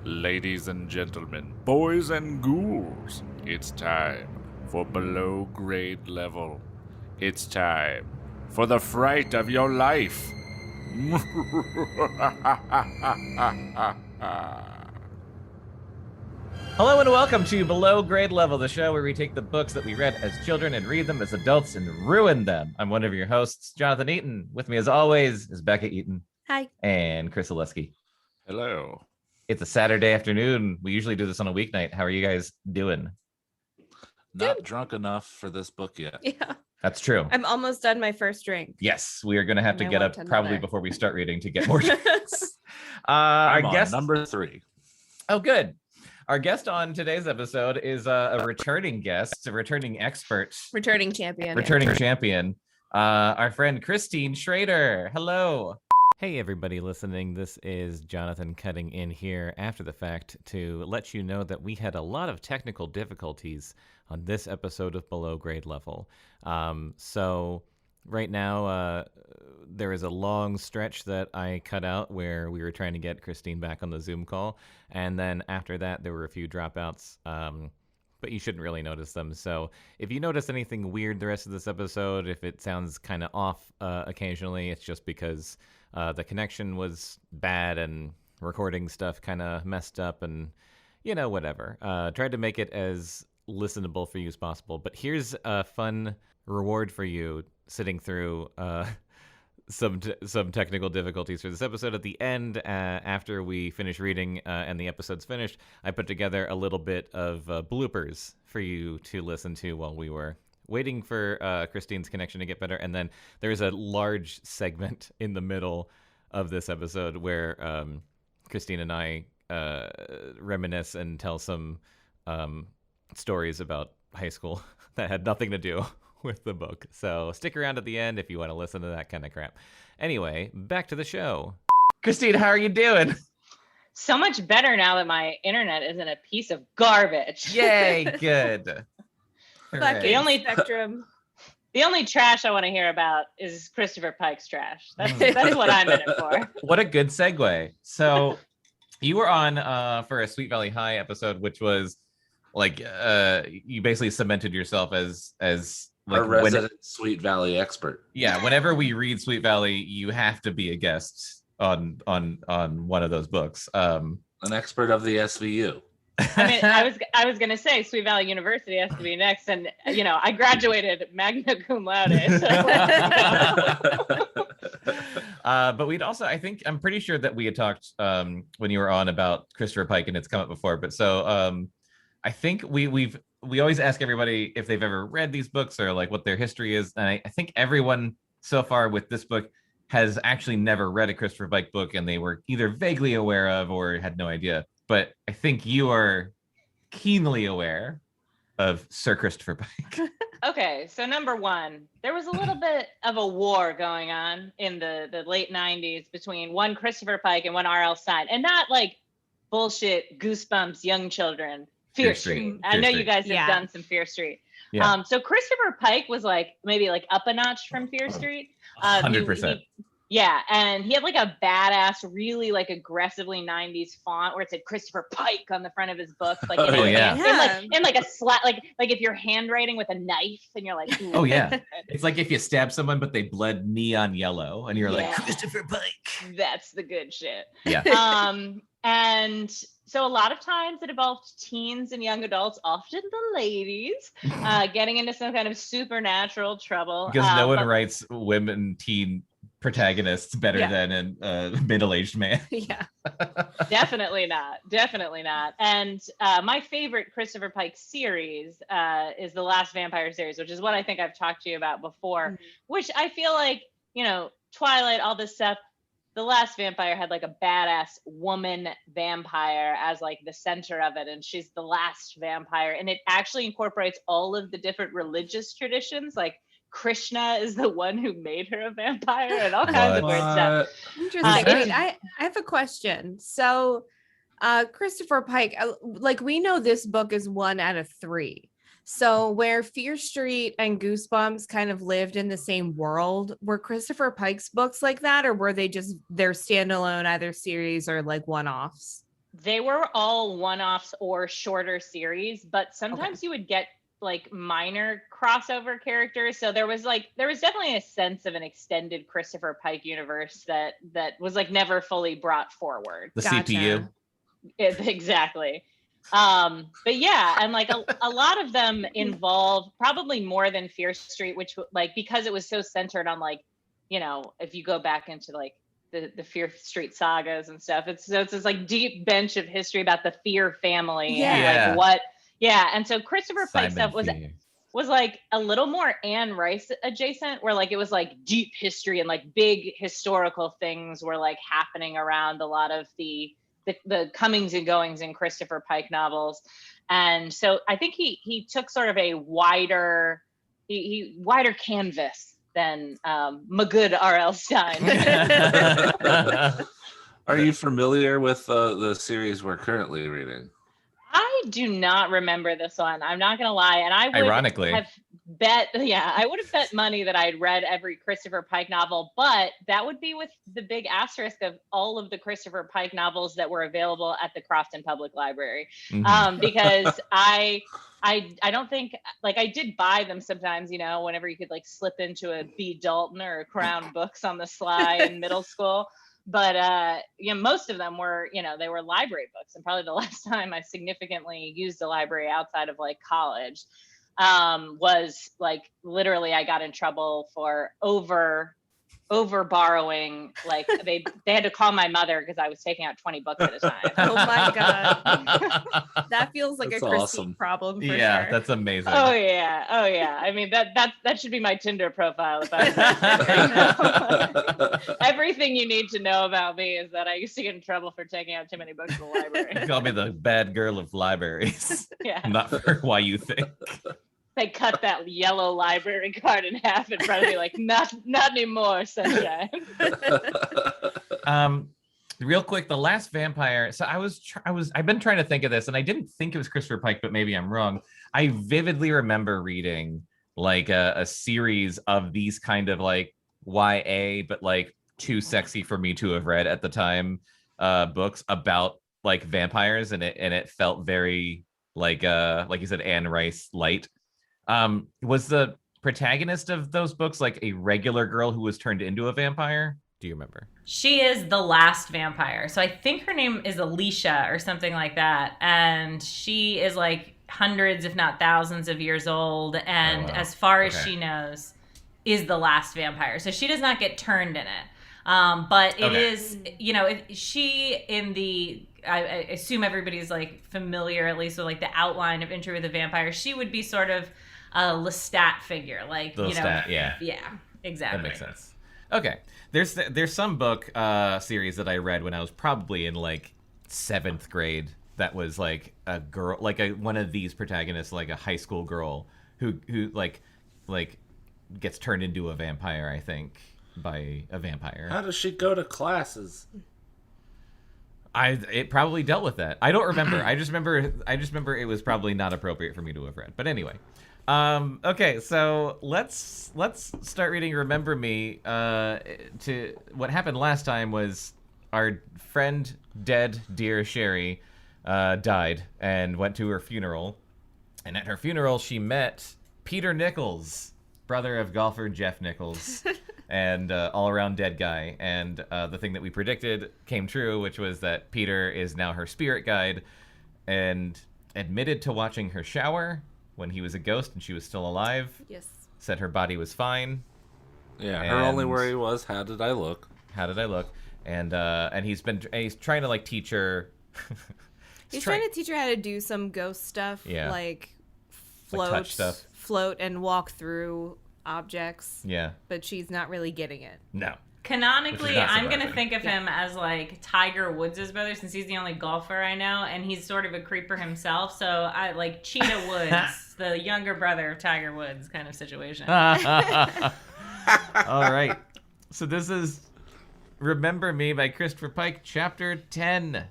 Ladies and gentlemen, boys and ghouls, it's time for below grade level. It's time for the fright of your life. Hello and welcome to Below Grade Level, the show where we take the books that we read as children and read them as adults and ruin them. I'm one of your hosts, Jonathan Eaton. With me as always is Bekah Eaton. Hi. And Chris Zaleski. Hello. It's a Saturday afternoon. We usually do this on a weeknight. How are you guys doing? Not drunk enough for this book yet. Yeah. That's true. I'm almost done my first drink. Yes, we are going to have to And I get want up probably another. before we start reading to get more drinks. I'm Our on guest. number 3. Oh, good. Our guest on today's episode is a returning guest, a returning expert, Returning champion. returning champion, our friend Christine Schrader. Hello. Hey, everybody listening. This is Jonathan cutting in here after the fact to let you know that we had a lot of technical difficulties on this episode of Below Grade Level. So right now, there is a long stretch that I cut out where we were trying to get Christine back on the Zoom call. And then after that, there were a few dropouts, but you shouldn't really notice them. So if you notice anything weird the rest of this episode, if it sounds kind of off occasionally, it's just because the connection was bad and recording stuff kind of messed up and, you know, whatever. Tried to make it as listenable for you as possible. But here's a fun reward for you sitting through some technical difficulties for this episode. At the end, after we finish reading and the episode's finished, I put together a little bit of bloopers for you to listen to while we were waiting for Christine's connection to get better. And then there's a large segment in the middle of this episode where Christine and I reminisce and tell some stories about high school that had nothing to do with the book. So stick around at the end if you want to listen to that kind of crap. Anyway, back to the show. Christine, how are you doing? So much better now that my internet isn't a piece of garbage. Yay, good. Fucking The only- spectrum. The only trash I want to hear about is Christopher Pike's trash. That's what I'm in it for. What a good segue. So you were on for a Sweet Valley High episode, which was like you basically cemented yourself as like Our resident Sweet Valley expert. Yeah, whenever we read Sweet Valley, you have to be a guest on one of those books. An expert of the SVU. I mean, I was gonna say Sweet Valley University has to be next, and you know, I graduated magna cum laude. So. But we'd also, I'm pretty sure that we had talked when you were on about Christopher Pike, and it's come up before. But so I think we always ask everybody if they've ever read these books or like what their history is, and I think everyone so far with this book has actually never read a Christopher Pike book, and they were either vaguely aware of or had no idea. But I think you are keenly aware of Sir Christopher Pike. Okay, so number one, there was a little bit of a war going on in the late 90s between one Christopher Pike and one R.L. Stein, and not like bullshit Goosebumps young children. Fear Street. I know you guys have done some Fear Street. Yeah. So Christopher Pike was like maybe like up a notch from Fear Street. 100%. Yeah, and he had like a badass, really like aggressively 90s font where it said Christopher Pike on the front of his book, like in like a slap, like if you're handwriting with a knife and you're like, ooh. Oh yeah, it's like if you stab someone but they bled neon yellow and you're like Christopher Pike. That's the good shit. Yeah. And so a lot of times it involved teens and young adults, often the ladies, getting into some kind of supernatural trouble. Because no one writes women teen protagonists better than a middle-aged man. Yeah. Definitely not. And my favorite Christopher Pike series is the Last Vampire series, which is what I think I've talked to you about before, which I feel like, you know, Twilight, all this stuff, The Last Vampire had like a badass woman vampire as like the center of it, and she's the last vampire, and it actually incorporates all of the different religious traditions, like Krishna is the one who made her a vampire and all kinds of weird stuff. Interesting. I have a question. So Christopher Pike, like we know this book is 1 out of 3. So where Fear Street and Goosebumps kind of lived in the same world, were Christopher Pike's books like that, or were they just their standalone either series or like one-offs? they were all one-offs or shorter series, but sometimes you would get like minor crossover characters. So there was definitely a sense of an extended Christopher Pike universe that was like never fully brought forward. The CPU. Exactly. But yeah, and like a lot of them involve probably more than Fear Street, which like, because it was so centered on like, you know, if you go back into like the Fear Street sagas and stuff, it's this like deep bench of history about the Fear family and like and so Christopher Pike stuff was like a little more Anne Rice adjacent, where like it was like deep history and like big historical things were like happening around a lot of the comings and goings in Christopher Pike novels. And so I think he took sort of a wider canvas than Magud R.L. Stein. Are you familiar with the series we're currently reading? I do not remember this one. I'm not going to lie. And I would have bet money that I had read every Christopher Pike novel, but that would be with the big asterisk of all of the Christopher Pike novels that were available at the Crofton Public Library. Because I don't think, like, I did buy them sometimes, you know, whenever you could like slip into a B. Dalton or a Crown Books on the sly in middle school. But you know, most of them were, you know, they were library books, and probably the last time I significantly used a library outside of like college was like literally I got in trouble for over borrowing. Like they had to call my mother because I was taking out 20 books at a time. Oh my god. That feels like That's a Christine awesome. problem for sure. Yeah, that's amazing. Oh yeah. I mean that should be my Tinder profile. If I everything you need to know about me is that I used to get in trouble for taking out too many books in the library. Call me the bad girl of libraries. Yeah. Not for why you think. They cut that yellow library card in half in front of me, like, not anymore, sunshine. Real quick, the last vampire. So I've been trying to think of this, and I didn't think it was Christopher Pike, but maybe I'm wrong. I vividly remember reading like a series of these kind of like YA, but like too sexy for me to have read at the time, books about like vampires, and it felt very like you said, Anne Rice light. Was the protagonist of those books like a regular girl who was turned into a vampire? Do you remember? She is the last vampire. So I think her name is Alicia or something like that. And she is like hundreds, if not thousands of years old. And as far as she knows, is the last vampire. So she does not get turned in it. But it is, you know, I assume everybody's like familiar, at least with like the outline of Interview with the Vampire. She would be sort of a Lestat figure, like, Lestat, yeah, exactly. That makes sense. Okay, there's some book series that I read when I was probably in like 7th grade that was like a girl, like one of these protagonists, like a high school girl who like gets turned into a vampire, I think, by a vampire. How does she go to classes? It probably dealt with that. I don't remember. I just remember it was probably not appropriate for me to have read. But anyway, okay. So let's start reading Remember Me. To what happened last time was our friend, dead dear Sherry, died and went to her funeral. And at her funeral, she met Peter Nichols, brother of golfer Jeff Nichols. And all-around dead guy. And the thing that we predicted came true, which was that Peter is now her spirit guide and admitted to watching her shower when he was a ghost and she was still alive. Yes. Said her body was fine. Yeah, her only worry was, how did I look? And he's trying to like teach her. he's trying to teach her how to do some ghost stuff, like touch stuff, float and walk through objects. Yeah. But she's not really getting it. No. Canonically, I'm going to think of him as like Tiger Woods' brother, since he's the only golfer I know, and he's sort of a creeper himself. So I like Cheetah Woods, the younger brother of Tiger Woods kind of situation. All right. So this is Remember Me by Christopher Pike, Chapter 10.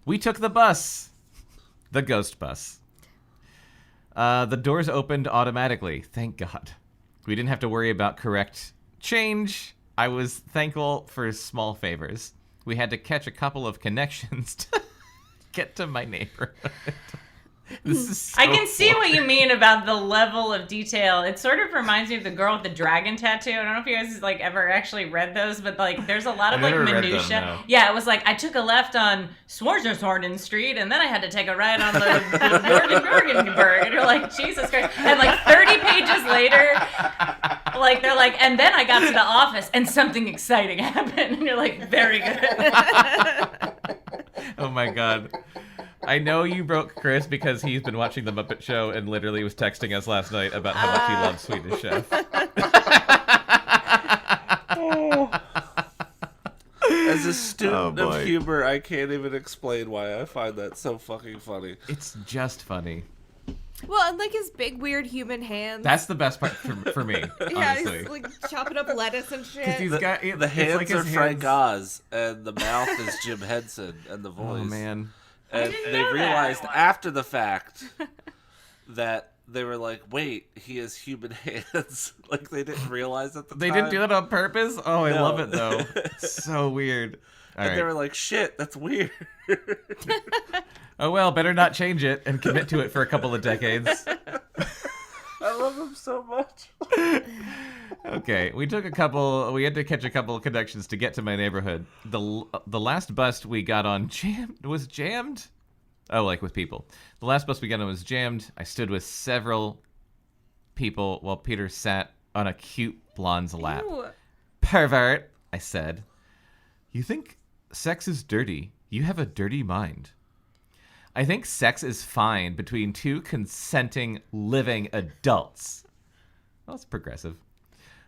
We took the bus. The ghost bus. The doors opened automatically. Thank God. We didn't have to worry about correct change. I was thankful for small favors. we had to catch a couple of connections to get to my neighborhood. This is so I can see boring. what you mean about the level of detail. It sort of reminds me of the girl with the dragon tattoo. I don't know if you guys like ever actually read those, but like there's a lot of like minutia. No. Yeah, it was like I took a left on Schwarzensorden Street and then I had to take a right on the Jorgenberg. And you're like, Jesus Christ. And like 30 pages later, like they're like, and then I got to the office and something exciting happened. And you're like, very good. Oh my God. I know you broke Chris because he's been watching The Muppet Show and literally was texting us last night about how much he loves Swedish Chef. As a student of humor, I can't even explain why I find that so fucking funny. It's just funny. Well, and like his big weird human hands. That's the best part for me, yeah, honestly. he's like chopping up lettuce and shit. He's got, The hands like are his Frank Oz, and the mouth is Jim Henson, and the voice. Oh, man. And they realized after the fact that they were like, wait, he has human hands. Like, they didn't realize at the time. They didn't do it on purpose? Oh, I love it, though. So weird. They were like, shit, that's weird. Oh, well, better not change it and commit to it for a couple of decades. I love him so much. Okay, we had to catch a couple of connections to get to my neighborhood. The last bus we got on was jammed? Oh, like with people. The last bus we got on was jammed. I stood with several people while Peter sat on a cute blonde's lap. Ew. Pervert, I said. You think sex is dirty? You have a dirty mind. I think sex is fine between two consenting, living adults. Well, that's progressive.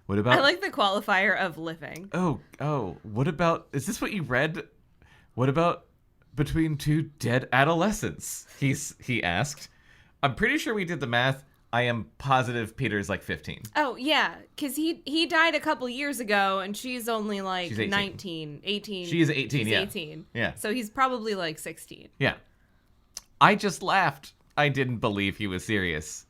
What about... I like the qualifier of living. Oh, what about... Is this what you read? What about between two dead adolescents? He asked. I'm pretty sure we did the math. I am positive Peter's like 15. Oh, yeah, because he died a couple years ago, and she's only like She's 18. 19, 18. She is 18, She's yeah. 18. Yeah. So he's probably like 16. Yeah. I just laughed. I didn't believe he was serious.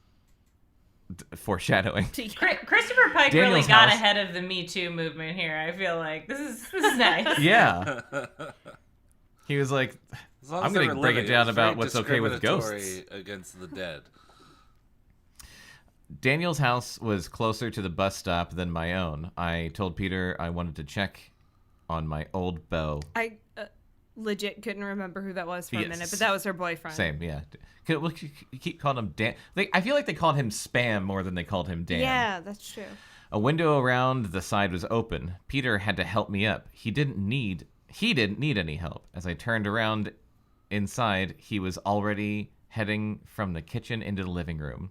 Foreshadowing. Christopher Pike Daniel's really got house. ahead of the Me Too movement here. I feel like this is nice. Yeah. He was like, As long I'm as they going to were break living, it down it's about very what's okay with ghosts. discriminatory against the dead. Daniel's house was closer to the bus stop than my own. I told Peter I wanted to check on my old beau. I legit couldn't remember who that was for a Yes. minute, but that was her boyfriend. Same, yeah. You keep calling him Dan. I feel like they called him Spam more than they called him Dan. Yeah, that's true. A window around the side was open. Peter had to help me up. He didn't need any help. As I turned around inside, he was already heading from the kitchen into the living room.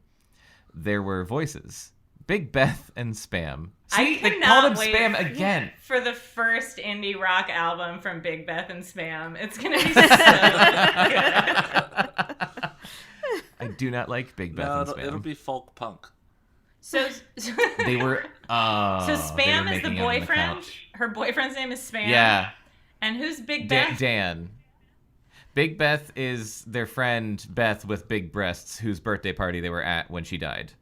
There were voices. Big Beth and Spam. See, they called him Spam again. For the first indie rock album from Big Beth and Spam. It's going to be so good. I do not like Big Beth and Spam. It'll be folk punk. So They were. So Spam is the boyfriend. Her boyfriend's name is Spam. Yeah. And who's Big Beth? Dan. Big Beth is their friend Beth with big breasts, whose birthday party they were at when she died.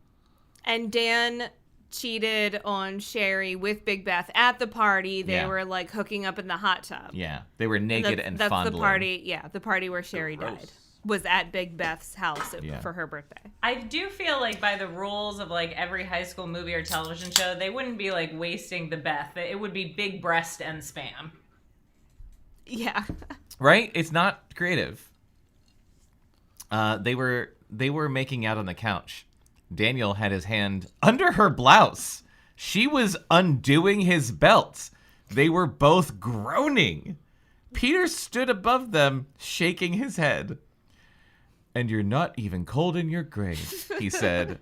And Dan cheated on Sherry with Big Beth at the party. They were like hooking up in the hot tub. Yeah, they were naked and that's fondling. the party. Yeah, the party where Sherry died was at Big Beth's house for her birthday. I do feel like by the rules of like every high school movie or television show, they wouldn't be like wasting the Beth. It would be Big Breast and Spam. Yeah. Right? It's not creative. They were making out on the couch. Daniel had his hand under her blouse. She was undoing his belt. They were both groaning. Peter stood above them, shaking his head. And you're not even cold in your grave, he said.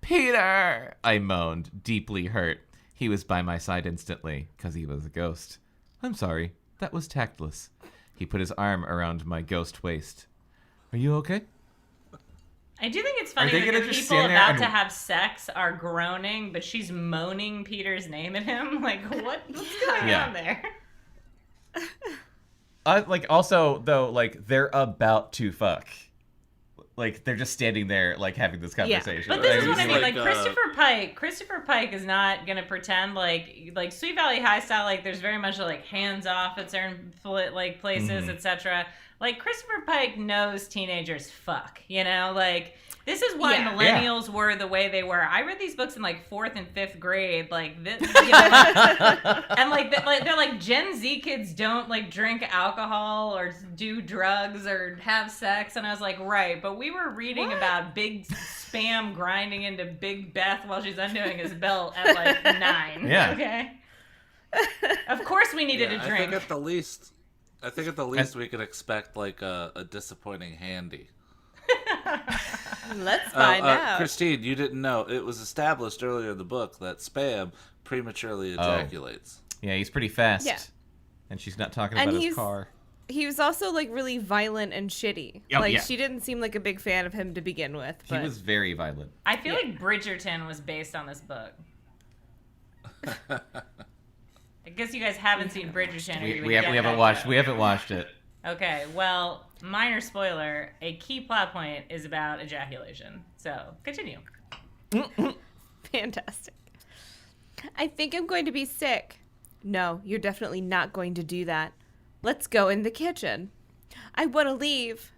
Peter, I moaned, deeply hurt. He was by my side instantly, because he was a ghost. I'm sorry, that was tactless. He put his arm around my ghost waist. Are you okay? I do think it's funny that the people about to have sex are groaning, but she's moaning Peter's name at him. Like, what's going on there? Also, though, like, they're about to fuck. like they're just standing there like having this conversation. But this is what I mean. Like like, Christopher Pike is not gonna pretend like Sweet Valley High style. Like there's very much like hands off at certain like places, etc. Like Christopher Pike knows teenagers fuck. You know, like. This is why millennials were the way they were. I read these books in like 4th and 5th grade, like this, you know, and like they're like Gen Z kids don't like drink alcohol or do drugs or have sex, and I was like, right, but we were reading about Big Spam grinding into Big Beth while she's undoing his belt at like 9. Yeah. Okay. Of course, we needed a drink. I think at the least we could expect like a disappointing handy. Let's find out. Christine, you didn't know. It was established earlier in the book that Spam prematurely ejaculates. Yeah, he's pretty fast. Yeah. And she's not talking about his car. He was also like really violent and shitty. She didn't seem like a big fan of him to begin with. But... He was very violent. I feel like Bridgerton was based on this book. I guess you guys haven't seen Bridgerton. We haven't watched it. Okay, well, minor spoiler, a key plot point is about ejaculation. So, continue. Fantastic. I think I'm going to be sick. No, you're definitely not going to do that. Let's go in the kitchen. I want to leave.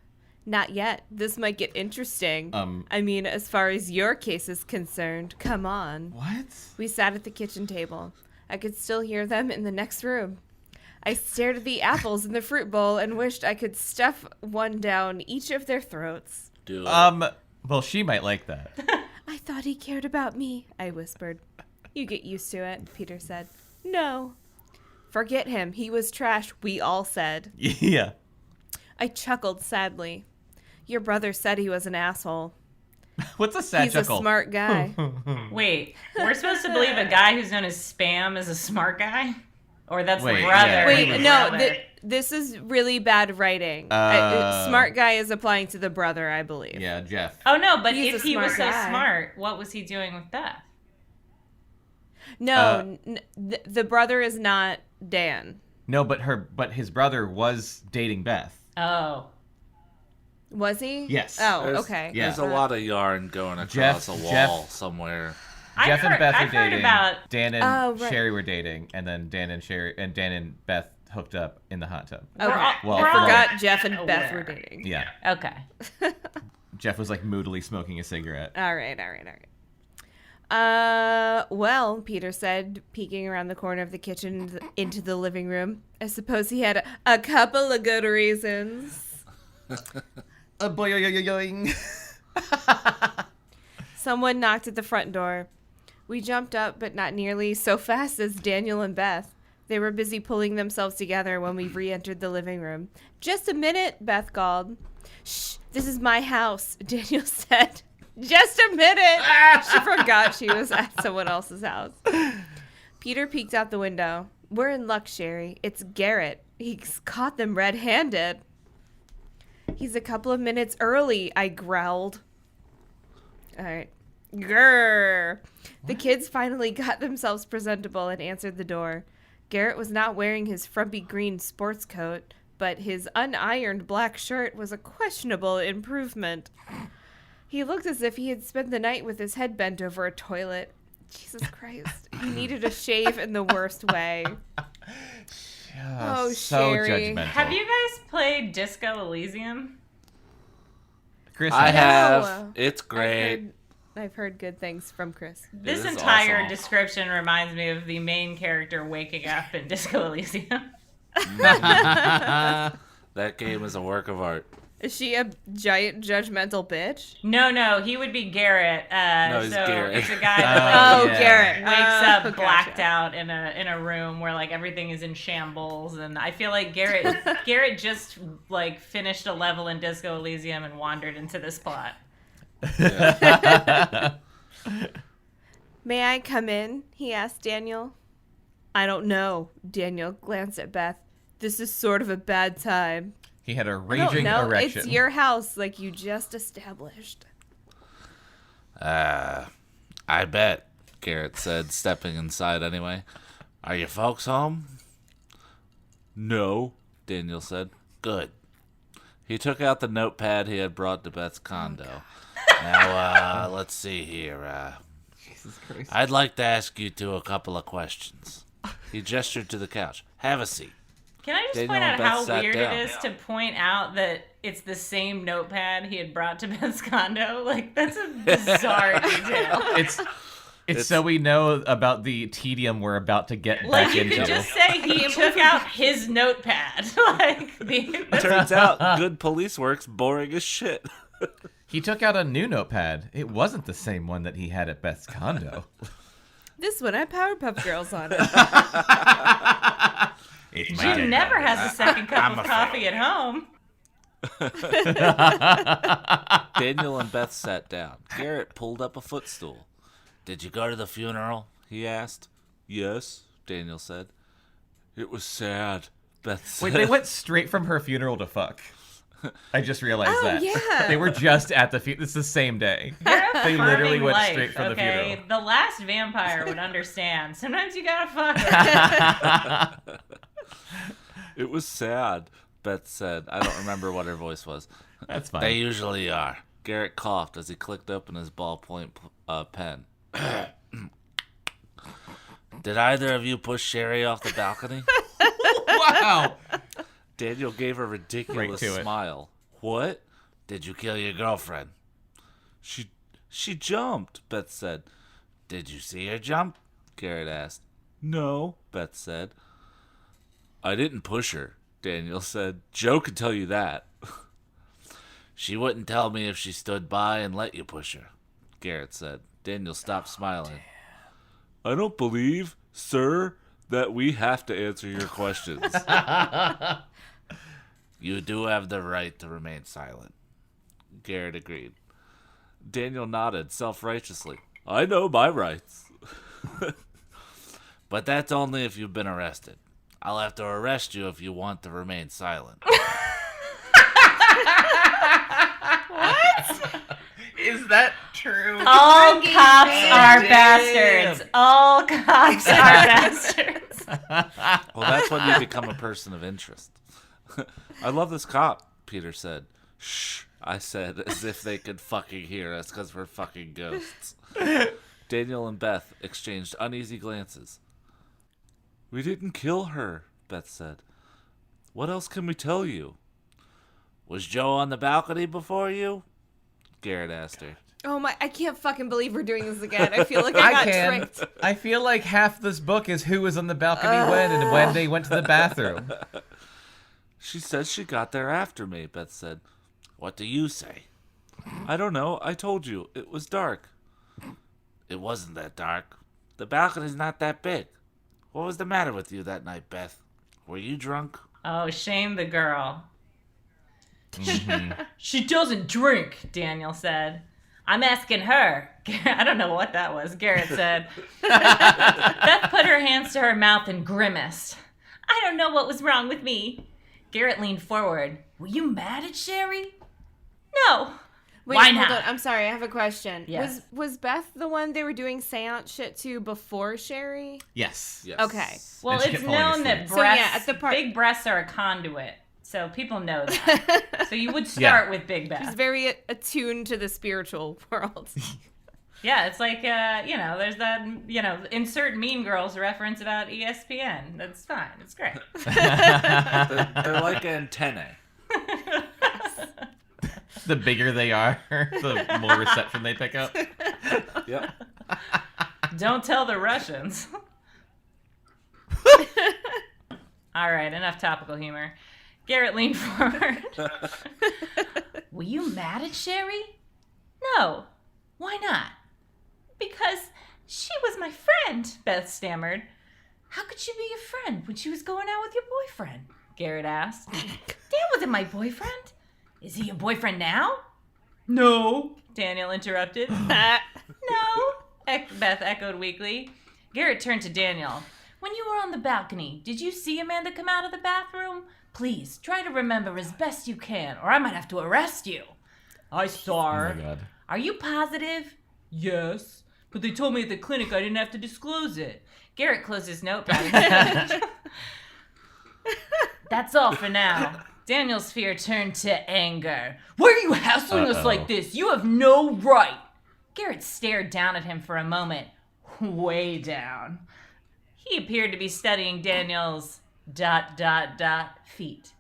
Not yet. This might get interesting. I mean, as far as your case is concerned, come on. What? We sat at the kitchen table. I could still hear them in the next room. I stared at the apples in the fruit bowl and wished I could stuff one down each of their throats. Do it. Well, she might like that. I thought he cared about me, I whispered. You get used to it, Peter said. No. Forget him. He was trash, we all said. Yeah. I chuckled sadly. Your brother said he was an asshole. What's a sad chuckle? He's a smart guy. Wait, we're supposed to believe a guy who's known as Spam is a smart guy? Or that's the brother. Yeah. Wait, no, this is really bad writing. Smart guy is applying to the brother, I believe. Yeah, Jeff. Oh, no, but if he was guy. so smart, what was he doing with Beth? No, the brother is not Dan. No, but his brother was dating Beth. Oh. Was he? Yes. Oh, okay. Yeah. There's a lot of yarn going across a wall somewhere. Jeff and Beth were dating. About... Dan and Sherry were dating, and then Dan and Beth hooked up in the hot tub. Okay. I forgot Jeff and Beth were dating. Yeah. Okay. Jeff was like moodily smoking a cigarette. All right. Well, Peter said, peeking around the corner of the kitchen into the living room. I suppose he had a couple of good reasons. Someone knocked at the front door. We jumped up, but not nearly so fast as Daniel and Beth. They were busy pulling themselves together when we re-entered the living room. Just a minute, Beth called. Shh, this is my house, Daniel said. Just a minute. She forgot she was at someone else's house. Peter peeked out the window. We're in luck, Sherry. It's Garrett. He's caught them red-handed. He's a couple of minutes early, I growled. All right. Grrr. The kids finally got themselves presentable and answered the door. Garrett was not wearing his frumpy green sports coat, but his unironed black shirt was a questionable improvement. He looked as if he had spent the night with his head bent over a toilet. Jesus Christ. He needed a shave in the worst way. Oh, so Sherry. judgmental. Have you guys played Disco Elysium? Chris, I have. It's great. I've heard good things from Chris. This entire description reminds me of the main character waking up in Disco Elysium. That game is a work of art. Is she a giant judgmental bitch? No, he would be Garrett. No, he's Garrett. It's a guy that Garrett wakes up blacked out in a room where like everything is in shambles, and I feel like Garrett just like finished a level in Disco Elysium and wandered into this plot. Yeah. May I come in? He asked Daniel. I don't know. Daniel glanced at Beth. This is sort of a bad time. He had a raging erection. It's your house, like you just established. I bet, Garrett said, stepping inside anyway. Are you folks home? No, Daniel said. Good. He took out the notepad he had brought to Beth's condo. Now, let's see here. Jesus Christ. I'd like to ask you a couple of questions. He gestured to the couch. Have a seat. Can I just Daniel point out and Beth how sat weird down. it is to point out that it's the same notepad he had brought to Beth's condo? Like, that's a bizarre detail. It's so we know about the tedium we're about to get Like, back you into. could just say he took out his notepad. Turns out good police work's boring as shit. He took out a new notepad. It wasn't the same one that he had at Beth's condo. This one had Powerpuff Girls on it. Jim never has a second cup of coffee at home. Daniel and Beth sat down. Garrett pulled up a footstool. Did you go to the funeral? He asked. Yes, Daniel said. It was sad, Beth said. Wait, they went straight from her funeral to fuck. I just realized that. Yeah. They were just at the funeral. It's the same day. They literally went straight from the funeral. The last vampire would understand. Sometimes you gotta fuck. It was sad, Beth said. I don't remember what her voice was. That's fine. They usually are. Garrett coughed as he clicked open his ballpoint pen. Did either of you push Sherry off the balcony? Wow. Daniel gave a ridiculous smile. What? Did you kill your girlfriend? She jumped, Beth said. Did you see her jump? Garrett asked. No, Beth said. I didn't push her, Daniel said. Joe could tell you that. She wouldn't tell me if she stood by and let you push her, Garrett said. Daniel stopped smiling. I don't believe, sir, that we have to answer your questions. You do have the right to remain silent, Garrett agreed. Daniel nodded self-righteously. I know my rights. But that's only if you've been arrested. I'll have to arrest you if you want to remain silent. Is that true? All cops are bastards. All cops are bastards. Well, that's when you become a person of interest. I love this cop, Peter said. Shh, I said, as if they could fucking hear us because we're fucking ghosts. Daniel and Beth exchanged uneasy glances. We didn't kill her, Beth said. What else can we tell you? Was Joe on the balcony before you? Garrett asked her. Oh my, I can't fucking believe we're doing this again. I feel like I got tricked. I feel like half this book is who was on the balcony when and when they went to the bathroom. She said she got there after me, Beth said. What do you say? I don't know. I told you. It was dark. It wasn't that dark. The balcony's not that big. What was the matter with you that night, Beth? Were you drunk? Oh, shame the girl. Mm-hmm. She doesn't drink, Daniel said. I'm asking her. I don't know what that was, Garrett said. Beth put her hands to her mouth and grimaced. I don't know what was wrong with me. Garrett leaned forward. Were you mad at Sherry? No. Wait, Why hold not? on. I'm sorry, I have a question. Yes. Was Beth the one they were doing seance shit to before Sherry? Yes. Okay. Well, And she it's kept falling known that asleep. So, breasts, yeah, at the part- big breasts are a conduit. So people know that. So you would start with Big Beth. She's very attuned to the spiritual world. Yeah, it's like, there's that, insert Mean Girls reference about ESPN. That's fine. It's great. They're like antennae. The bigger they are, the more reception they pick up. Yep. Don't tell the Russians. All right, enough topical humor. Garrett leaned forward. Were you mad at Sherry? No. Why not? Because she was my friend, Beth stammered. How could she be your friend when she was going out with your boyfriend? Garrett asked. Dan wasn't my boyfriend. Is he your boyfriend now? No, Daniel interrupted. No, Beth echoed weakly. Garrett turned to Daniel. When you were on the balcony, did you see Amanda come out of the bathroom? Please, try to remember as best you can, or I might have to arrest you. I saw her. Oh my God. Are you positive? Yes, but they told me at the clinic I didn't have to disclose it. Garrett closed his notepad. That's all for now. Daniel's fear turned to anger. Why are you hassling us like this? You have no right. Garrett stared down at him for a moment. Way down. He appeared to be studying Daniel's ... feet.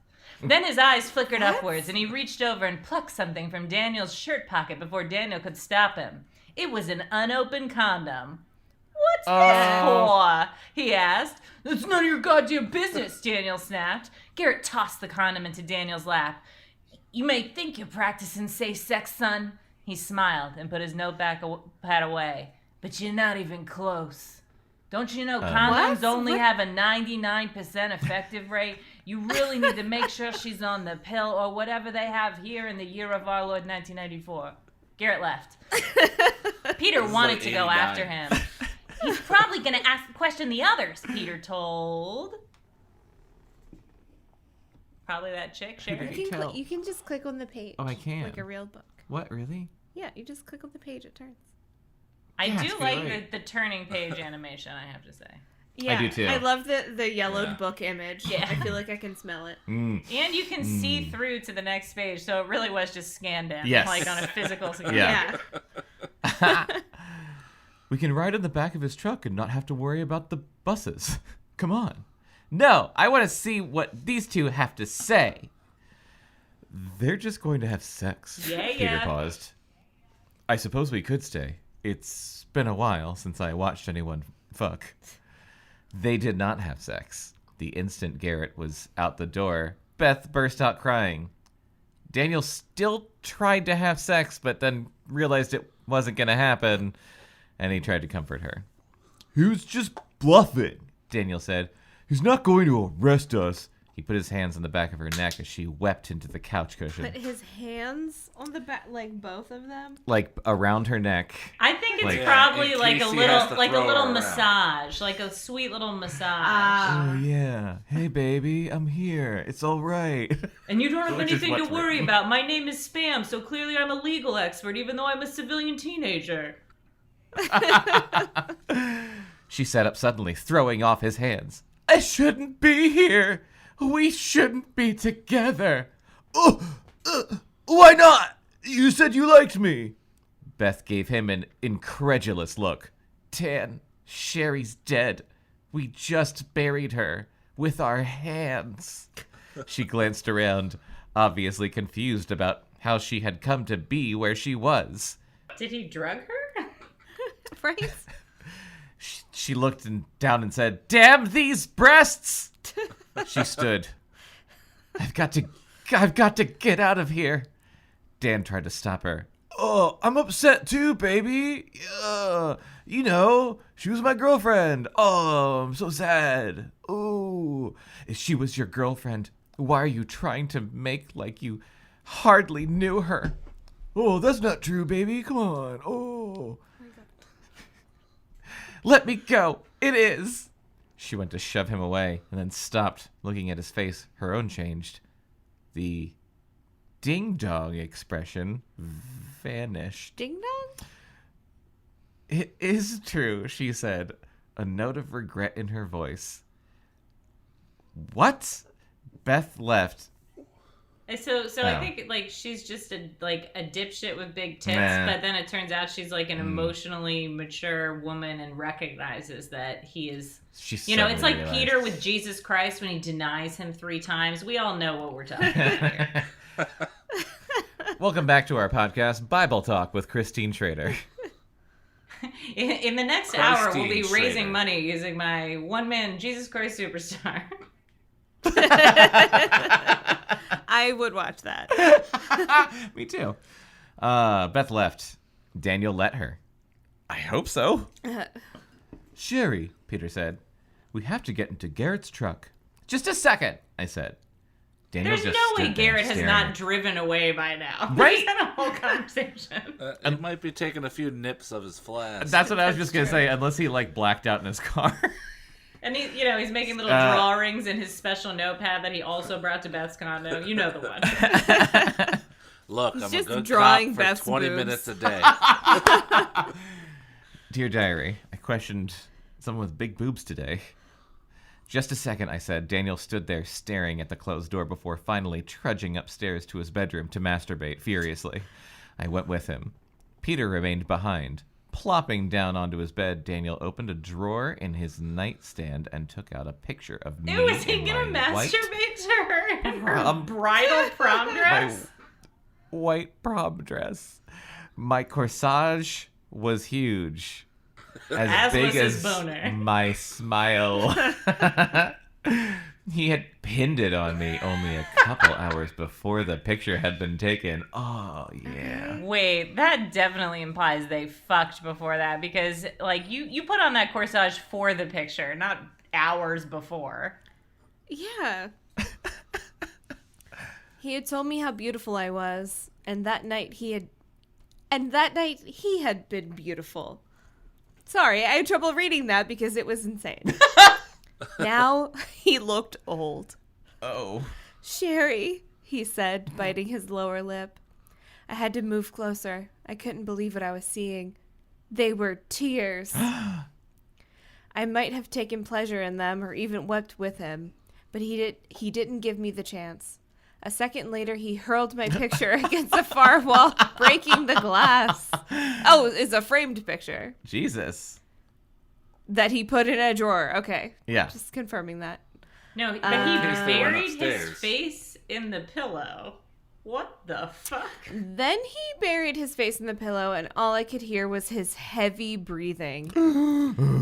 Then his eyes flickered upwards, and he reached over and plucked something from Daniel's shirt pocket before Daniel could stop him. It was an unopened condom. What's this for? He asked. It's none of your goddamn business, Daniel snapped. Garrett tossed the condom into Daniel's lap. You may think you're practicing safe sex, son. He smiled and put his notepad away. But you're not even close. Don't you know condoms only have a 99% effective rate? You really need to make sure she's on the pill or whatever they have here in the year of our Lord 1994. Garrett left. Peter wanted to go after him. He's probably going to question the others, Peter told. Probably that chick, Sherry. You can just click on the page. Oh, I can. Like a real book. What, really? Yeah, you just click on the page, it turns. I do like the turning page animation, I have to say. Yeah, I do too. I love the yellowed book image. Yeah. I feel like I can smell it. And you can see through to the next page, so it really was just scanned in. Yes. Like on a physical screen. Yeah. We can ride in the back of his truck and not have to worry about the buses. Come on. No, I want to see what these two have to say. They're just going to have sex. Yeah. Peter paused. I suppose we could stay. It's been a while since I watched anyone fuck. They did not have sex. The instant Garrett was out the door, Beth burst out crying. Daniel still tried to have sex, but then realized it wasn't going to happen, and he tried to comfort her. He was just bluffing, Daniel said. He's not going to arrest us. He put his hands on the back of her neck as she wept into the couch cushion. Put his hands on the back, like both of them? Like around her neck. I think it's probably like a little massage, like a sweet little massage. Oh yeah. Hey baby, I'm here. It's all right. And you don't have anything to worry about. My name is Spam, so clearly I'm a legal expert, even though I'm a civilian teenager. She sat up suddenly, throwing off his hands. I shouldn't be here. We shouldn't be together. Why not? You said you liked me. Beth gave him an incredulous look. Dan, Sherry's dead. We just buried her with our hands. She glanced around, obviously confused about how she had come to be where she was. Did he drug her? Right? She looked down and said, "Damn these breasts!" She stood. I've got to get out of here. Dan tried to stop her. Oh, I'm upset too, baby. You know, she was my girlfriend. Oh, I'm so sad. Oh, if she was your girlfriend, why are you trying to make like you hardly knew her? Oh, that's not true, baby. Come on. Oh. Let me go. It is. She went to shove him away and then stopped, looking at his face. Her own changed. The ding-dong expression vanished. Ding-dong? It is true, she said, a note of regret in her voice. What? Beth left. So I think like she's just a dipshit with big tits, but then it turns out she's like an emotionally mature woman and recognizes that he is. It's like realized. Peter with Jesus Christ when he denies him 3 times. We all know what we're talking about here. Welcome back to our podcast, Bible Talk with Christine Schrader. In the next hour, we'll be raising money using my one-man Jesus Christ Superstar. I would watch that. Me too. Beth left. Daniel let her. I hope so. Sherry, Peter said, we have to get into Garrett's truck. Just a second, I said. Daniel There's no way Garrett has not driven away by now. Right? We've had a whole conversation. It might be taking a few nips of his flask. That's what I was just going to say, unless he blacked out in his car. And he's making little drawings in his special notepad that he also brought to Beth's condo. You know the one. Look, He's I'm just a good drawing cop for Beth's 20 boobs. minutes a day. Dear Diary, I questioned someone with big boobs today. Just a second, I said. Daniel stood there staring at the closed door before finally trudging upstairs to his bedroom to masturbate furiously. I went with him. Peter remained behind. Plopping down onto his bed, Daniel opened a drawer in his nightstand and took out a picture of me. Ew, is he gonna masturbate to her in her bridal prom dress? My white prom dress. My corsage was huge. As big as my smile. He had pinned it on me only a couple hours before the picture had been taken. Oh, yeah. Wait, that definitely implies they fucked before that because, like, you put on that corsage for the picture, not hours before. Yeah. He had told me how beautiful I was, and that night he had been beautiful. Sorry, I had trouble reading that because it was insane. Now he looked old. Oh. Sherry, he said, biting his lower lip. I had to move closer. I couldn't believe what I was seeing. They were tears. I might have taken pleasure in them or even wept with him, but he didn't give me the chance. A second later, he hurled my picture against the far wall, breaking the glass. Oh, it's a framed picture. Jesus. That he put in a drawer. Okay. Yeah. Just confirming that. No, but he buried his face in the pillow. What the fuck? Then he buried his face in the pillow, and all I could hear was his heavy breathing.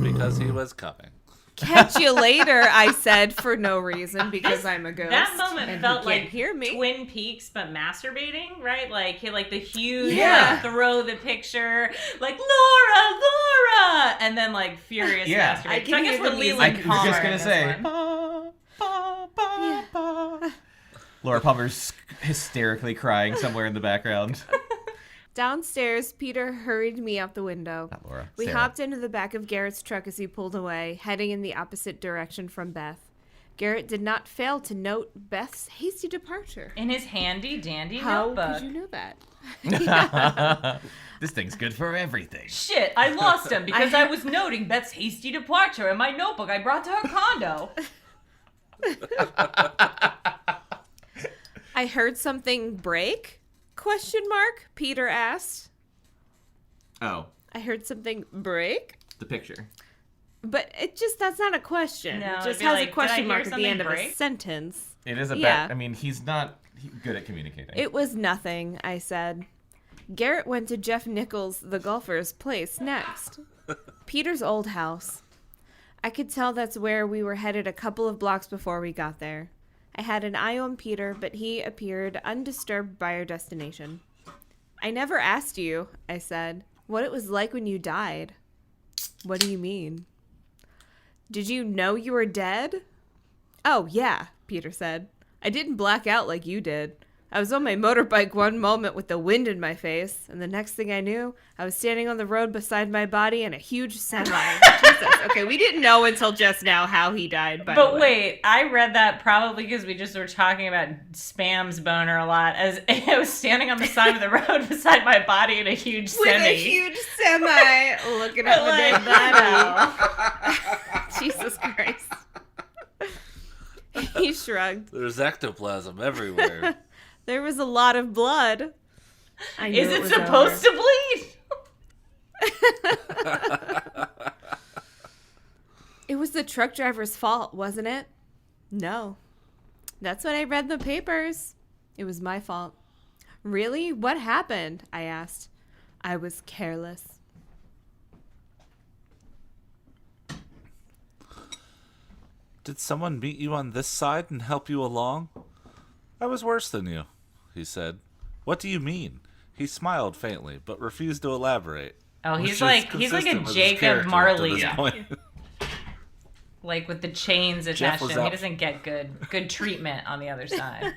Because he was coming. Catch you later, I said, for no reason, because I'm a ghost. That moment and felt like hear me. Twin Peaks, but masturbating, right? Like the huge, Yeah. throw the picture, like Laura, and then like furious masturbation. So I guess we're Leland Palmer. I was just gonna say. Laura Palmer's hysterically crying somewhere in the background. Downstairs, Peter hurried me out the window. Not Laura. We Sarah. hopped into the back of Garrett's truck as he pulled away, heading in the opposite direction from Beth. Garrett did not fail to note Beth's hasty departure. In his handy dandy How notebook. could you know that? This thing's good for everything. Shit, I lost him because I was noting Beth's hasty departure in my notebook I brought to her condo. I heard something break? ? Peter asked. Oh. I heard something break? The picture. But that's not a question. No, it just be has like, a question did I hear mark at the end something of a break? sentence. It is a Yeah. bet. I mean, he's not good at communicating. It was nothing, I said. Garrett went to Jeff Nichols, the golfer's place, next. Peter's old house. I could tell that's where we were headed a couple of blocks before we got there. I had an eye on Peter, but he appeared undisturbed by our destination. I never asked you, I said, what it was like when you died. What do you mean? Did you know you were dead? Oh, yeah, Peter said. I didn't black out like you did. I was on my motorbike one moment with the wind in my face, and the next thing I knew, I was standing on the road beside my body in a huge semi. Jesus. Okay, we didn't know until just now how he died, by the way. But wait, I read that probably because we just were talking about Spam's boner a lot, as I was standing on the side of the road beside my body in a huge semi. With a huge semi, looking at the dead body. Jesus Christ. He shrugged. There's ectoplasm everywhere. There was a lot of blood. I knew Is it was supposed to bleed? It was the truck driver's fault, wasn't it? No. That's what I read in the papers. It was my fault. Really? What happened? I asked. I was careless. Did someone meet you on this side and help you along? I was worse than you, he said. What do you mean? He smiled faintly, but refused to elaborate. Oh, he's like a Jacob Marley. Like with the chains attached to him. He doesn't get good treatment on the other side.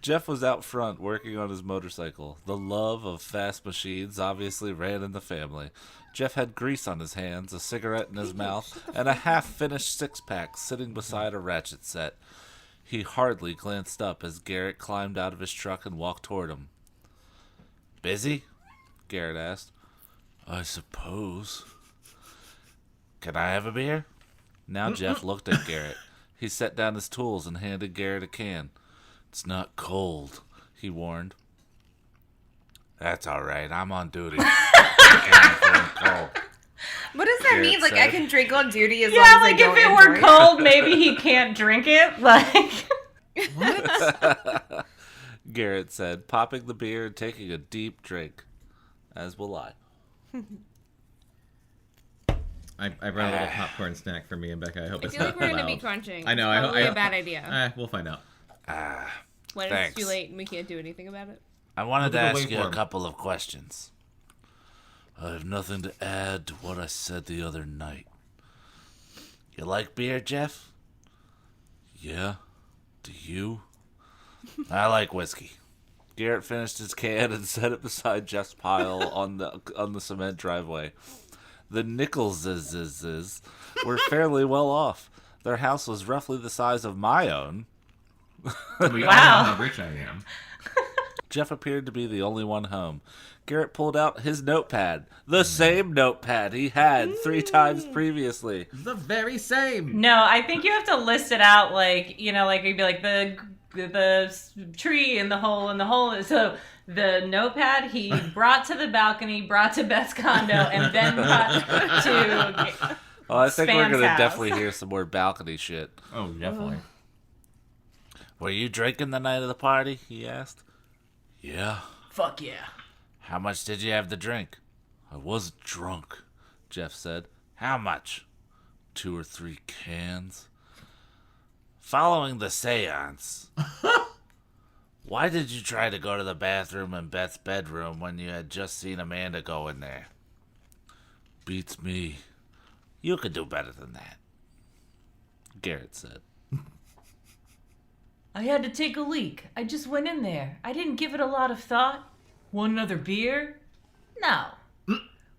Jeff was out front working on his motorcycle. The love of fast machines obviously ran in the family. Jeff had grease on his hands, a cigarette in his mouth, and a half-finished six-pack sitting beside a ratchet set. He hardly glanced up as Garrett climbed out of his truck and walked toward him. Busy? Garrett asked. I suppose. Can I have a beer? Now Jeff looked at Garrett. He set down his tools and handed Garrett a can. It's not cold, he warned. That's all right. I'm on duty. Cold. What does that mean? Like, I can drink on duty as yeah, long as like I don't if it were enjoy cold, maybe he can't drink it. Like, What? Garrett said, popping the beer and taking a deep drink. As will I. I brought a little popcorn snack for me and Bekah. I hope I it's feel not like we're loud. going to be crunching. I know. It's probably a bad idea. We'll find out. When thanks. it's too late and we can't do anything about it. I wanted to We'll ask wait you for a him. couple of questions. I have nothing to add to what I said the other night. You like beer, Jeff? Yeah. Do you? I like whiskey. Garrett finished his can and set it beside Jeff's pile on the cement driveway. The Nicholses were fairly well off. Their house was roughly the size of my own. We all know how rich I am. Jeff appeared to be the only one home. Garrett pulled out his notepad. The same notepad he had 3 times previously. The very same. no, I think you have to list it out like, you know, like you'd be like the tree in the hole. So the notepad he brought to the balcony, brought to Beth's condo, and then brought to Oh, I think we're Span's going to house. definitely hear some more balcony shit. Oh, definitely. Were you drinking the night of the party? He asked. Yeah. fuck yeah. How much did you have to drink? I wasn't drunk, Jeff said. How much? 2 or 3 cans. Following the seance, why did you try to go to the bathroom in Beth's bedroom when you had just seen Amanda go in there? Beats me. You could do better than that, Garrett said. I had to take a leak. I just went in there. I didn't give it a lot of thought. Want another beer? No.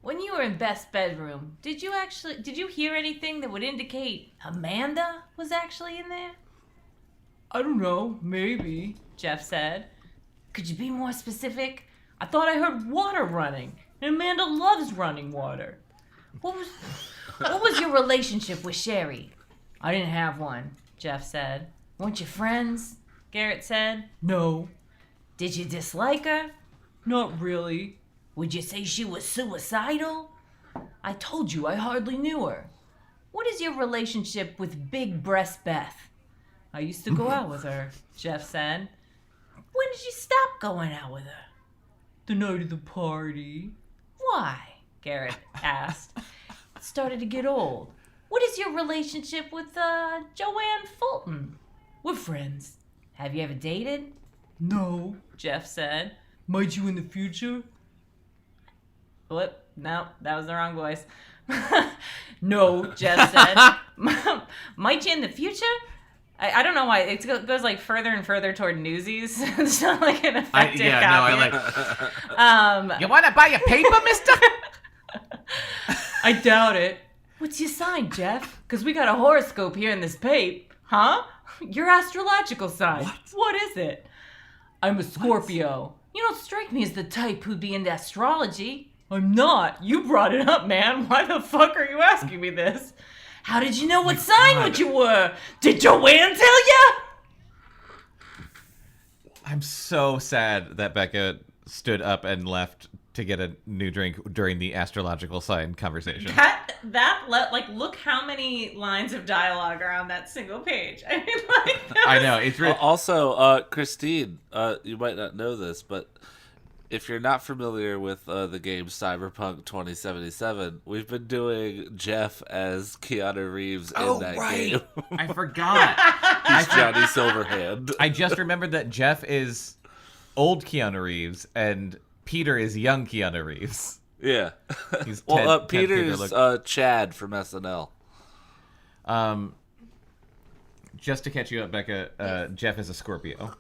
When you were in Beth's bedroom, did you hear anything that would indicate Amanda was actually in there? I don't know. Maybe, Jeff said. Could you be more specific? I thought I heard water running, and Amanda loves running water. What was your relationship with Sherry? I didn't have one, Jeff said. Weren't you friends? Garrett said. No. Did you dislike her? Not really. Would you say she was suicidal? I told you I hardly knew her. What is your relationship with Big Breast Beth? I used to go out with her, Jeff said. When did you stop going out with her? The night of the party. Why? Garrett asked. It started to get old. What is your relationship with Joanne Fulton? We're friends. Have you ever dated? No, Jeff said. Might you in the future? What? No, that was the wrong voice. No, Jeff said. Might you in the future? I don't know why. It goes like further and further toward Newsies. It's not like an effective copy. You want to buy a paper, mister? I doubt it. What's your sign, Jeff? Because we got a horoscope here in this pape. Huh? Your astrological sign. What is it? I'm a Scorpio. You don't strike me as the type who'd be into astrology. I'm not. You brought it up, man. Why the fuck are you asking me this? How did you know what sign you were? Did Joanne tell you? I'm so sad that Bekah stood up and left to get a new drink during the astrological sign conversation. Look how many lines of dialogue are on that single page. I mean, I know, it's really... Also, Christine, you might not know this, but if you're not familiar with the game Cyberpunk 2077, we've been doing Jeff as Keanu Reeves in that game. I forgot. He's Johnny Silverhand. I just remembered that Jeff is old Keanu Reeves and Peter is young Keanu Reeves. Yeah. He's Peter's Chad from SNL. Just to catch you up, Bekah, Jeff is a Scorpio.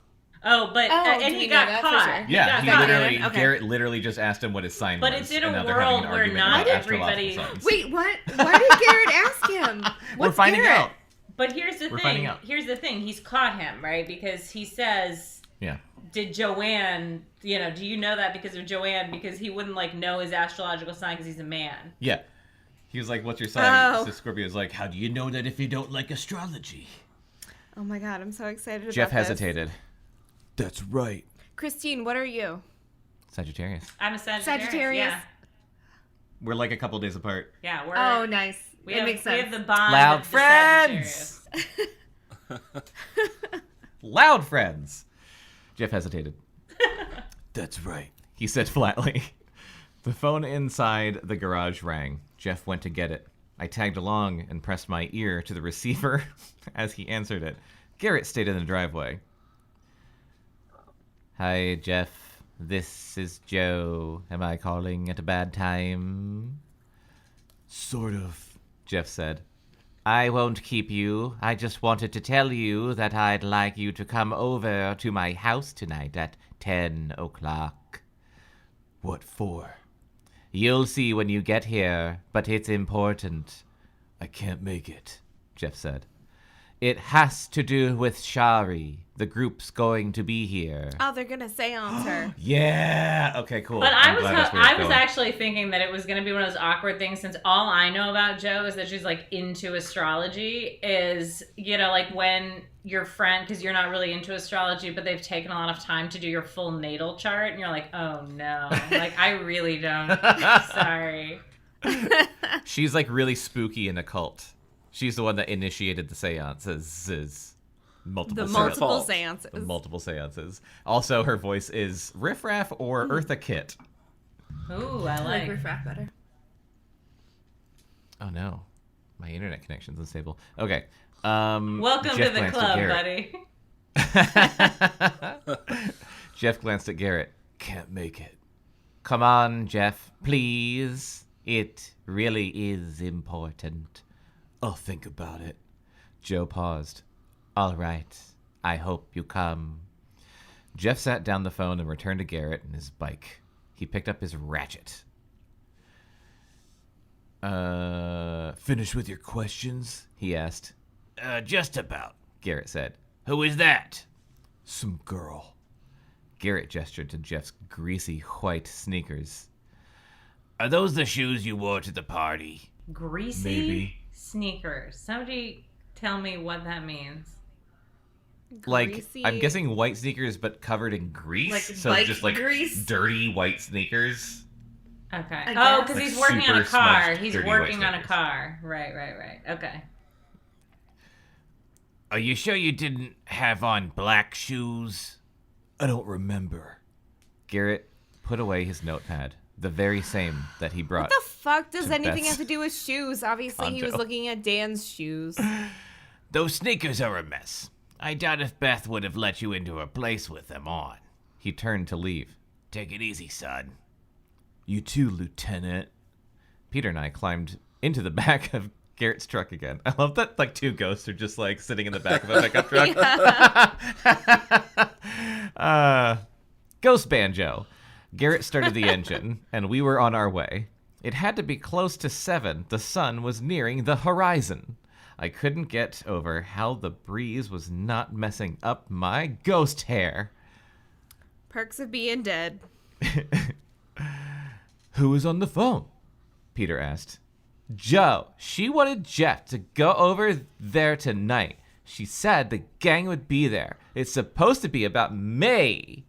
Oh, but and he got caught. Yeah, he got literally, caught. Garrett literally just asked him what his sign was. But it's in a and now they're having world an where argument not about everybody. astrological signs. Wait, what? Why did Garrett ask him? We're finding out. But here's the We're thing. finding out. Here's the thing. He's caught him, right? Because he says, Yeah. did Joanne, do you know that because of Joanne? Because he wouldn't know his astrological sign because he's a man. Yeah. He was like, what's your sign? So Scorpio's like, how do you know that if you don't like astrology? Oh my god, I'm so excited Jeff about this. hesitated. That's right. Christine, what are you? Sagittarius. I'm a Sagittarius. Yeah. We're like a couple days apart. Yeah, we're. Oh, nice. It makes sense. We have the bond. Loud of the friends. Sagittarius. Loud friends. Jeff hesitated. That's right, he said flatly. The phone inside the garage rang. Jeff went to get it. I tagged along and pressed my ear to the receiver as he answered it. Garrett stayed in the driveway. Hi, Jeff. This is Joe. Am I calling at a bad time? Sort of, Jeff said. I won't keep you. I just wanted to tell you that I'd like you to come over to my house tonight at 10 o'clock. What for? You'll see when you get here, but it's important. I can't make it, Jeff said. It has to do with Shari. The group's going to be here. Oh, they're gonna seance her. Yeah. Okay, cool. But I was actually thinking that it was going to be one of those awkward things, since all I know about Joe is that she's like into astrology. Is, you know, like when your friend, because you're not really into astrology, but they've taken a lot of time to do your full natal chart, and you're like, oh no, like I really don't. Sorry. She's like really spooky and occult. She's the one that initiated the seances. Multiple seances. Also, her voice is Riff Raff or Eartha Kitt. Ooh, I like Riff Raff better. Oh no, my internet connection's unstable. Okay. Welcome Jeff to the club, buddy. Jeff glanced at Garrett. Can't make it. Come on, Jeff, please. It really is important. I'll think about it. Joe paused. All right. I hope you come. Jeff sat down the phone and returned to Garrett and his bike. He picked up his ratchet. Finish with your questions? He asked. Just about, Garrett said. Who is that? Some girl. Garrett gestured to Jeff's greasy white sneakers. Are those the shoes you wore to the party? Greasy Maybe. Sneakers. Somebody tell me what that means. Like, Greasy. I'm guessing white sneakers, but covered in grease. Like so bike just like grease? dirty white sneakers. Okay. I Oh, guess. because Like he's working on a super car. smudged, He's dirty working white on a sneakers. car. Right. Okay. Are you sure you didn't have on black shoes? I don't remember. Garrett put away his notepad, the very same that he brought. What the fuck does to anything Beth's have to do with shoes? Obviously, he was condo. looking at Dan's shoes. Those sneakers are a mess. I doubt if Beth would have let you into her place with them on. He turned to leave. Take it easy, son. You too, Lieutenant. Peter and I climbed into the back of Garrett's truck again. I love that like two ghosts are just like sitting in the back of a pickup truck. Ghost banjo. Garrett started the engine, and we were on our way. It had to be close to 7. The sun was nearing the horizon. I couldn't get over how the breeze was not messing up my ghost hair. Perks of being dead. Who was on the phone? Peter asked. Joe. She wanted Jeff to go over there tonight. She said the gang would be there. It's supposed to be about me.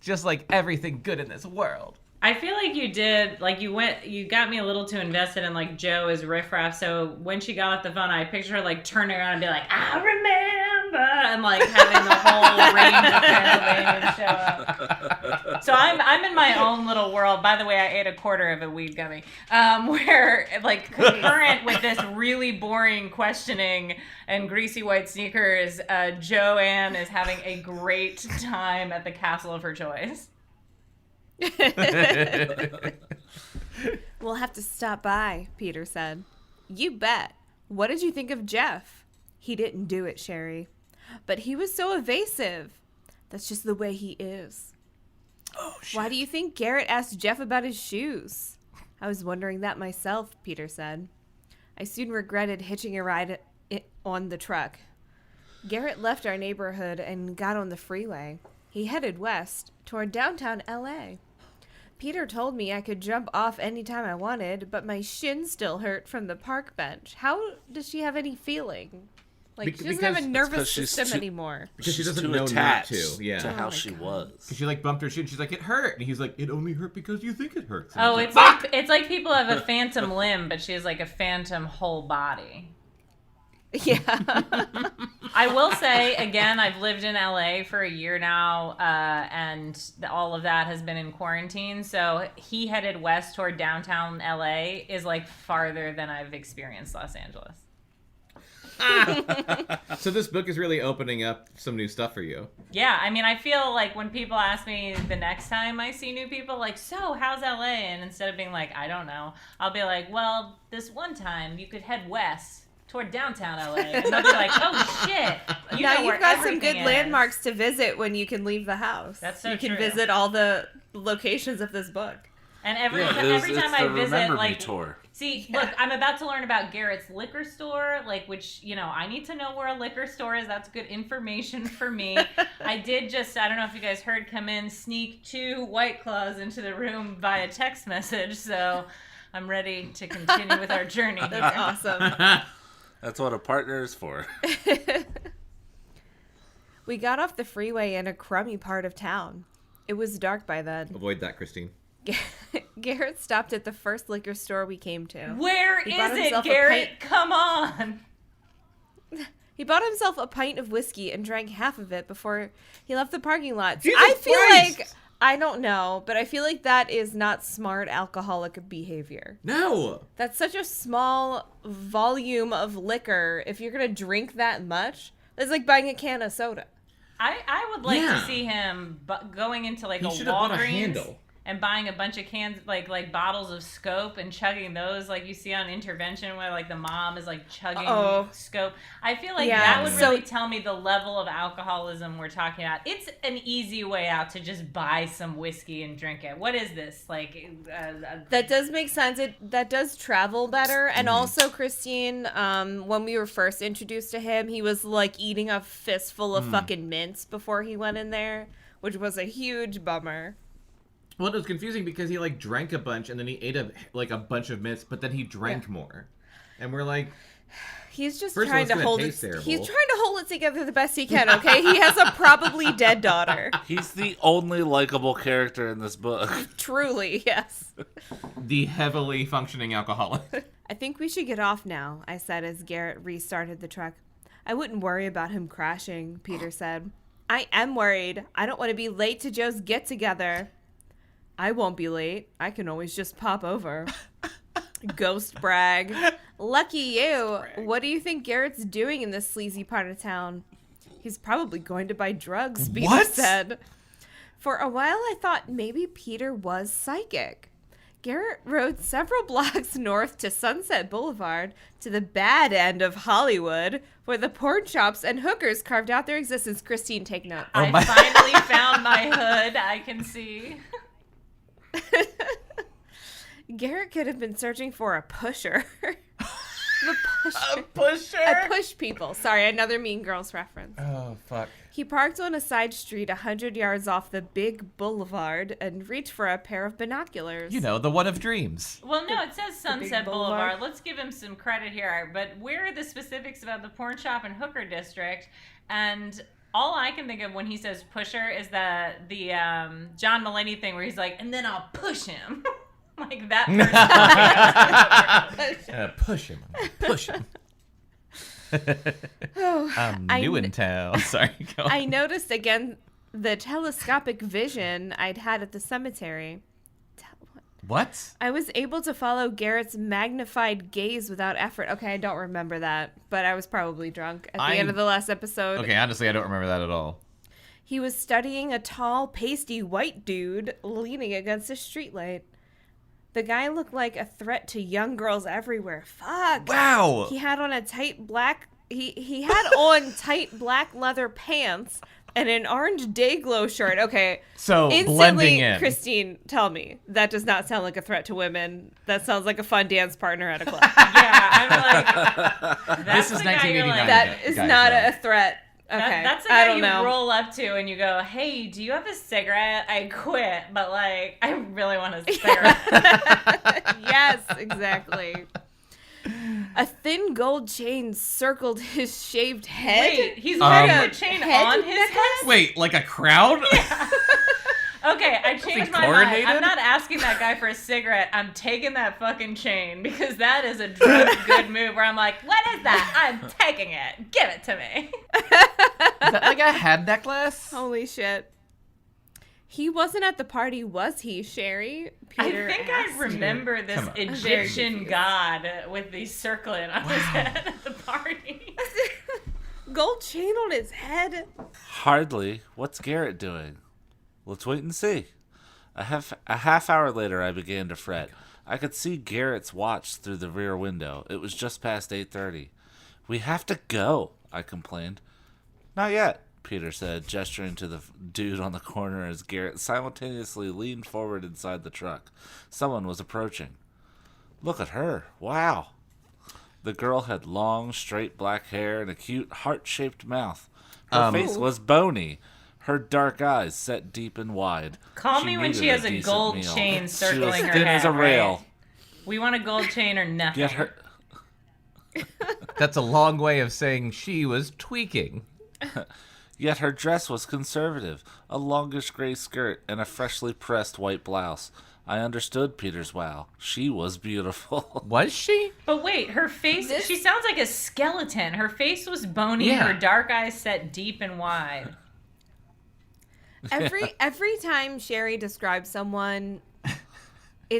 Just like everything good in this world. I feel like you did, like you got me a little too invested in like Joe as Riff Raff. So when she got off the phone, I pictured her like turning around and be like, I remember, and like having the whole range of Transylvania show up. So I'm in my own little world. By the way, I ate a quarter of a weed gummy, where like concurrent with this really boring questioning and greasy white sneakers, Joanne is having a great time at the castle of her choice. We'll have to stop by, Peter said. You bet. What did you think of Jeff? He didn't do it, Sherry. But he was so evasive. That's just the way he is. Oh, shit. Why do you think Garrett asked Jeff about his shoes? I was wondering that myself, Peter said. I soon regretted hitching a ride on the truck. Garrett left our neighborhood and got on the freeway. He headed west toward downtown L.A. Peter told me I could jump off anytime I wanted, but my shin still hurt from the park bench. How does she have any feeling? Like, she doesn't have a nervous system anymore. Because she doesn't know not to. Yeah. To how she was. Because she, like, bumped her shin. She's like, it hurt. And he's like, it only hurt because you think it hurts. And it's like people have a phantom limb, but she has, like, a phantom whole body. Yeah. I will say, again, I've lived in LA for a year now, and all of that has been in quarantine. So he headed west toward downtown LA is, like, farther than I've experienced Los Angeles. So this book is really opening up some new stuff for you. Yeah, I mean, I feel like when people ask me the next time I see new people, like, so how's LA? And instead of being like, I don't know, I'll be like, well, this one time you could head west toward downtown LA. And they'll be like, oh shit. Now you've got some good landmarks to visit when you can leave the house. That's so You can true. visit all the locations of this book. And every time I visit, like, tour. See, look, I'm about to learn about Garrett's liquor store, like, which, you know, I need to know where a liquor store is. That's good information for me. I did just, I don't know if you guys heard, come in, sneak 2 White Claws into the room via text message, so I'm ready to continue with our journey. That's awesome. That's what a partner is for. We got off the freeway in a crummy part of town. It was dark by then. Avoid that, Christine. Garrett stopped at the first liquor store we came to. Where is it, Garrett? Come on! He bought himself a pint of whiskey and drank half of it before he left the parking lot. Jesus I feel Christ! like, I don't know, but I feel like that is not smart alcoholic behavior. No! That's such a small volume of liquor. If you're going to drink that much, it's like buying a can of soda. I would like to see him going into, like, He a should have bought a Walgreens handle. and buying a bunch of cans, like bottles of Scope and chugging those, like you see on Intervention, where, like, the mom is, like, chugging Scope. I feel like that would really tell me the level of alcoholism we're talking about. It's an easy way out to just buy some whiskey and drink it. What is this? Like, that does make sense. That does travel better. And also, Christine, when we were first introduced to him, he was, like, eating a fistful of fucking mints before he went in there, which was a huge bummer. Well, it was confusing because he, like, drank a bunch and then he ate a bunch of mints, but then he drank more. And we're like, he's just first trying of all, to hold it. taste terrible. He's trying to hold it together the best he can. Okay, he has a probably dead daughter. He's the only likable character in this book. Truly, yes. The heavily functioning alcoholic. I think we should get off now, I said as Garrett restarted the truck. I wouldn't worry about him crashing, Peter said. I am worried. I don't want to be late to Joe's get-together. I won't be late. I can always just pop over. Ghost brag. Lucky you. What do you think Garrett's doing in this sleazy part of town? He's probably going to buy drugs, Peter said. For a while, I thought maybe Peter was psychic. Garrett rode several blocks north to Sunset Boulevard, to the bad end of Hollywood, where the porn shops and hookers carved out their existence. Christine, take note. I finally found my hood, I can see. Garrett could have been searching for a pusher. A pusher? I push people. Sorry, another Mean Girls reference. Oh, fuck. He parked on a side street 100 yards off the big boulevard and reached for a pair of binoculars. You know, the one of dreams. Well, no, it says Sunset Boulevard. Let's give him some credit here. But where are the specifics about the porn shop and hooker district? And all I can think of when he says pusher is the John Mulaney thing where he's like, and then I'll push him. Like that person. Push him. Push him. I'm new in town. Sorry, go on. I noticed again the telescopic vision I'd had at the cemetery. What? I was able to follow Garrett's magnified gaze without effort. Okay, I don't remember that, but I was probably drunk at the end of the last episode. Okay, honestly, I don't remember that at all. He was studying a tall, pasty white dude leaning against a streetlight. The guy looked like a threat to young girls everywhere. Fuck. Wow. He had on a tight black... He had on tight black leather pants and an orange Dayglow shirt. Okay. So, instantly, blending in. Christine, tell me. That does not sound like a threat to women. That sounds like a fun dance partner at a club. Yeah, I'm like... This is 1989. That is not a threat. That's the guy you roll up to and you go, hey, do you have a cigarette? I quit, but like, I really want a cigarette. Yes, exactly. A thin gold chain circled his shaved head. Wait, he's wearing the chain on his head? Wait, like a crowd? Yeah. Okay, I changed my mind. I'm not asking that guy for a cigarette. I'm taking that fucking chain because that is a drug good move where I'm like, what is that? I'm taking it. Give it to me. Is that like a head necklace? Holy shit. He wasn't at the party, was he, Sherry? Peter I think asked. I remember this Egyptian god with the circlet on his head at the party. Gold chain on his head? Hardly. What's Garrett doing? Let's wait and see. A half hour later, I began to fret. I could see Garrett's watch through the rear window. It was just past 8:30. We have to go, I complained. Not yet, Peter said, gesturing to the dude on the corner as Garrett simultaneously leaned forward inside the truck. Someone was approaching. Look at her. Wow. The girl had long, straight black hair and a cute, heart-shaped mouth. Her face was bony. Her dark eyes set deep and wide. Call me when she has a gold chain circling her head. Thin as a rail. Right? We want a gold chain or nothing. Yet her... That's a long way of saying she was tweaking. Yet her dress was conservative, a longish gray skirt and a freshly pressed white blouse. I understood Peter's wow. She was beautiful. Was she? But wait, her face, she sounds like a skeleton. Her face was bony, her dark eyes set deep and wide. Every time Sherry describes someone,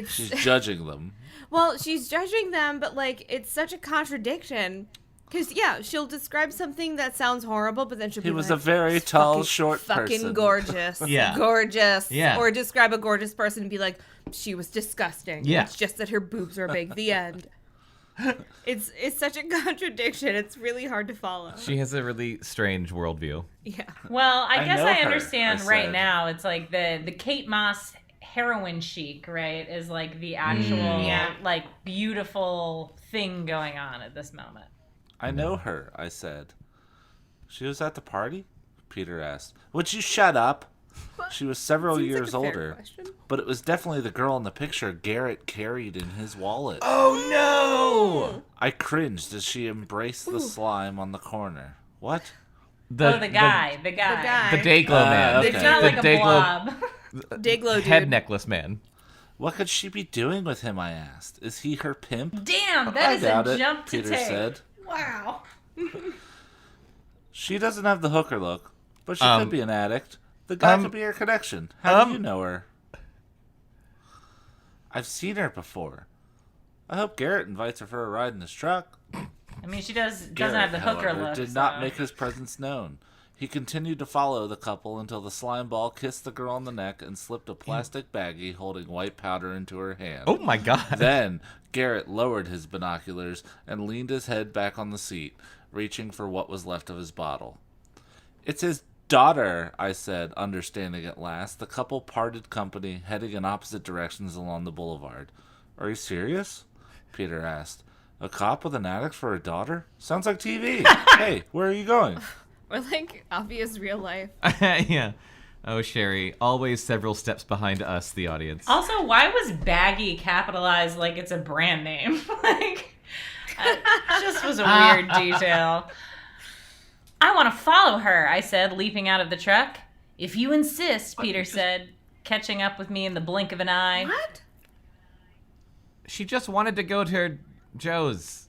she's judging them. Well, she's judging them, but like it's such a contradiction. Because she'll describe something that sounds horrible, but then she'll be like, he was a very tall, short person. Fucking gorgeous. Gorgeous. Yeah. Or describe a gorgeous person and be like, she was disgusting. Yeah. It's just that her boobs are big. The end. It's such a contradiction. It's really hard to follow. She has a really strange worldview. Yeah. Well, I guess I understand right now. It's like the Kate Moss heroin chic, right, is like the actual like beautiful thing going on at this moment. I know her, I said. She was at the party? Peter asked. Would you shut up? She was several years older, but it was definitely the girl in the picture Garrett carried in his wallet. Oh, no! I cringed as she embraced the slime on the corner. What? The guy. The Dayglow man. Okay. It's not like a blob. Dayglow dude. Head necklace man. What could she be doing with him, I asked. Is he her pimp? Damn, that is a jump to Peter take. said. Wow. She doesn't have the hooker look, but she could be an addict. The guy could be her connection. How do you know her? I've seen her before. I hope Garrett invites her for a ride in his truck. I mean, she doesn't have the hooker however, look. Did not make his presence known. He continued to follow the couple until the slime ball kissed the girl on the neck and slipped a plastic baggie holding white powder into her hand. Oh my god. Then Garrett lowered his binoculars and leaned his head back on the seat, reaching for what was left of his bottle. It's his daughter, I said, understanding at last. The couple parted company, heading in opposite directions along the boulevard. Are you serious? Peter asked. A cop with an addict for a daughter? Sounds like TV. Hey, where are you going? Or like obvious real life. Yeah. Oh, Sherry, always several steps behind us, the audience. Also, why was baggy capitalized like it's a brand name? Like, it just was a weird detail. I want to follow her, I said, leaping out of the truck. If you insist, Peter said, catching up with me in the blink of an eye. What? She just wanted to go to Joe's.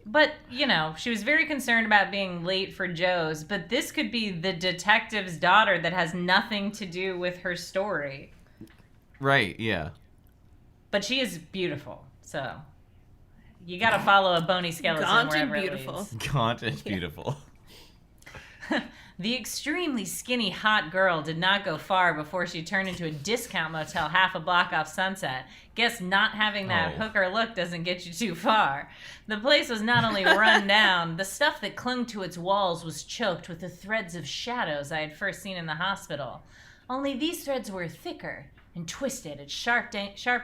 But, you know, she was very concerned about being late for Joe's, but this could be the detective's daughter that has nothing to do with her story. Right, yeah. But she is beautiful, so you gotta follow a bony skeleton Gaunt wherever and it beautiful. leads. Gaunt and beautiful. The extremely skinny hot girl did not go far before she turned into a discount motel half a block off Sunset. Guess not having that hooker look doesn't get you too far. The place was not only run down, the stuff that clung to its walls was choked with the threads of shadows I had first seen in the hospital. Only these threads were thicker and twisted at sharp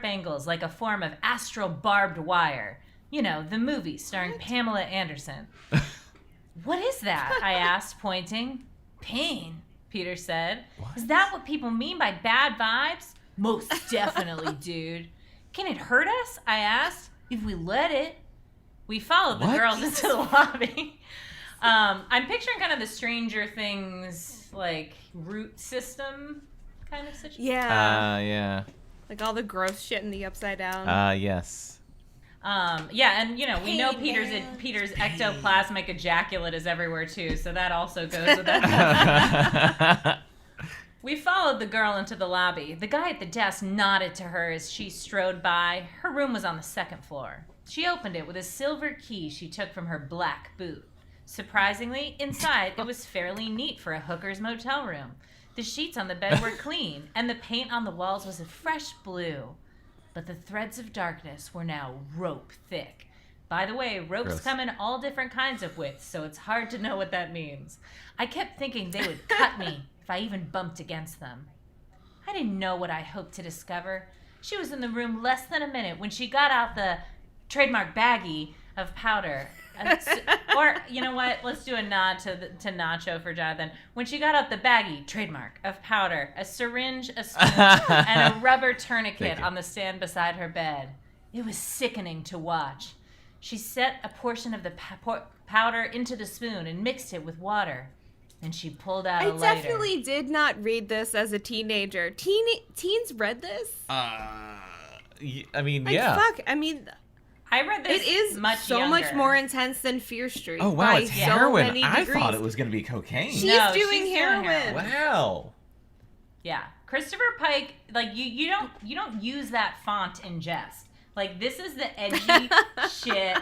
angles like a form of astral barbed wire. You know, the movie starring Pamela Anderson. What is that? I asked, pointing. Pain, Peter said. What? Is that what people mean by bad vibes? Most definitely, dude. Can it hurt us? I asked. If we let it. We followed the girls into the lobby. I'm picturing kind of the Stranger Things, like, root system kind of situation. Yeah. Yeah. Like all the gross shit in the Upside Down. Yes. Yeah, and we know Peter's ectoplasmic ejaculate is everywhere too, so that also goes with that. We followed the girl into the lobby. The guy at the desk nodded to her as she strode by. Her room was on the second floor. She opened it with a silver key she took from her black boot. Surprisingly, inside it was fairly neat for a hooker's motel room. The sheets on the bed were clean, and the paint on the walls was a fresh blue. But the threads of darkness were now rope thick. By the way, ropes come in all different kinds of widths, so it's hard to know what that means. I kept thinking they would cut me if I even bumped against them. I didn't know what I hoped to discover. She was in the room less than a minute when she got out the trademark baggie of powder. Or, you know what? Let's do a nod to Nacho for Jonathan. When she got out the baggie, trademark, of powder, a syringe, a spoon, and a rubber tourniquet on the stand beside her bed. It was sickening to watch. She set a portion of the powder into the spoon and mixed it with water. And she pulled out a lighter. I definitely did not read this as a teenager. Teens read this? I mean, like, yeah. Fuck. I mean... I read this. It is much much more intense than Fear Street. Oh wow, it's heroin. So I thought it was going to be cocaine. She's doing heroin. Wow. Yeah, Christopher Pike. Like you don't use that font in jest. Like this is the edgy shit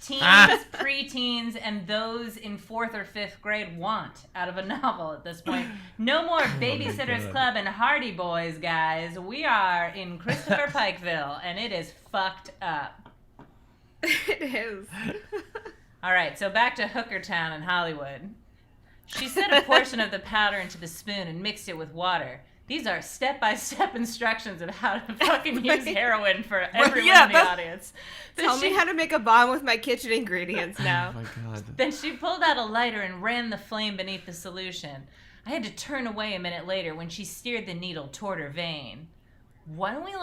teens, preteens, and those in 4th or 5th grade want out of a novel at this point. No more Babysitter's Club and Hardy Boys, guys. We are in Christopher Pikeville, and it is fucked up. It is. All right, so back to Hookertown in Hollywood. She set a portion of the powder into the spoon and mixed it with water. These are step-by-step instructions of how to fucking use heroin for everyone in the audience. Tell me how to make a bomb with my kitchen ingredients now. Oh my God. Then she pulled out a lighter and ran the flame beneath the solution. I had to turn away a minute later when she steered the needle toward her vein. Why don't we,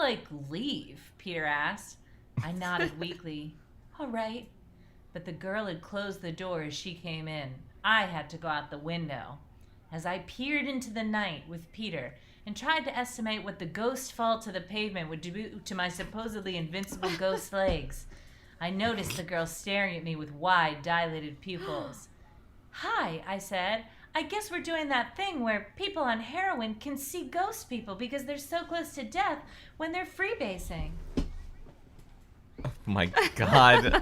leave? Peter asked. I nodded weakly. All right. But the girl had closed the door as she came in. I had to go out the window. As I peered into the night with Peter and tried to estimate what the ghost fall to the pavement would do to my supposedly invincible ghost legs, I noticed the girl staring at me with wide, dilated pupils. Hi, I said. I guess we're doing that thing where people on heroin can see ghost people because they're so close to death when they're freebasing. Oh my God.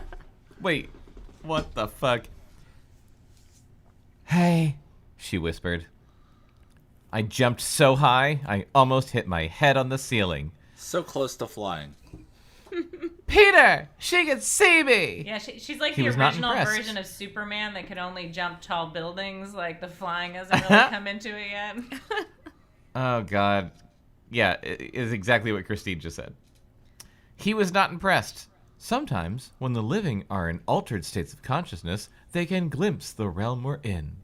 Wait, what the fuck? Hey, she whispered. I jumped so high, I almost hit my head on the ceiling. So close to flying. Peter, she can see me. Yeah, she's like the original version of Superman that could only jump tall buildings. Like the flying hasn't really come into it yet. Oh, God. Yeah, it is exactly what Christine just said. He was not impressed. Sometimes, when the living are in altered states of consciousness, they can glimpse the realm we're in.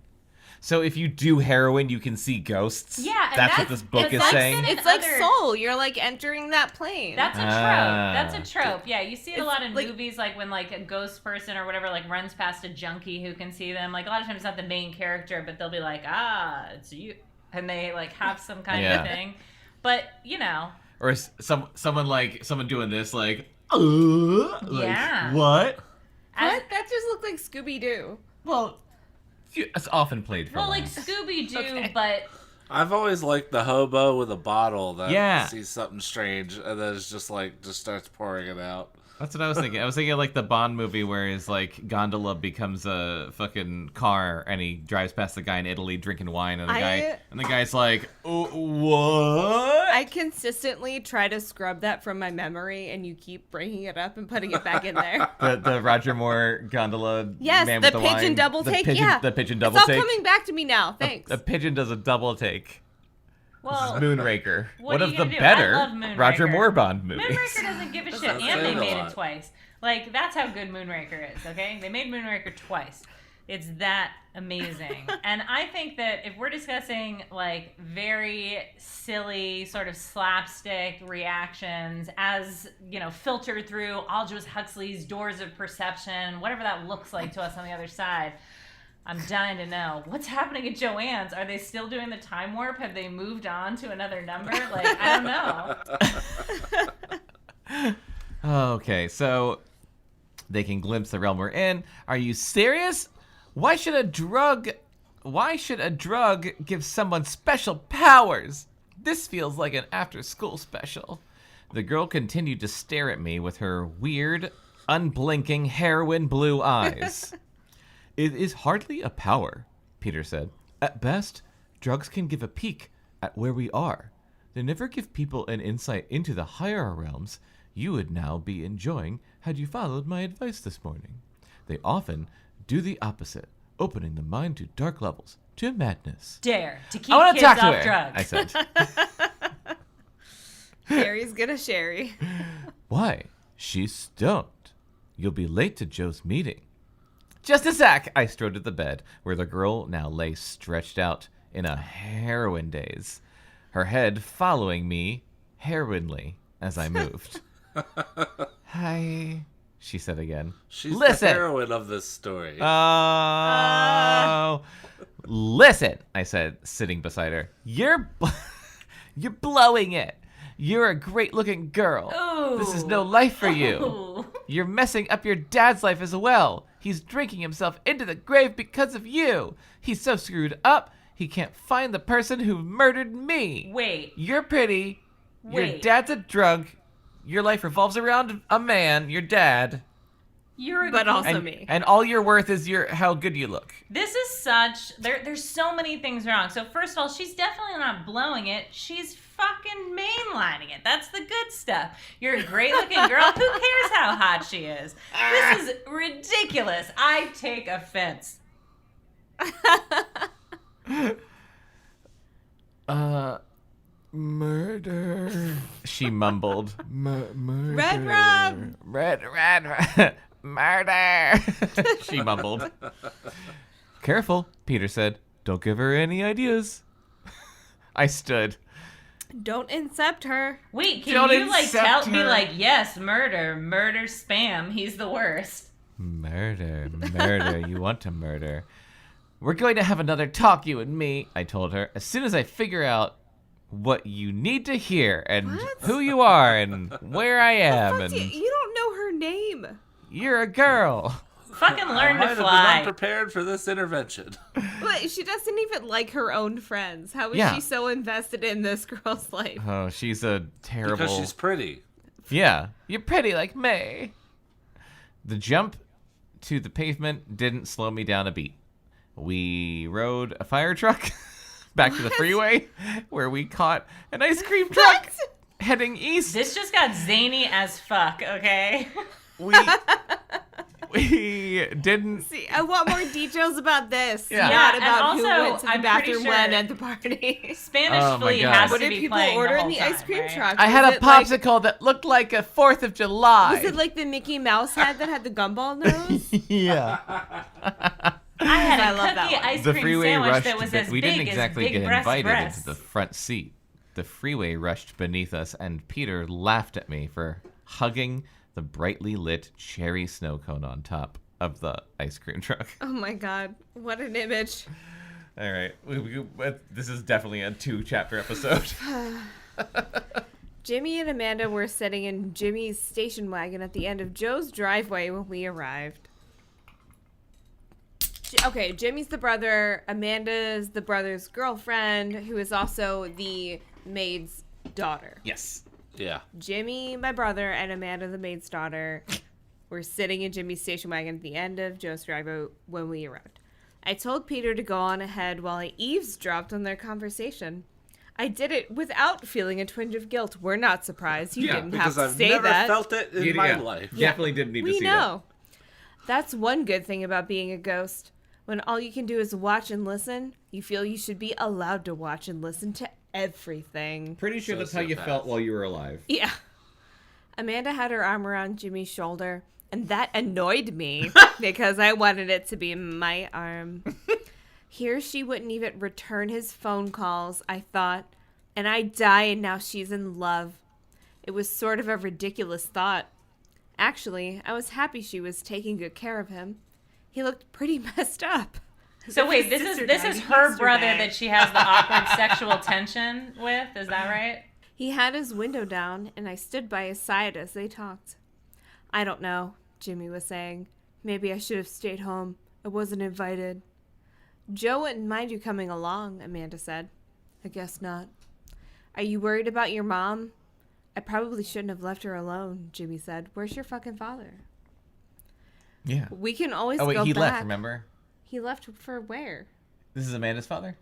So if you do heroin, you can see ghosts? Yeah, that's what this book is saying? It's like Soul. You're like entering that plane. That's a trope. That's a trope. Yeah, you see it a lot in movies, like when like a ghost person or whatever like runs past a junkie who can see them. Like a lot of times it's not the main character, but they'll be like, it's you. And they like have some kind of thing. But, you know. Or someone doing this like, yeah. What? That just looked like Scooby-Doo. Well, it's often played for like Scooby-Doo, but... I've always liked the hobo with a bottle that sees something strange and then it's just starts pouring it out. That's what I was thinking. I was thinking of like the Bond movie where his like gondola becomes a fucking car and he drives past the guy in Italy drinking wine and the guy's like, what? I consistently try to scrub that from my memory and you keep bringing it up and putting it back in there. the Roger Moore gondola man with the pigeon wine. Double take, the pigeon double take. It's all coming back to me now, thanks. A pigeon does a double take. Well, Moonraker. One of the better Roger Moore Bond movies. Moonraker doesn't give a shit, and they made it twice. Like, that's how good Moonraker is, okay? They made Moonraker twice. It's that amazing. And I think that if we're discussing like very silly sort of slapstick reactions as, filtered through Aldous Huxley's Doors of Perception, whatever that looks like to us on the other side, I'm dying to know what's happening at Joanne's. Are they still doing the time warp? Have they moved on to another number? Like, I don't know. Okay, so they can glimpse the realm we're in. Are you serious? Why should a drug give someone special powers? This feels like an after-school special. The girl continued to stare at me with her weird, unblinking heroin blue eyes. It is hardly a power, Peter said. At best, drugs can give a peek at where we are. They never give people an insight into the higher realms you would now be enjoying had you followed my advice this morning. They often do the opposite, opening the mind to dark levels, to madness. Dare to keep kids off drugs. I said. Sherry's gonna Sherry. Why? She's stoned. You'll be late to Joe's meeting. Just a sec! I strode to the bed, where the girl now lay stretched out in a heroin daze, her head following me heroinly as I moved. Hi, she said again. She's the heroine of this story. Oh. Listen, I said, sitting beside her. You're blowing it. You're a great-looking girl. Ooh. This is no life for you. Ooh. You're messing up your dad's life as well. He's drinking himself into the grave because of you. He's so screwed up, he can't find the person who murdered me. Wait. You're pretty. Your dad's a drug. Your life revolves around a man, your dad. But also me. And all you're worth is how good you look. This is such... There's so many things wrong. So first of all, she's definitely not blowing it. She's fucking mainlining it. That's the good stuff. You're a great-looking girl. Who cares how hot she is? This is ridiculous. I take offense. Murder. She mumbled. Murder. Red rum. Red. Murder. She mumbled. Careful, Peter said. Don't give her any ideas. I stood. Don't incept her. Wait, can you be like, yes, murder spam. He's the worst. Murder. You want to murder. We're going to have another talk, you and me, I told her, as soon as I figure out what you need to hear and who you are and where I am. And you don't know her name. You're a girl. Fucking learn to fly. I might have been unprepared for this intervention. But she doesn't even like her own friends. How is she so invested in this girl's life? Oh, she's a terrible... Because she's pretty. Yeah, you're pretty like me. The jump to the pavement didn't slow me down a beat. We rode a fire truck back to the freeway, where we caught an ice cream truck heading east. This just got zany as fuck, okay? We didn't... See, I want more details about this. Yeah. Not about also, who went to the bathroom sure when at the party. Spanish Flea has What to did be people playing order the in whole the time, ice cream right? truck? I had a popsicle that looked like a 4th of July. Was it like the Mickey Mouse head that had the gumball nose? Yeah. I had a love that cookie one. ice The cream freeway sandwich rushed that was as we big didn't exactly as big get invited breasts. into the front seat. The freeway rushed beneath us, and Peter laughed at me for hugging the brightly lit cherry snow cone on top of the ice cream truck. Oh my god, what an image. All right, this is definitely a 2-chapter episode. Jimmy and Amanda were sitting in Jimmy's station wagon at the end of Joe's driveway when we arrived. Okay, Jimmy's the brother, Amanda's the brother's girlfriend, who is also the maid's daughter. Yes. Yeah. Jimmy, my brother, and Amanda, the maid's daughter, were sitting in Jimmy's station wagon at the end of Joe's driveway when we arrived. I told Peter to go on ahead while I eavesdropped on their conversation. I did it without feeling a twinge of guilt. We're not surprised. You didn't have to say that. Because I've never felt it in my life. Definitely didn't need to see that. We know. That's one good thing about being a ghost. When all you can do is watch and listen, you feel you should be allowed to watch and listen to everything. Pretty sure that's how you felt while you were alive. Yeah. Amanda had her arm around Jimmy's shoulder, and that annoyed me because I wanted it to be my arm. Here she wouldn't even return his phone calls, I thought, and I die and now she's in love. It was sort of a ridiculous thought. Actually, I was happy she was taking good care of him. He looked pretty messed up. So wait, this is her brother that she has the awkward sexual tension with, is that right? He had his window down, and I stood by his side as they talked. I don't know, Jimmy was saying. Maybe I should have stayed home. I wasn't invited. Joe wouldn't mind you coming along, Amanda said. I guess not. Are you worried about your mom? I probably shouldn't have left her alone, Jimmy said. Where's your fucking father? Yeah. We can always go back. He left, remember? He left for where? This is Amanda's father?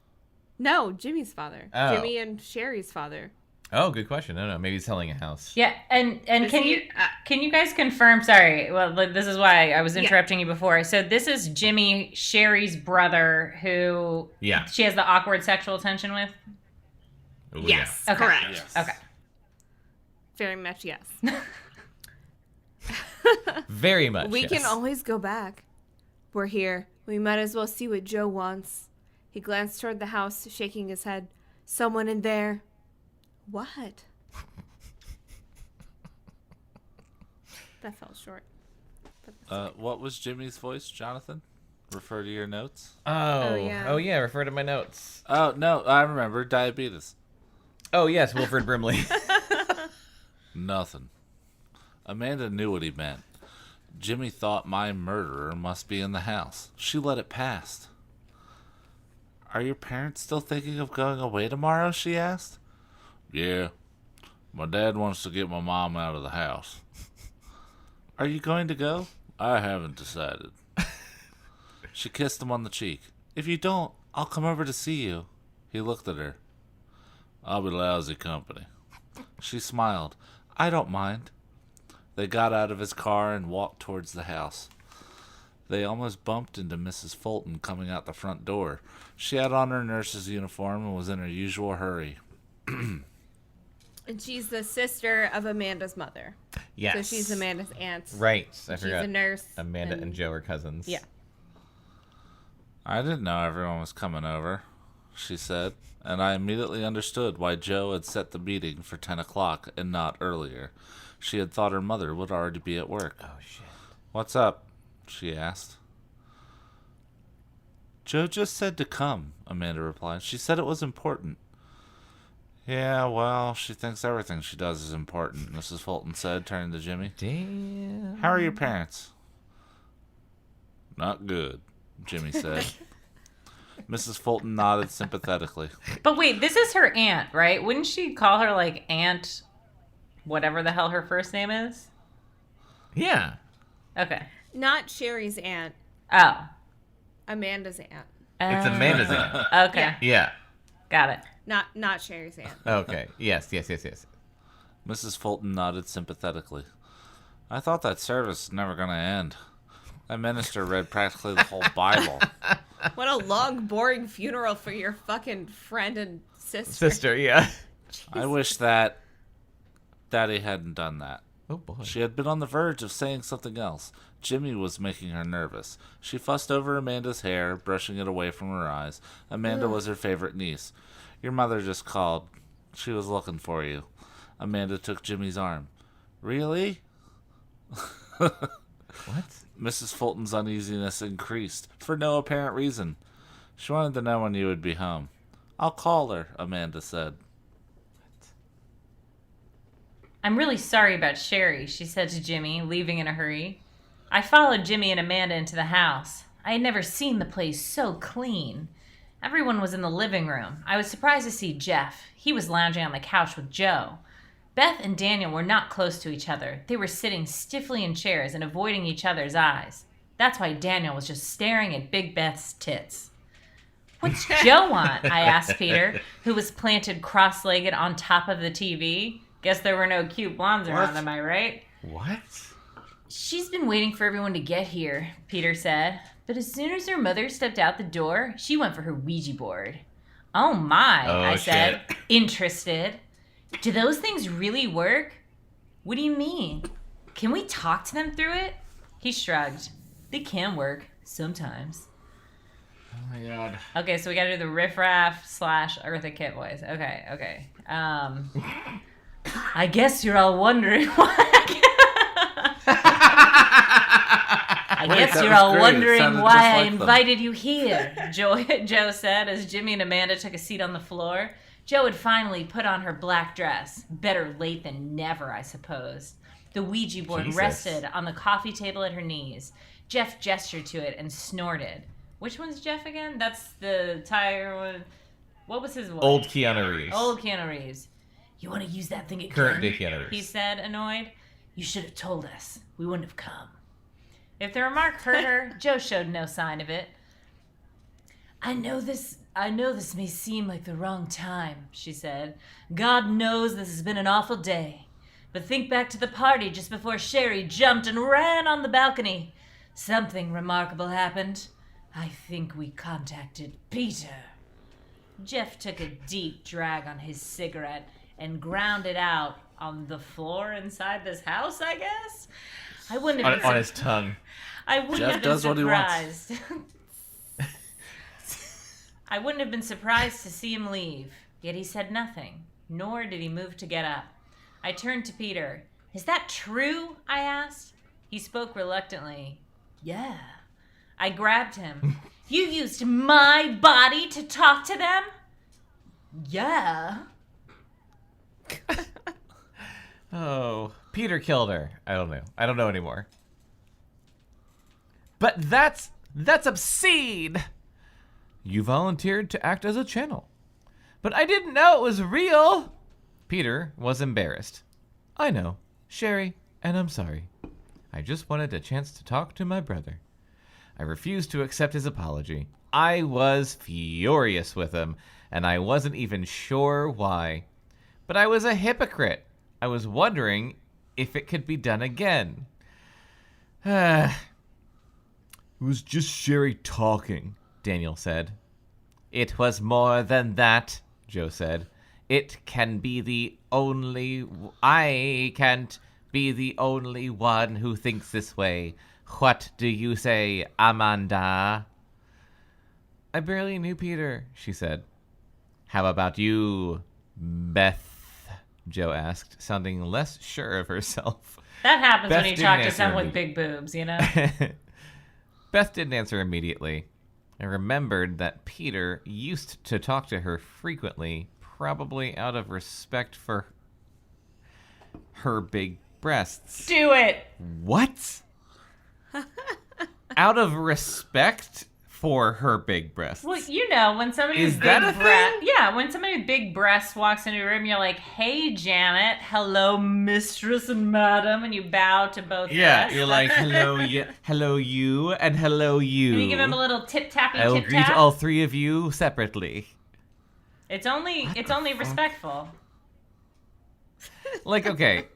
No, Jimmy's father. Oh. Jimmy and Sherry's father. Oh, good question. No, maybe he's selling a house. Yeah, and can you guys confirm? Sorry, well, this is why I was interrupting you before. So this is Jimmy, Sherry's brother, who she has the awkward sexual tension with. Ooh, yes, yeah. Okay. Correct. Yes. Okay, very much yes. Very much. We can always go back. We're here. We might as well see what Joe wants. He glanced toward the house, shaking his head. Someone in there. What? That fell short. What was Jimmy's voice, Jonathan? Refer to your notes. Oh yeah. Refer to my notes. Oh no, I remember diabetes. Oh yes, Wilfred Brimley. Nothing. Amanda knew what he meant. Jimmy thought my murderer must be in the house. She let it pass. Are your parents still thinking of going away tomorrow? She asked. Yeah. My dad wants to get my mom out of the house. Are you going to go? I haven't decided. She kissed him on the cheek. If you don't, I'll come over to see you. He looked at her. I'll be lousy company. She smiled. I don't mind. They got out of his car and walked towards the house. They almost bumped into Mrs. Fulton coming out the front door. She had on her nurse's uniform and was in her usual hurry. And she's the sister of Amanda's mother. Yes. So she's Amanda's aunt. Right. She's a nurse. Amanda and Joe are cousins. Yeah. I didn't know everyone was coming over, she said, and I immediately understood why Joe had set the meeting for 10 o'clock and not earlier. She had thought her mother would already be at work. Oh, shit. What's up? She asked. Joe just said to come, Amanda replied. She said it was important. Yeah, well, she thinks everything she does is important, Mrs. Fulton said, turning to Jimmy. Damn. How are your parents? Not good, Jimmy said. Mrs. Fulton nodded sympathetically. but wait, this is her aunt, right? Wouldn't she call her like Aunt whatever the hell her first name is? Yeah. Okay. Not Sherry's aunt. Oh. Amanda's aunt. It's Amanda's aunt. Okay. Yeah. Got it. Not Sherry's aunt. Okay. Yes. Mrs. Fulton nodded sympathetically. I thought that service was never going to end. That minister read practically the whole Bible. What a long, boring funeral for your fucking friend and sister. Sister, yeah. I wish that Daddy hadn't done that. Oh, boy. She had been on the verge of saying something else. Jimmy was making her nervous. She fussed over Amanda's hair, brushing it away from her eyes. Amanda was her favorite niece. Your mother just called. She was looking for you. Amanda took Jimmy's arm. Really? What? Mrs. Fulton's uneasiness increased, for no apparent reason. She wanted to know when you would be home. I'll call her, Amanda said. I'm really sorry about Sherry, she said to Jimmy, leaving in a hurry. I followed Jimmy and Amanda into the house. I had never seen the place so clean. Everyone was in the living room. I was surprised to see Jeff. He was lounging on the couch with Joe. Beth and Daniel were not close to each other. They were sitting stiffly in chairs and avoiding each other's eyes. That's why Daniel was just staring at Big Beth's tits. What's Joe want? I asked Peter, who was planted cross-legged on top of the TV. Guess there were no cute blondes around, am I right? What? She's been waiting for everyone to get here, Peter said. But as soon as her mother stepped out the door, she went for her Ouija board. Oh my, I said, interested. Do those things really work? What do you mean? Can we talk to them through it? He shrugged. They can work sometimes. Oh my god. Okay, so we gotta do the riffraff / Eartha Kitt voice. Okay. I guess you're all wondering why. I invited you here, Joe said as Jimmy and Amanda took a seat on the floor. Joe had finally put on her black dress. Better late than never, I suppose. The Ouija board rested on the coffee table at her knees. Jeff gestured to it and snorted. Which one's Jeff again? That's the tire one. What was his voice? Old Keanu Reeves. Old Keanu Reeves. You want to use that thing again? Current day Keanu Reeves. He said, annoyed. You should have told us. We wouldn't have come. If the remark hurt her, Joe showed no sign of it. I know this may seem like the wrong time, she said. God knows this has been an awful day. But think back to the party just before Sherry jumped and ran on the balcony. Something remarkable happened. I think we contacted Peter. Jeff took a deep drag on his cigarette and ground it out on the floor inside this house, I guess? I wouldn't have on his tongue. I wouldn't have been surprised. I wouldn't have been surprised to see him leave. Yet he said nothing, nor did he move to get up. I turned to Peter. Is that true? I asked. He spoke reluctantly. Yeah. I grabbed him. You used my body to talk to them? Yeah. Oh, Peter killed her. I don't know. I don't know anymore. But that's obscene. You volunteered to act as a channel. But I didn't know it was real. Peter was embarrassed. I know, Sherry, and I'm sorry. I just wanted a chance to talk to my brother. I refused to accept his apology. I was furious with him, and I wasn't even sure why. But I was a hypocrite. I was wondering if it could be done again. It was just Sherry talking, Daniel said. It was more than that, Joe said. I can't be the only one who thinks this way. What do you say, Amanda? I barely knew Peter, she said. How about you, Beth? Joe asked, sounding less sure of herself. That happens when you talk to someone with big boobs, you know? Beth didn't answer immediately. I remembered that Peter used to talk to her frequently, probably out of respect for her big breasts. Do it! What? Out of respect for her big breasts? Well, you know, when somebody with when somebody with big breasts walks into a room, you're like, "Hey, Janet, hello, mistress and madam," and you bow to both. Yeah, you're like, "Hello, hello, you, and hello, you." And you give him a little tip-tappy I will greet all three of you separately. It's only respectful. Like, okay.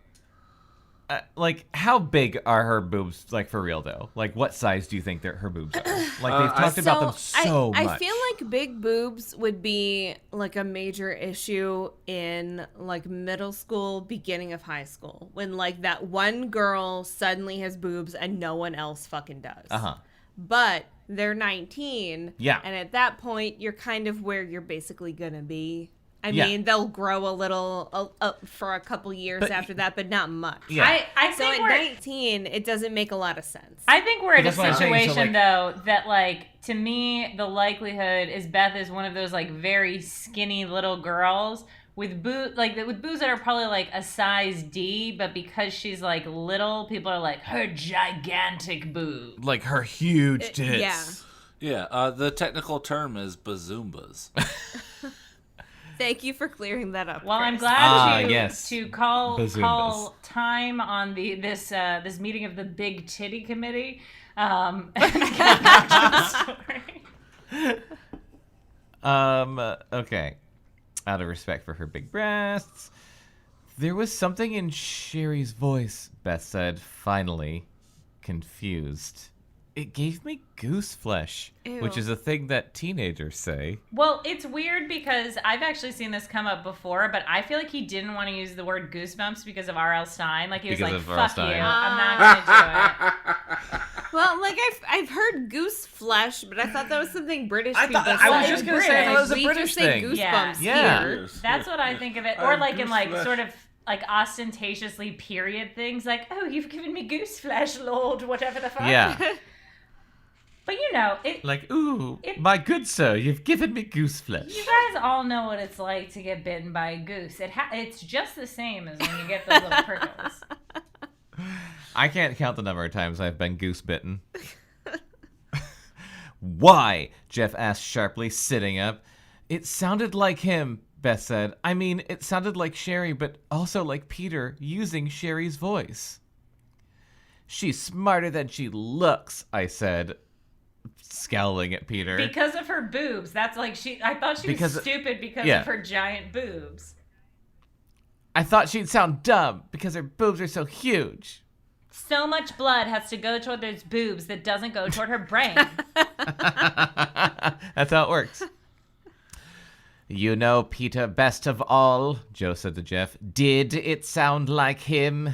Like, how big are her boobs, like, for real, though? Like, what size do you think her boobs are? Like, they've talked about them so much. I feel like big boobs would be, like, a major issue in, like, middle school, beginning of high school. When, like, that one girl suddenly has boobs and no one else fucking does. Uh-huh. But they're 19. Yeah. And at that point, you're kind of where you're basically gonna be. I mean, they'll grow a little for a couple years after that, but not much. Yeah. I so think at 19, it doesn't make a lot of sense. I think we're in a situation, though, that, like, to me, the likelihood is Beth is one of those, like, very skinny little girls with boobs that are probably, like, a size D, but because she's, like, little, people are like, her gigantic boobs. Like, her huge tits. Yeah, the technical term is bazoombas. Thank you for clearing that up. Well, Chris. I'm glad to call time on this meeting of the Big Titty Committee. And get back to the story. Okay. Out of respect for her big breasts, there was something in Sherry's voice, Beth said, finally, confused. It gave me goose flesh, which is a thing that teenagers say. Well, it's weird because I've actually seen this come up before, but I feel like he didn't want to use the word goosebumps because of R.L. Stein. Like, he was like, fuck you, I'm not going to do it. Well, like, I've heard goose flesh, but I thought that was something British people say. I was just going to say that was a British thing. We just say goosebumps here. That's what I think of it. Or like in like sort of like ostentatiously period things, like, oh, you've given me goose flesh, Lord, whatever the fuck. Yeah. But you know, my good sir, you've given me goose flesh. You guys all know what it's like to get bitten by a goose. It's just the same as when you get those little prickles. I can't count the number of times I've been goose bitten. Why? Jeff asked sharply, sitting up. It sounded like him, Beth said. I mean, it sounded like Sherry, but also like Peter using Sherry's voice. She's smarter than she looks, I said, scowling at Peter. Because of her boobs. That's like I thought she was stupid because of her giant boobs. I thought she'd sound dumb because her boobs are so huge. So much blood has to go toward those boobs that doesn't go toward her brain. That's how it works. You know Peter best of all, Joe said to Jeff. Did it sound like him?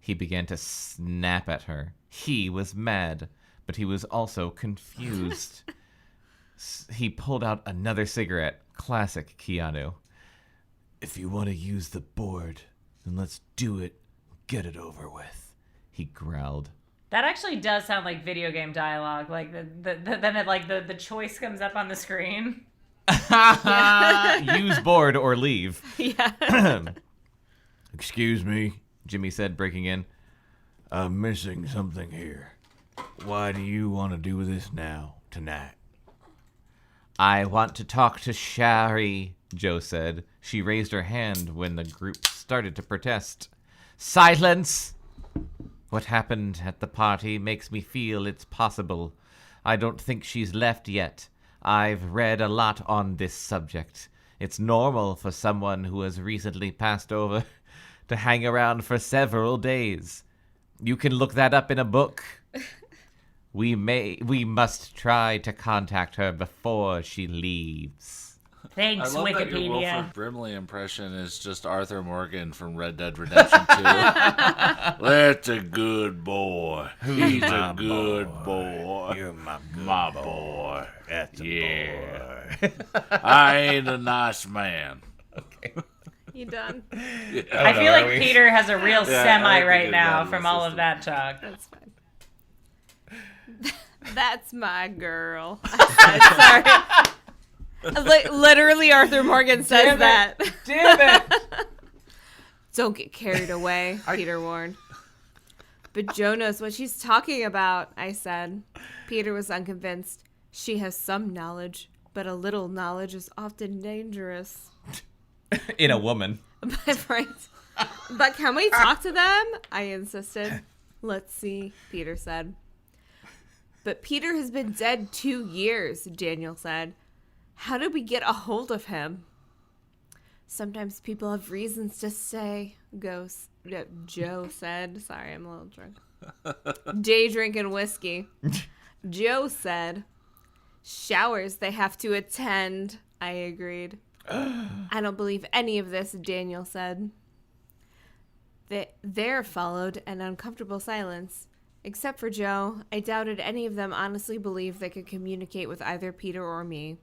He began to snap at her. He was mad, but he was also confused. He pulled out another cigarette. Classic Keanu. If you want to use the board, then let's do it. Get it over with, he growled. That actually does sound like video game dialogue. Like the choice comes up on the screen. Use board or leave. Yeah. Excuse me, Jimmy said, breaking in. I'm missing something here. Why do you want to do this now, tonight? I want to talk to Sherry, Joe said. She raised her hand when the group started to protest. Silence! What happened at the party makes me feel it's possible. I don't think she's left yet. I've read a lot on this subject. It's normal for someone who has recently passed over to hang around for several days. You can look that up in a book. We must try to contact her before she leaves. Thanks, I love Wikipedia. That your Wilford Brimley impression is just Arthur Morgan from Red Dead Redemption 2. That's a good boy. He's a good boy. You're my boy. That's a boy. I ain't a nice man. Okay. You done? Yeah. I feel like Peter has a real semi right now from all system. of that talk. That's fine. That's my girl. I said, sorry. Like, literally, Arthur Morgan says that. Damn it! Don't get carried away, Peter warned. But Joe knows what she's talking about, I said. Peter was unconvinced. She has some knowledge, but a little knowledge is often dangerous. In a woman. Right. But can we talk to them? I insisted. Let's see, Peter said. But Peter has been dead 2 years, Daniel said. How did we get a hold of him? Sometimes people have reasons to stay, Joe said. Sorry, I'm a little drunk. Day drinking whiskey. Joe said, showers they have to attend. I agreed. I don't believe any of this, Daniel said. There followed an uncomfortable silence. Except for Joe, I doubted any of them honestly believed they could communicate with either Peter or me.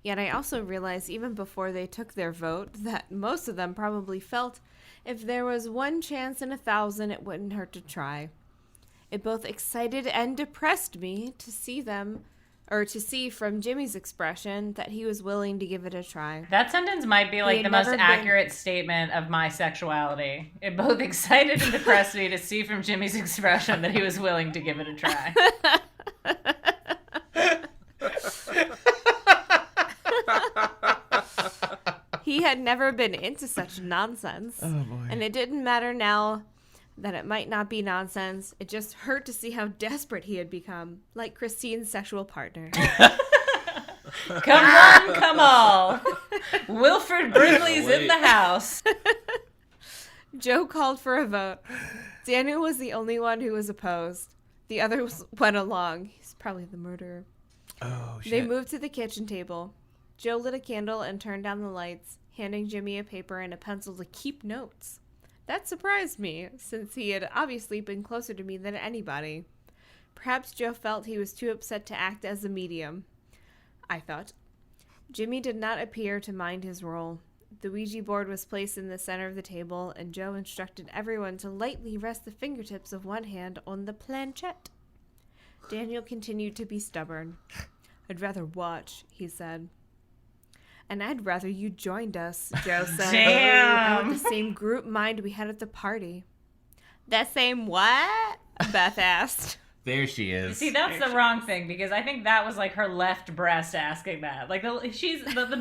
Yet I also realized even before they took their vote that most of them probably felt if there was one chance in 1,000 it wouldn't hurt to try. It both excited and depressed me to see from Jimmy's expression that he was willing to give it a try. That sentence might be like the most accurate statement of my sexuality. It both excited and depressed me to see from Jimmy's expression that he was willing to give it a try. He had never been into such nonsense. Oh, boy. And it didn't matter now that it might not be nonsense. It just hurt to see how desperate he had become, like Christine's sexual partner. Come on, come all. Wilford Brimley's in the house. Joe called for a vote. Daniel was the only one who was opposed. The others went along. He's probably the murderer. Oh, shit. They moved to the kitchen table. Joe lit a candle and turned down the lights, handing Jimmy a paper and a pencil to keep notes. That surprised me, since he had obviously been closer to me than anybody. Perhaps Joe felt he was too upset to act as a medium, I thought. Jimmy did not appear to mind his role. The Ouija board was placed in the center of the table, and Joe instructed everyone to lightly rest the fingertips of one hand on the planchette. Daniel continued to be stubborn. "I'd rather watch," he said. "And I'd rather you joined us," Joe said. Damn. With the same group mind we had at the party. "That same what?" Beth asked. There she is. See, that's the wrong thing, because I think that was like her left breast asking that. Like, the boob is a little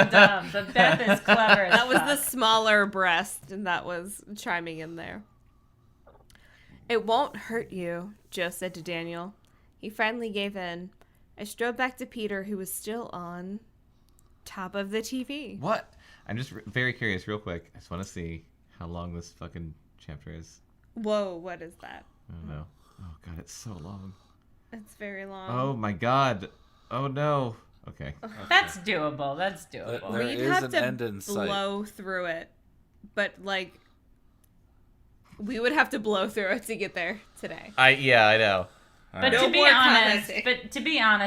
dumb, but Beth is clever. That was the smaller breast, and that was chiming in there. "It won't hurt you," Joe said to Daniel. He finally gave in. I strode back to Peter, who was still on top of the TV. What? I'm just very curious, real quick. I just want to see how long this fucking chapter is. Whoa, what is that? I don't know. Oh, God, it's so long. It's very long. Oh, my God. Oh, no. Okay. That's doable. That's doable. There We'd is have an to end in sight. blow through it. But, like, we would have to blow through it to get there today. Yeah, I know. But No to be more honest, commenting.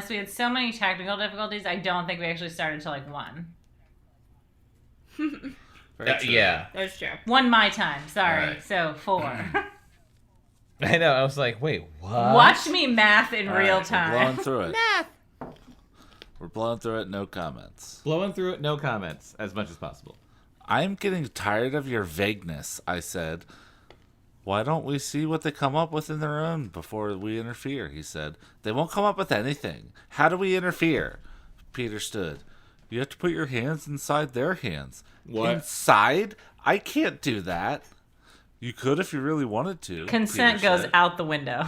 we had so many technical difficulties. I don't think we actually started until like 1. Yeah. That's true. 1 my time. Sorry. Right. So 4. I know. I was like, wait, what? Watch me math in All real right, time. We're blowing through it. Math. We're blowing through it. No comments. Blowing through it, no comments, as much as possible. I'm getting tired of your vagueness, I said. Why don't we see what they come up with in their own before we interfere, he said. They won't come up with anything. How do we interfere? Peter stood. You have to put your hands inside their hands. What? Inside? I can't do that. You could if you really wanted to. Consent Peter goes said. out the window.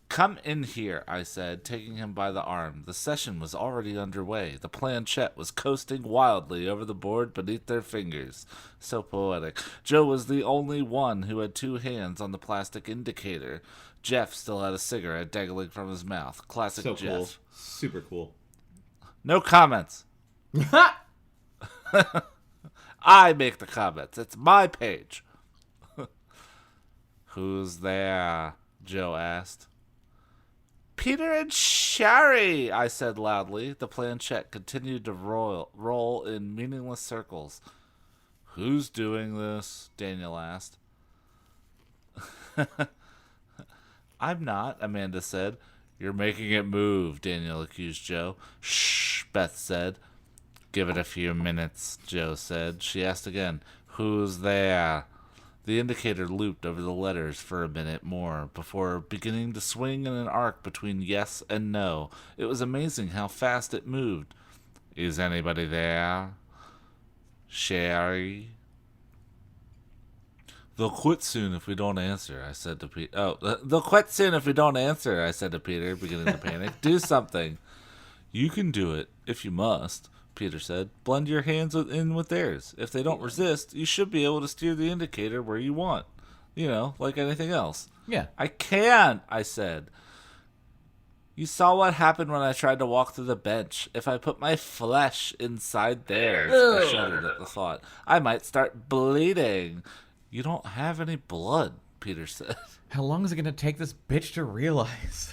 Come in here, I said, taking him by the arm. The session was already underway. The planchette was coasting wildly over the board beneath their fingers. So poetic. Joe was the only one who had 2 hands on the plastic indicator. Jeff still had a cigarette dangling from his mouth. Classic So Jeff. cool. Super cool. No comments. I make the comments. It's my page. Who's there? Joe asked. Peter and Sherry, I said loudly. The planchette continued to roll in meaningless circles. Who's doing this? Daniel asked. I'm not, Amanda said. You're making it move, Daniel accused Joe. Shh, Beth said. Give it a few minutes, Joe said. She asked again, who's there? The indicator looped over the letters for a minute more before beginning to swing in an arc between yes and no. It was amazing how fast it moved. Is anybody there? Sherry? They'll quit soon if we don't answer, I said to Peter. They'll quit soon if we don't answer, I said to Peter, beginning to panic. Do something. You can do it, if you must, Peter said. Blend your hands in with theirs. If they don't resist, you should be able to steer the indicator where you want. You know, like anything else. Yeah. I can't, I said. You saw what happened when I tried to walk through the bench. If I put my flesh inside theirs, I shuddered at the thought, I might start bleeding. You don't have any blood, Peter said. How long is it going to take this bitch to realize?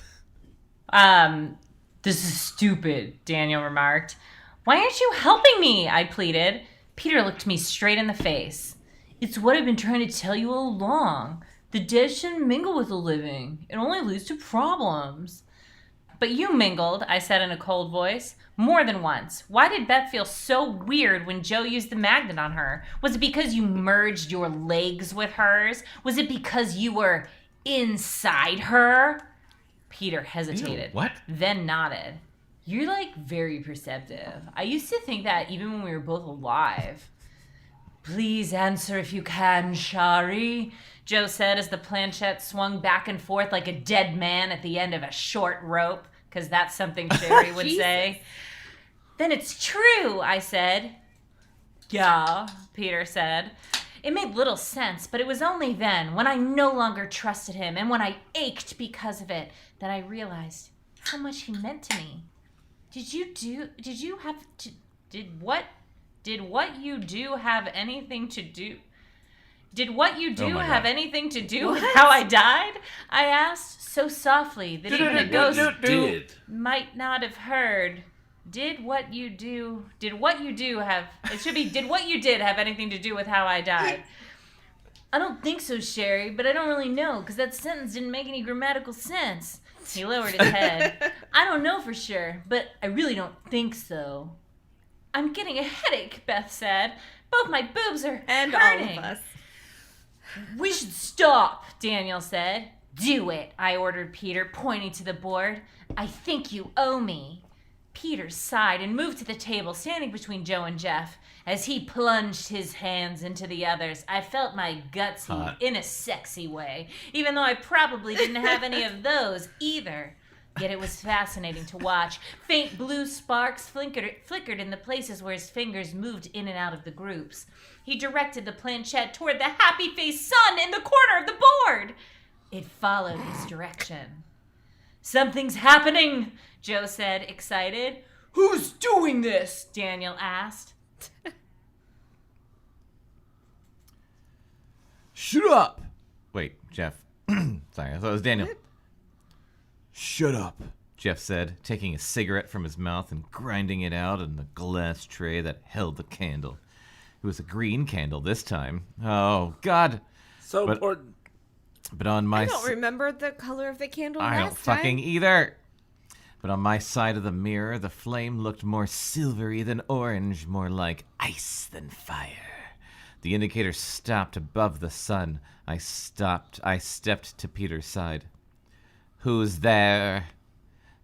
This is stupid, Daniel remarked. Why aren't you helping me? I pleaded. Peter looked me straight in the face. It's what I've been trying to tell you all along. The dead shouldn't mingle with the living. It only leads to problems. But you mingled, I said in a cold voice. More than once. Why did Beth feel so weird when Joe used the magnet on her? Was it because you merged your legs with hers? Was it because you were inside her? Peter hesitated. Ew, what? Then nodded. You're like very perceptive. I used to think that even when we were both alive. Please answer if you can, Shari, Joe said as the planchette swung back and forth like a dead man at the end of a short rope, because that's something Sherry would say. Then it's true, I said. Yeah, Peter said. It made little sense, but it was only then, when I no longer trusted him and when I ached because of it, that I realized how much he meant to me. Did what you do have anything to do with how I died? I asked so softly that even a ghost might not have heard. Did what you did have anything to do with how I died? I don't think so, Sherry, but I don't really know, because that sentence didn't make any grammatical sense. He lowered his head. I don't know for sure, but I really don't think so. I'm getting a headache, Beth said. Both my boobs are hurting. All of us. We should stop, Daniel said. Do it, I ordered Peter, pointing to the board. I think you owe me. Peter sighed and moved to the table, standing between Joe and Jeff. As he plunged his hands into the others, I felt my guts heat in a sexy way, even though I probably didn't have any of those either. Yet it was fascinating to watch. Faint blue sparks flickered in the places where his fingers moved in and out of the groups. He directed the planchette toward the happy-faced sun in the corner of the board. It followed his direction. Something's happening, Joe said, excited. Who's doing this? Daniel asked. Shut up! Wait, Jeff. Sorry, I thought it was Daniel. Shut up, Jeff said, taking a cigarette from his mouth and grinding it out in the glass tray that held the candle. It was a green candle this time. Oh, God. So important. But on my I don't remember the color of the candle I last don't fucking time. either. But on my side of the mirror, the flame looked more silvery than orange, more like ice than fire. The indicator stopped above the sun. I stepped to Peter's side. Who's there?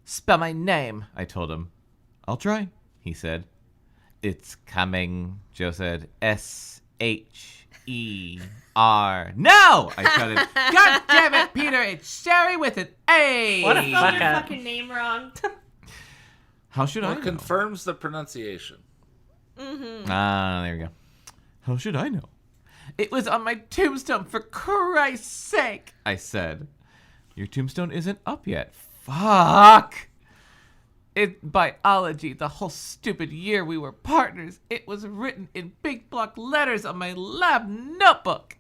Spell my name, I told him. I'll try, he said. It's coming, Joe said. S-H-E-R. No! I shouted. God damn it, Peter, it's Sherry with an A. What a Spelled your fucking name wrong. How should I know? Confirms the pronunciation. Mm-hmm. There we go. How should I know? It was on my tombstone, for Christ's sake, I said. Your tombstone isn't up yet. Fuck! In biology, the whole stupid year we were partners, it was written in big block letters on my lab notebook.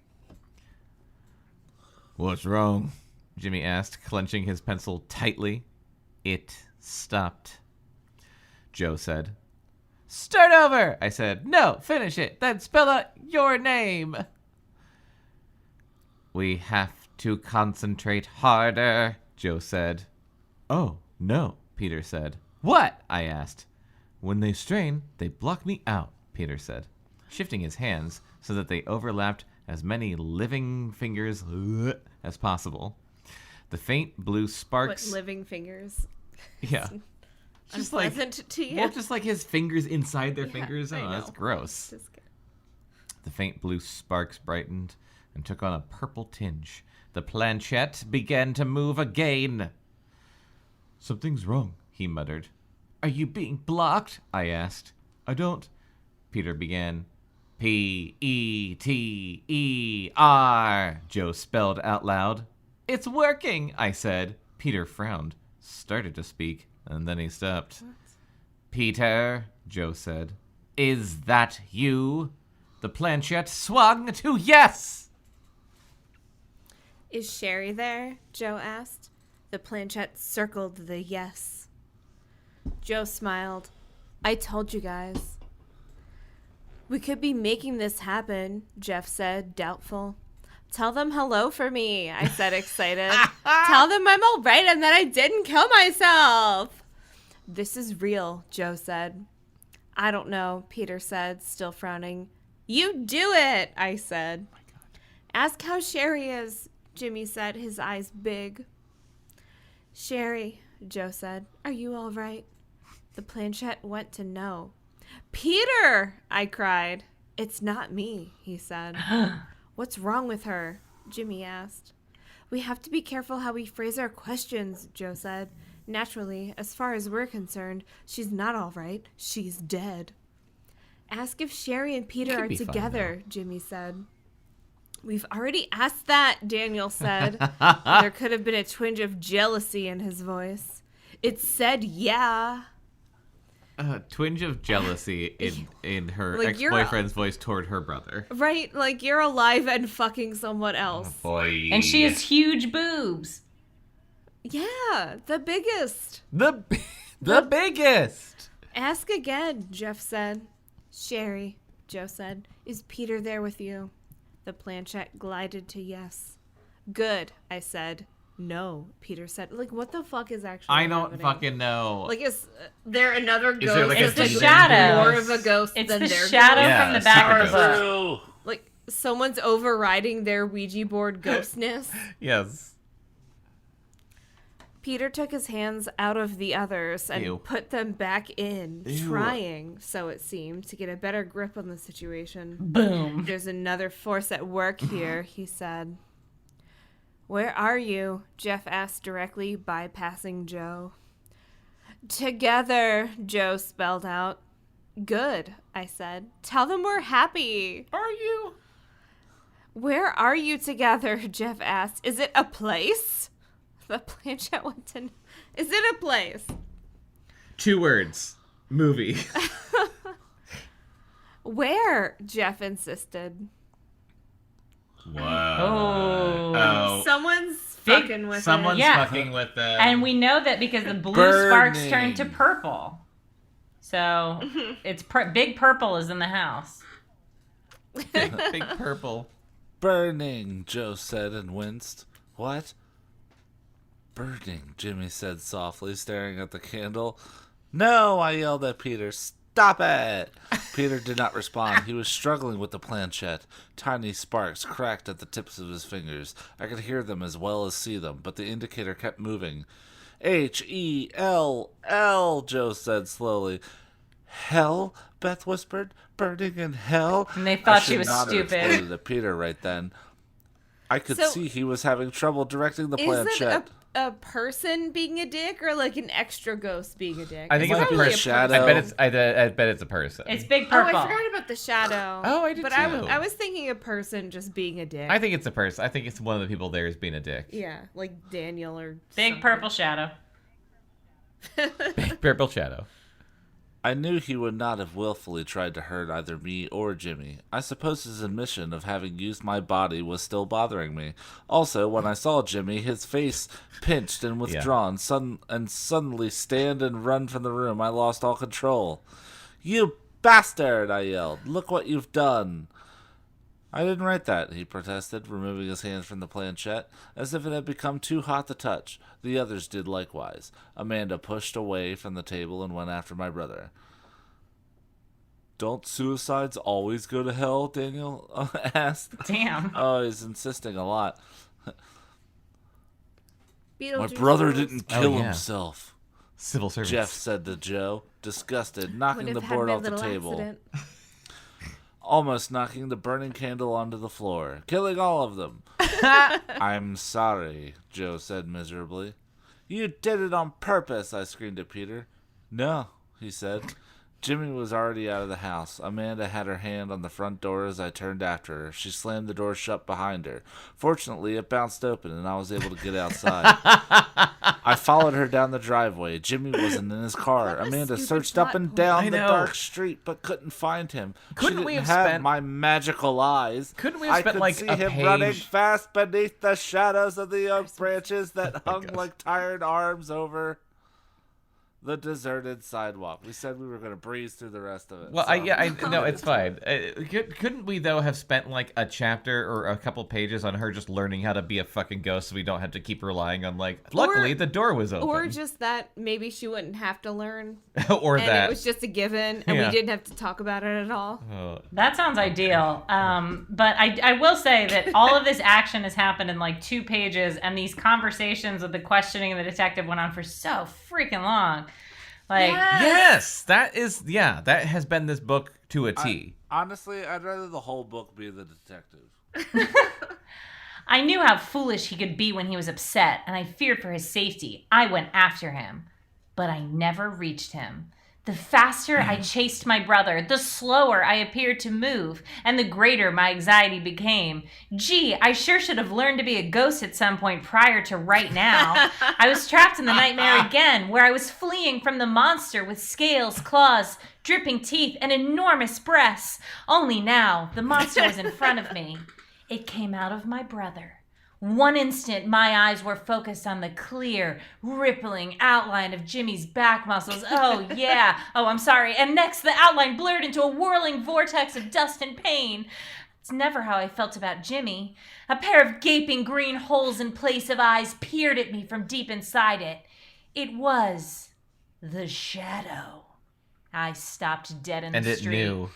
What's wrong? Jimmy asked, clenching his pencil tightly. It stopped. Joe said. Start over, I said. No, finish it, then spell out your name. We have to concentrate harder, Joe said. Oh, no, Peter said. What? I asked. When they strain, they block me out, Peter said, shifting his hands so that they overlapped as many living fingers as possible. The faint blue sparks... What, living fingers? Yeah. Just like, to you? well, just like his fingers inside their fingers. Oh, that's gross. Just kidding. The faint blue sparks brightened and took on a purple tinge. The planchette began to move again. Something's wrong, he muttered. Are you being blocked? I asked. I don't. Peter began. P-E-T-E-R, Joe spelled out loud. It's working, I said. Peter frowned, started to speak, and then he stopped. What? Peter, Joe said. Is that you? The planchette swung to yes! Is Sherry there? Joe asked. The planchette circled the yes. Joe smiled. I told you guys. We could be making this happen, Jeff said, doubtful. Tell them hello for me, I said, excited. Tell them I'm all right and that I didn't kill myself. This is real, Joe said. I don't know, Peter said, still frowning. You do it, I said. Oh my God. Ask how Sherry is, Jimmy said, his eyes big. Sherry, Joe said, are you all right? The planchette went to no. Peter, I cried. It's not me, he said. What's wrong with her? Jimmy asked. We have to be careful how we phrase our questions, Joe said. Naturally, as far as we're concerned, she's not all right. She's dead. Ask if Sherry and Peter are together, Jimmy said. We've already asked that, Daniel said. There could have been a twinge of jealousy in his voice. It said yeah. A twinge of jealousy in her ex-boyfriend's voice toward her brother. Right? Like, you're alive and fucking someone else. Oh, boy. And she has huge boobs. Yeah, the biggest. The biggest. Ask again, Jeff said. Sherry, Joe said. Is Peter there with you? The planchette glided to yes. Good, I said. No, Peter said. Like, what the fuck is actually happening? Fucking know. Like, is there another ghost? There like it's the shadow. More of a ghost it's than the their shadow ghost? from the back of the book. Like, someone's overriding their Ouija board ghostness? Yes. Peter took his hands out of the others and put them back in, trying, so it seemed, to get a better grip on the situation. Boom. There's another force at work here, he said. Where are you? Jeff asked directly, bypassing Joe. Together, Joe spelled out. Good, I said. Tell them we're happy. Are you? Where are you together? Jeff asked. Is it a place? The planchette went to... Is it a place? 2 words. Movie. Where? Jeff insisted. Whoa. Oh. Someone's fucking with Someone's it. fucking with them. And we know that because the blue sparks turned to purple. So it's Big Purple is in the house. Big Purple. Burning, Joe said and winced. What? Burning, Jimmy said softly, staring at the candle. No, I yelled at Peter. Stop it! Peter did not respond. He was struggling with the planchette. Tiny sparks cracked at the tips of his fingers. I could hear them as well as see them, but the indicator kept moving. H-E-L-L, Joe said slowly. Hell? Beth whispered. Burning in hell? And they thought she was stupid. stupid. I exploded at Peter right then. I could see he was having trouble directing the planchette. Is it a person being a dick or like an extra ghost being a dick? I think it's a person. Shadow. I bet it's a person. It's Big Purple. Oh, I forgot about the shadow. Oh, I did but too. I was thinking a person just being a dick. I think it's a person. I think it's one of the people there is being a dick. Yeah, like Daniel or Big something. Purple Shadow. Big Purple Shadow. I knew he would not have willfully tried to hurt either me or Jimmy. I suppose his admission of having used my body was still bothering me. Also, when I saw Jimmy, his face pinched and withdrawn, suddenly stand and run from the room, I lost all control. You bastard, I yelled. Look what you've done. I didn't write that, he protested, removing his hands from the planchette, as if it had become too hot to touch. The others did likewise. Amanda pushed away from the table and went after my brother. Don't suicides always go to hell? Daniel asked. Damn. Oh, he's insisting a lot. My Beetlejuice brother ghost. didn't kill himself, Civil service. Jeff said to Joe, disgusted, knocking the board off the table. Accident. Almost knocking the burning candle onto the floor, killing all of them. I'm sorry, Joe said miserably. You did it on purpose, I screamed at Peter. No, he said. Jimmy was already out of the house. Amanda had her hand on the front door as I turned after her. She slammed the door shut behind her. Fortunately, it bounced open and I was able to get outside. I followed her down the driveway. Jimmy wasn't in his car. Amanda searched up and down the dark street but couldn't find him. Couldn't we have have spent my magical eyes? Couldn't we have spent like see a him page running fast beneath the shadows of the oak branches that hung God. like tired arms over the deserted sidewalk. We said we were going to breeze through the rest of it. Well, so. no, it's fine. Couldn't we though have spent like a chapter or a couple pages on her just learning how to be a fucking ghost, so we don't have to keep relying on like. Luckily, the door was open. Or just that maybe she wouldn't have to learn, or and that it was just a given, and we didn't have to talk about it at all. That sounds ideal. But I will say that all of this action has happened in like 2 pages, and these conversations with the questioning and the detective went on for so freaking long. Like, yes, that has been this book to a T. Honestly, I'd rather the whole book be the detective. I knew how foolish he could be when he was upset, and I feared for his safety. I went after him, but I never reached him. The faster I chased my brother, the slower I appeared to move, and the greater my anxiety became. Gee, I sure should have learned to be a ghost at some point prior to right now. I was trapped in the nightmare again, where I was fleeing from the monster with scales, claws, dripping teeth, and enormous breasts. Only now, the monster was in front of me. It came out of my brother. One instant, my eyes were focused on the clear, rippling outline of Jimmy's back muscles. Oh, yeah. Oh, I'm sorry. And next, the outline blurred into a whirling vortex of dust and pain. It's never how I felt about Jimmy. A pair of gaping green holes in place of eyes peered at me from deep inside it. It was the shadow. I stopped dead in the street. And it knew.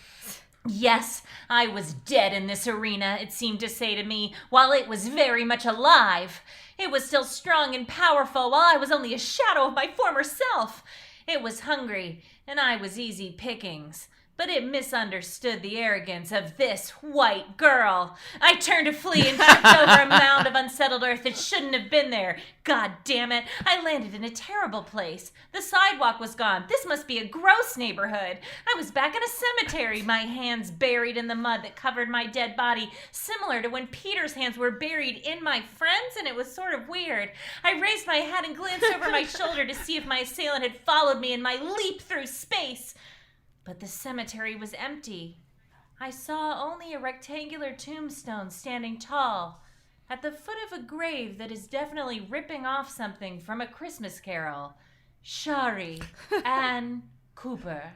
Yes, I was dead in this arena, it seemed to say to me, while it was very much alive. It was still strong and powerful, while I was only a shadow of my former self. It was hungry, and I was easy pickings. But it misunderstood the arrogance of this white girl. I turned to flee and tripped over a mound of unsettled earth that shouldn't have been there. God damn it, I landed in a terrible place. The sidewalk was gone. This must be a gross neighborhood. I was back in a cemetery, my hands buried in the mud that covered my dead body, similar to when Peter's hands were buried in my friend's, and it was sort of weird. I raised my head and glanced over my shoulder to see if my assailant had followed me in my leap through space. But the cemetery was empty. I saw only a rectangular tombstone standing tall, at the foot of a grave that is definitely ripping off something from A Christmas Carol. Shari Ann Cooper.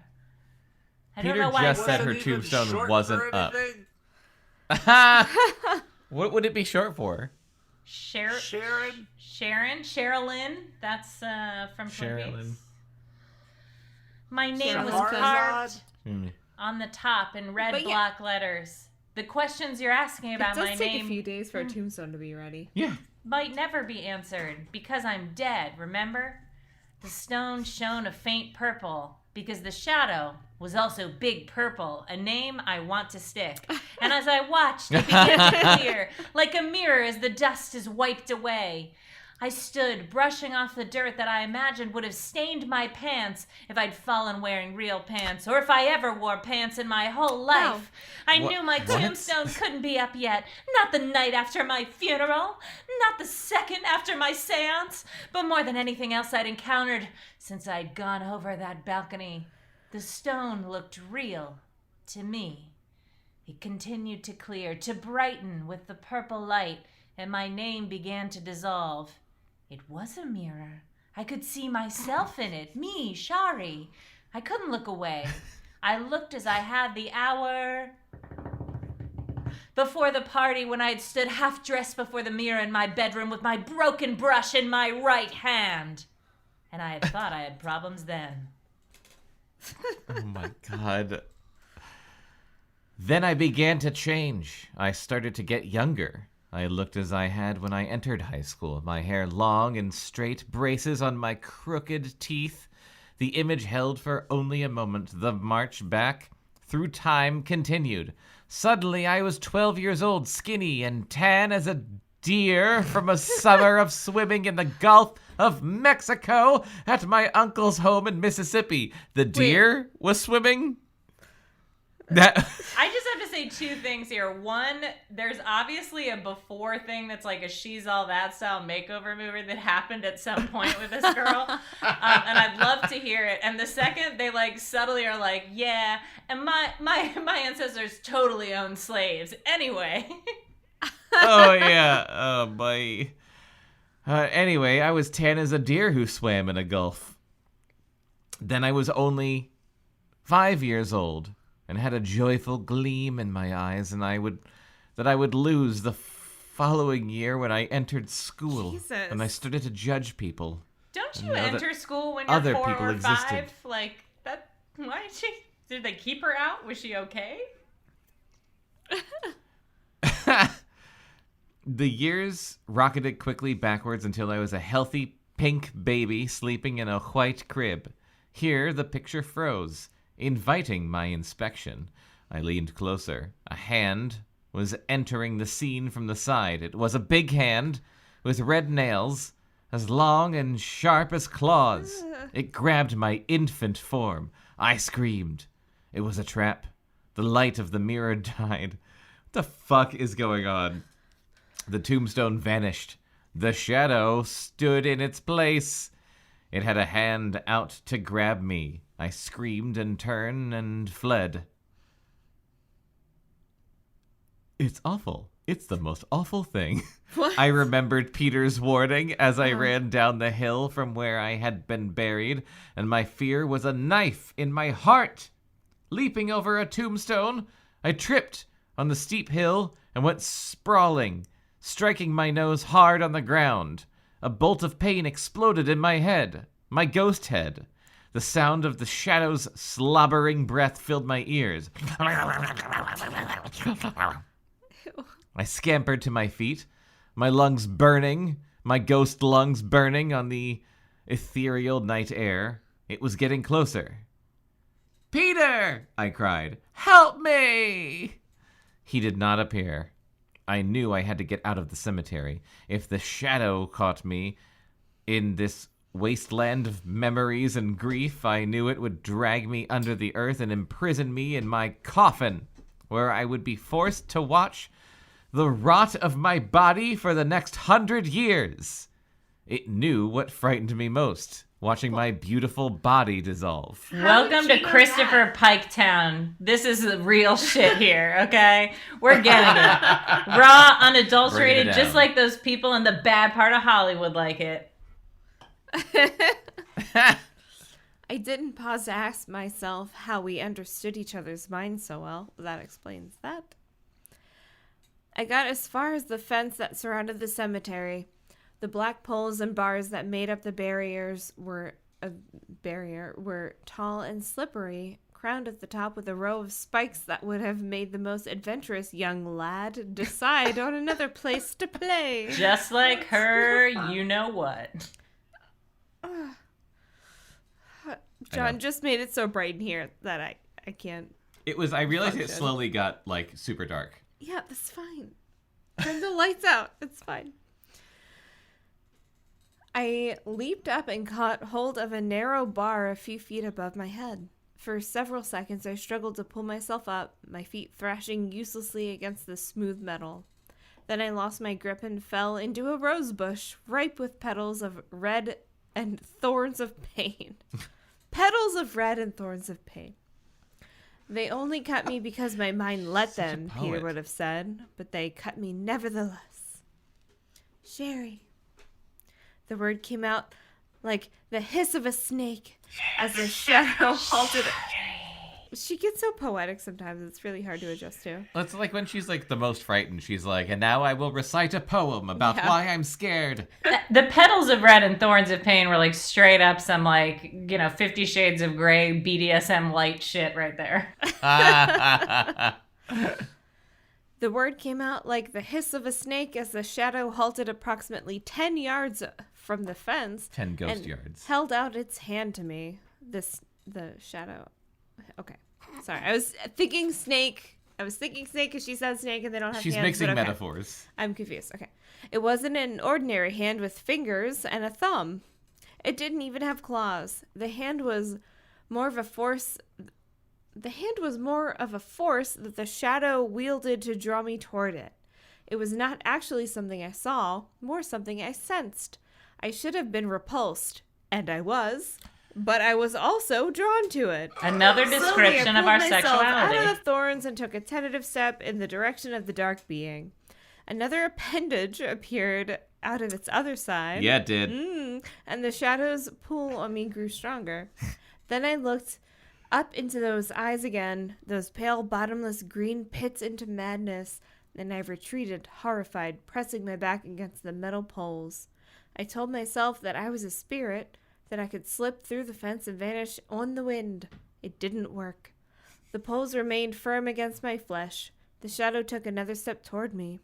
I Peter don't know why just said her tombstone wasn't up. What would it be short for? Sharon? Sherilyn. That's from Twin Sherilyn. Peaks. My name was carved on the top in red block letters. The questions you're asking about my name... It does take a few days for a tombstone to be ready. Yeah. Might never be answered, because I'm dead, remember? The stone shone a faint purple, because the shadow was also big purple, a name I want to stick. And as I watched, it began to clear, like a mirror as the dust is wiped away. I stood, brushing off the dirt that I imagined would have stained my pants if I'd fallen wearing real pants, or if I ever wore pants in my whole life. I knew my tombstone couldn't be up yet. Not the night after my funeral. Not the second after my seance. But more than anything else I'd encountered since I'd gone over that balcony, the stone looked real to me. It continued to clear, to brighten with the purple light, and my name began to dissolve. It was a mirror. I could see myself in it. Me, Shari. I couldn't look away. I looked as I had the hour before the party when I had stood half-dressed before the mirror in my bedroom with my broken brush in my right hand. And I had thought I had problems then. Oh my God. Then I began to change. I started to get younger. I looked as I had when I entered high school, my hair long and straight, braces on my crooked teeth. The image held for only a moment. The march back through time continued. Suddenly I was 12 years old, skinny and tan as a deer from a summer of swimming in the Gulf of Mexico at my uncle's home in Mississippi. The deer was swimming? I just have to say two things here. One, there's obviously a before thing that's like a She's All That style makeover movie that happened at some point with this girl. And I'd love to hear it. And the second, they like subtly are like, yeah, and my ancestors totally owned slaves. Anyway. Oh, yeah. Oh, boy. Anyway, I was tan as a deer who swam in a gulf. Then I was only 5 years old and had a joyful gleam in my eyes, and I would lose the following year when I entered school. Jesus. And I started to judge people. Don't you enter school when you're other 4 people or 5? existed. Like that? Why did they keep her out? Was she okay? The years rocketed quickly backwards until I was a healthy pink baby sleeping in a white crib. Here, the picture froze, inviting my inspection. I leaned closer. A hand was entering the scene from the side. It was a big hand with red nails, as long and sharp as claws. It grabbed my infant form. I screamed. It was a trap. The light of the mirror died. What the fuck is going on? The tombstone vanished. The shadow stood in its place. It had a hand out to grab me. I screamed and turned and fled. It's awful. It's the most awful thing. What? I remembered Peter's warning as I ran down the hill from where I had been buried, and my fear was a knife in my heart. Leaping over a tombstone, I tripped on the steep hill and went sprawling, striking my nose hard on the ground. A bolt of pain exploded in my head, my ghost head. The sound of the shadow's slobbering breath filled my ears. I scampered to my feet, my lungs burning, my ghost lungs burning on the ethereal night air. It was getting closer. "Peter!" I cried. "Help me!" He did not appear. I knew I had to get out of the cemetery. If the shadow caught me in this wasteland of memories and grief, I knew it would drag me under the earth and imprison me in my coffin, where I would be forced to watch the rot of my body for the next 100 years. It knew what frightened me most, watching my beautiful body dissolve. Welcome to Christopher Pike Town. This is the real shit here, okay? We're getting it. Raw, unadulterated, just like those people in the bad part of Hollywood like it. I didn't pause to ask myself how we understood each other's minds so well. That explains that. I got as far as the fence that surrounded the cemetery. The black poles and bars that made up the barrier were tall and slippery, crowned at the top with a row of spikes that would have made the most adventurous young lad decide on another place to play. Just like her, you know what. John just made it so bright in here that I can't. I realized it slowly got, super dark. Yeah, that's fine. Turn the lights out. It's fine. I leaped up and caught hold of a narrow bar a few feet above my head. For several seconds, I struggled to pull myself up, my feet thrashing uselessly against the smooth metal. Then I lost my grip and fell into a rose bush, ripe with petals of red and thorns of pain. Petals of red and thorns of pain. They only cut me because my mind let them, Peter would have said, but they cut me nevertheless. Sherry. The word came out like the hiss of a snake as the shadow halted. She gets so poetic sometimes, it's really hard to adjust to. It's like when she's the most frightened, she's like, and now I will recite a poem about why I'm scared. The petals of red and thorns of pain were straight up some 50 Shades of Grey BDSM light shit right there. The word came out like the hiss of a snake as the shadow halted approximately 10 yards from the fence. 10 ghost yards. Held out its hand to me. The shadow. Okay. Sorry. I was thinking snake because she said snake and they don't have She's hands. She's mixing metaphors. I'm confused. Okay. It wasn't an ordinary hand with fingers and a thumb. It didn't even have claws. The hand was more of a force that the shadow wielded to draw me toward it. It was not actually something I saw, more something I sensed. I should have been repulsed, and I was, but I was also drawn to it. Another description of our sexuality. Out of the thorns and took a tentative step in the direction of the dark being. Another appendage appeared out of its other side. Yeah, it did. And the shadow's pull on me grew stronger. Then I looked up into those eyes again, those pale, bottomless green pits into madness, and I retreated, horrified, pressing my back against the metal poles. I told myself that I was a spirit, that I could slip through the fence and vanish on the wind. It didn't work. The poles remained firm against my flesh. The shadow took another step toward me.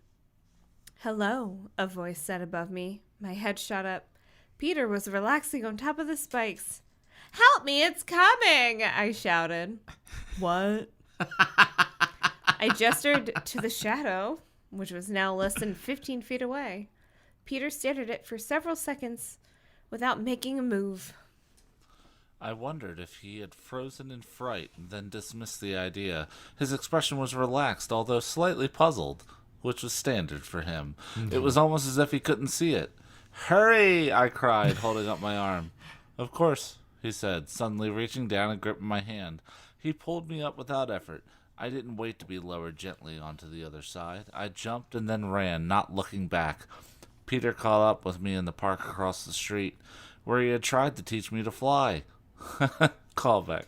"Hello," a voice said above me. My head shot up. Peter was relaxing on top of the spikes. "Help me, it's coming!" I shouted. "What?" I gestured to the shadow, which was now less than 15 feet away. Peter stared at it for several seconds without making a move. I wondered if he had frozen in fright and then dismissed the idea. His expression was relaxed, although slightly puzzled, which was standard for him. It was almost as if he couldn't see it. "Hurry!" I cried, holding up my arm. "Of course," he said, suddenly reaching down and gripping my hand. He pulled me up without effort. I didn't wait to be lowered gently onto the other side. I jumped and then ran, not looking back. Peter caught up with me in the park across the street, where he had tried to teach me to fly. Callback.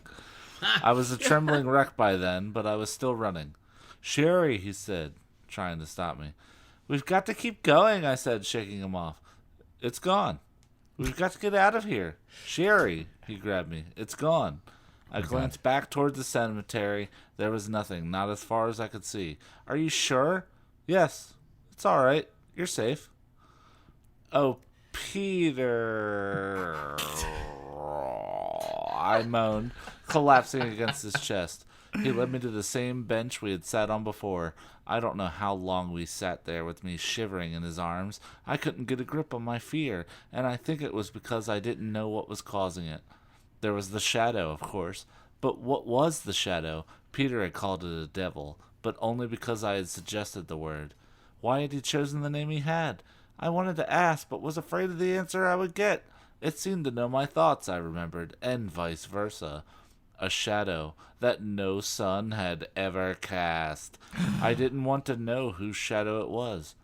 I was a trembling wreck by then, but I was still running. "Sherry," he said, trying to stop me. "We've got to keep going," I said, shaking him off. "It's gone. We've got to get out of here." "Sherry," he grabbed me. "It's gone." I glanced back toward the cemetery. There was nothing, not as far as I could see. "Are you sure?" "Yes. It's all right. You're safe." "Oh, Peter," I moaned, collapsing against his chest. He led me to the same bench we had sat on before. I don't know how long we sat there with me shivering in his arms. I couldn't get a grip on my fear, and I think it was because I didn't know what was causing it. There was the shadow, of course. But what was the shadow? Peter had called it a devil, but only because I had suggested the word. Why had he chosen the name he had? I wanted to ask, but was afraid of the answer I would get. It seemed to know my thoughts, I remembered, and vice versa. A shadow that no sun had ever cast. I didn't want to know whose shadow it was.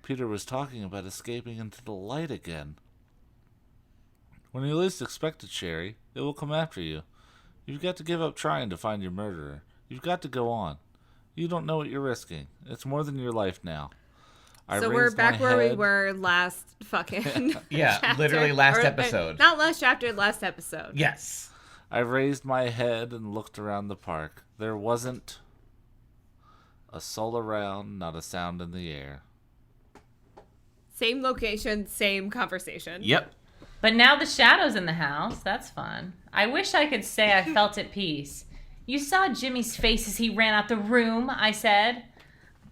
Peter was talking about escaping into the light again. "When you least expect it, Sherry, it will come after you. You've got to give up trying to find your murderer. You've got to go on. You don't know what you're risking. It's more than your life now." So we're back where we were last fucking Yeah, chapter. literally last episode. Not last chapter, last episode. Yes. I raised my head and looked around the park. There wasn't a soul around, not a sound in the air. Same location, same conversation. Yep. But now the shadow's in the house. That's fun. I wish I could say I felt at peace. "You saw Jimmy's face as he ran out the room," I said.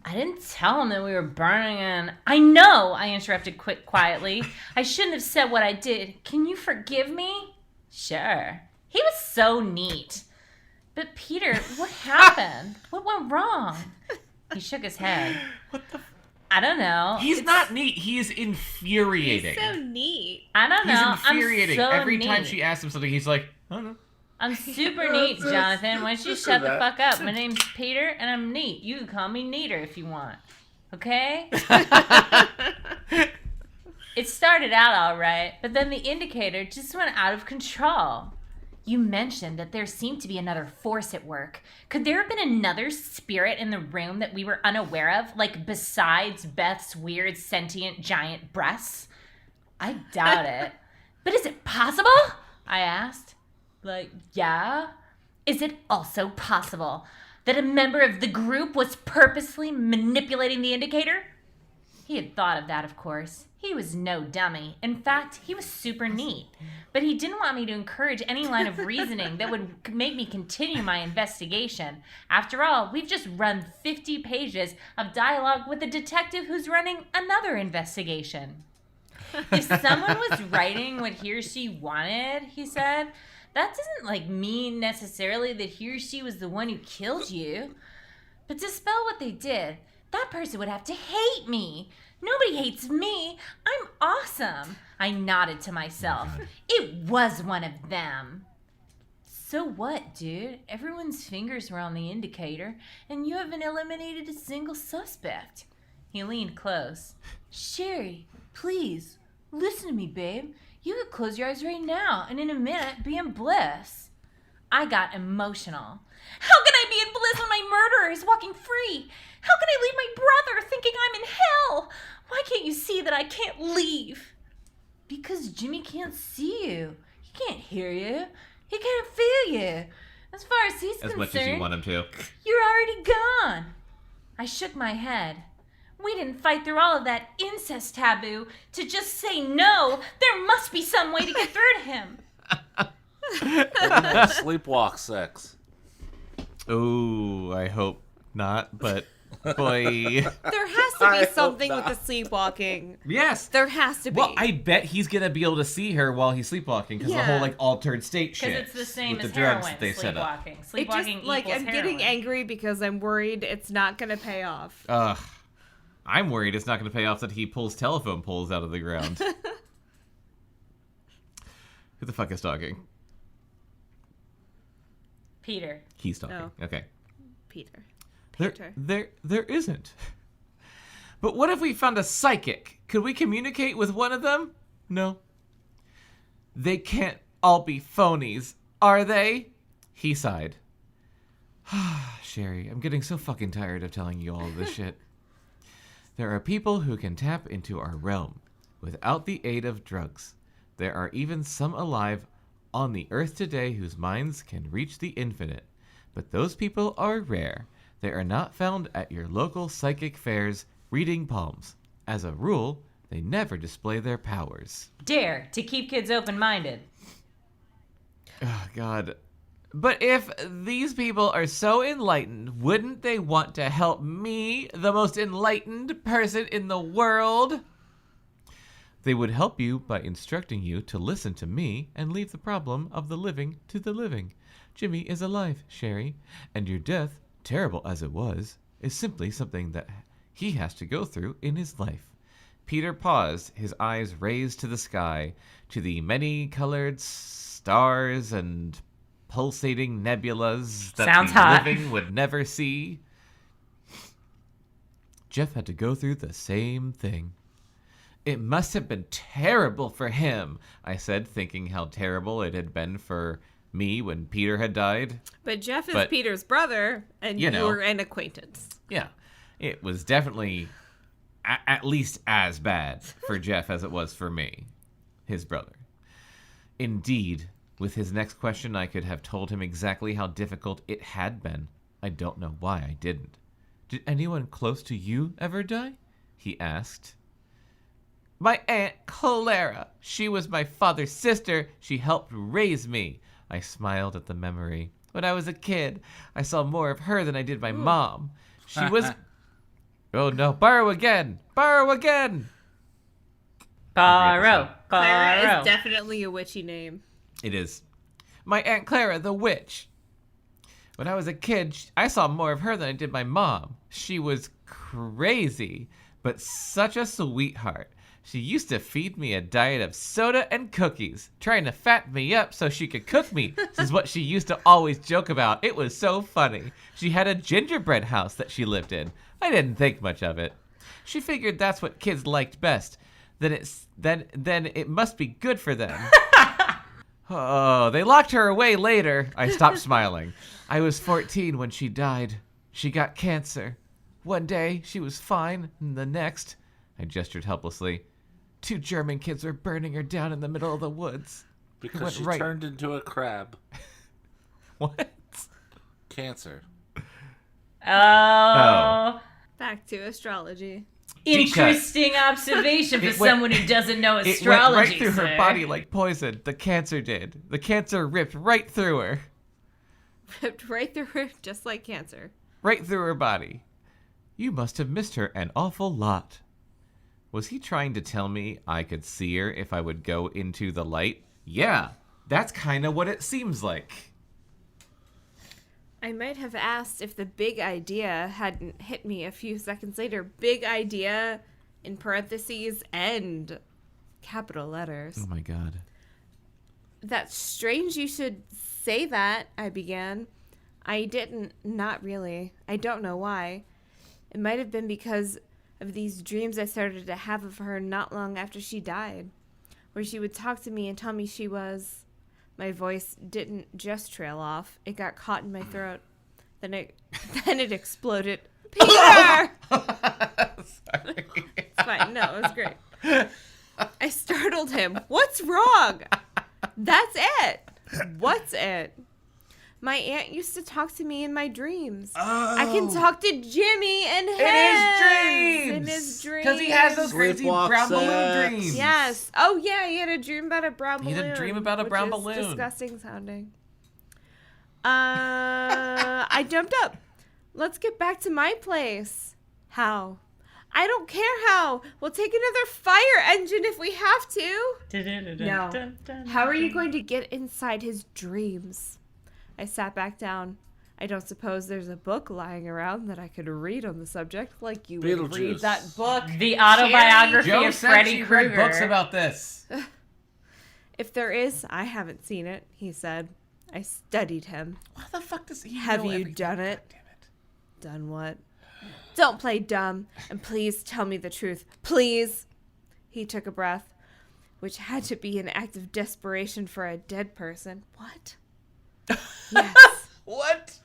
"I didn't tell him that we were burning in." "I know," I interrupted quietly. "I shouldn't have said what I did. Can you forgive me?" "Sure." He was so neat. "But Peter, what happened? What went wrong?" He shook his head. What the? I don't know. He's not neat. He is infuriating. He's so neat. I don't know. He's infuriating. I'm so Every neat. time she asks him something, he's like, "I don't know." I'm super neat, Jonathan. Why don't you shut the fuck up? My name's Peter, and I'm neat. You can call me Neater if you want. Okay? It started out all right, but then the indicator just went out of control. You mentioned that there seemed to be another force at work. Could there have been another spirit in the room that we were unaware of, like besides Beth's weird sentient giant breasts? I doubt it. But is it possible? I asked. Like, yeah? Is it also possible that a member of the group was purposely manipulating the indicator? He had thought of that, of course. He was no dummy. In fact, he was super neat. But he didn't want me to encourage any line of reasoning that would make me continue my investigation. After all, we've just run 50 pages of dialogue with a detective who's running another investigation. If someone was writing what he or she wanted, he said, that doesn't mean necessarily that he or she was the one who killed you. But to spell what they did, that person would have to hate me. Nobody hates me. I'm awesome. I nodded to myself. It was one of them. So what, dude? Everyone's fingers were on the indicator, and you haven't eliminated a single suspect. He leaned close. Sherry, please, listen to me, babe. You could close your eyes right now, and in a minute, be in bliss. I got emotional. How can I be in bliss when my murderer is walking free? How can I leave my brother thinking I'm in hell? Why can't you see that I can't leave? Because Jimmy can't see you. He can't hear you. He can't feel you. As far as he's concerned, much as you want him to. You're already gone. I shook my head. We didn't fight through all of that incest taboo to just say no. There must be some way to get through to him. Sleepwalk sex. Oh, I hope not, but boy. There has to be something with the sleepwalking. Yes. There has to be. Well, I bet he's going to be able to see her while he's sleepwalking because the whole like altered state shit. Because it's the same with as the drugs heroin, they set up. Sleepwalking just, like, equals I'm heroin. getting angry because I'm worried it's not going to pay off. I'm worried it's not going to pay off that he pulls telephone poles out of the ground. Who the fuck is talking? Peter. He's talking. Oh. Okay. Peter. There isn't. But what if we found a psychic? Could we communicate with one of them? No. They can't all be phonies, are they? He sighed. Sherry, I'm getting so fucking tired of telling you all of this shit. There are people who can tap into our realm without the aid of drugs. There are even some alive on the earth today whose minds can reach the infinite. But those people are rare. They are not found at your local psychic fairs reading palms. As a rule, they never display their powers. Dare to keep kids open-minded. Oh, God. But if these people are so enlightened, wouldn't they want to help me, the most enlightened person in the world? They would help you by instructing you to listen to me and leave the problem of the living to the living. Jimmy is alive, Sherry, and your death, terrible as it was, is simply something that he has to go through in his life. Peter paused, his eyes raised to the sky, to the many-colored stars and pulsating nebulas that Sounds the hot. living would never see. Jeff had to go through the same thing. It must have been terrible for him, I said, thinking how terrible it had been for me when Peter had died. But Jeff is Peter's brother, and you were an acquaintance. Yeah, it was definitely at least as bad for Jeff as it was for me, his brother. Indeed, with his next question, I could have told him exactly how difficult it had been. I don't know why I didn't. Did anyone close to you ever die? He asked. My Aunt Clara. She was my father's sister. She helped raise me. I smiled at the memory. When I was a kid, I saw more of her than I did my mom. She was... Oh no, borrow again! Borrow again! Borrow. Clara is definitely a witchy name. It is. My Aunt Clara, the witch. When I was a kid, I saw more of her than I did my mom. She was crazy, but such a sweetheart. She used to feed me a diet of soda and cookies, trying to fatten me up so she could cook me. This is what she used to always joke about. It was so funny. She had a gingerbread house that she lived in. I didn't think much of it. She figured that's what kids liked best. Then it must be good for them. Oh, they locked her away later. I stopped smiling. I was 14 when she died. She got cancer. One day, she was fine, and the next, I gestured helplessly, 2 German kids were burning her down in the middle of the woods. Because she turned into a crab. What? Cancer. Oh. Back to astrology. Interesting observation for someone who doesn't know astrology. It went right through her body like poison. The cancer did. The cancer ripped right through her. Ripped right through her, just like cancer. Right through her body. You must have missed her an awful lot. Was he trying to tell me I could see her if I would go into the light? Yeah, that's kind of what it seems like. I might have asked if the big idea hadn't hit me a few seconds later. Big idea, in parentheses, and capital letters. Oh my God. That's strange you should say that, I began. I didn't, not really. I don't know why. It might have been because of these dreams I started to have of her not long after she died, where she would talk to me and tell me she was... My voice didn't just trail off. It got caught in my throat. Then it exploded. Peter! Sorry. It's fine. No, it was great. I startled him. What's wrong? That's it. What's it? My aunt used to talk to me in my dreams. Oh. I can talk to Jimmy and him. In his dreams. Because he has those crazy brown balloon dreams. Yes. Oh, yeah. He had a dream about a brown balloon. He had a dream about a brown balloon. Disgusting sounding. I jumped up. Let's get back to my place. How? I don't care how. We'll take another fire engine if we have to. No. How are you going to get inside his dreams? I sat back down. I don't suppose there's a book lying around that I could read on the subject, like you would read that book. The autobiography of Freddy Krueger. Read books about this. If there is, I haven't seen it, he said. I studied him. What the fuck does he Have know you everything? done it? God damn it. Done what? Don't play dumb, and please tell me the truth. Please. He took a breath, which had to be an act of desperation for a dead person. What? Yes. What?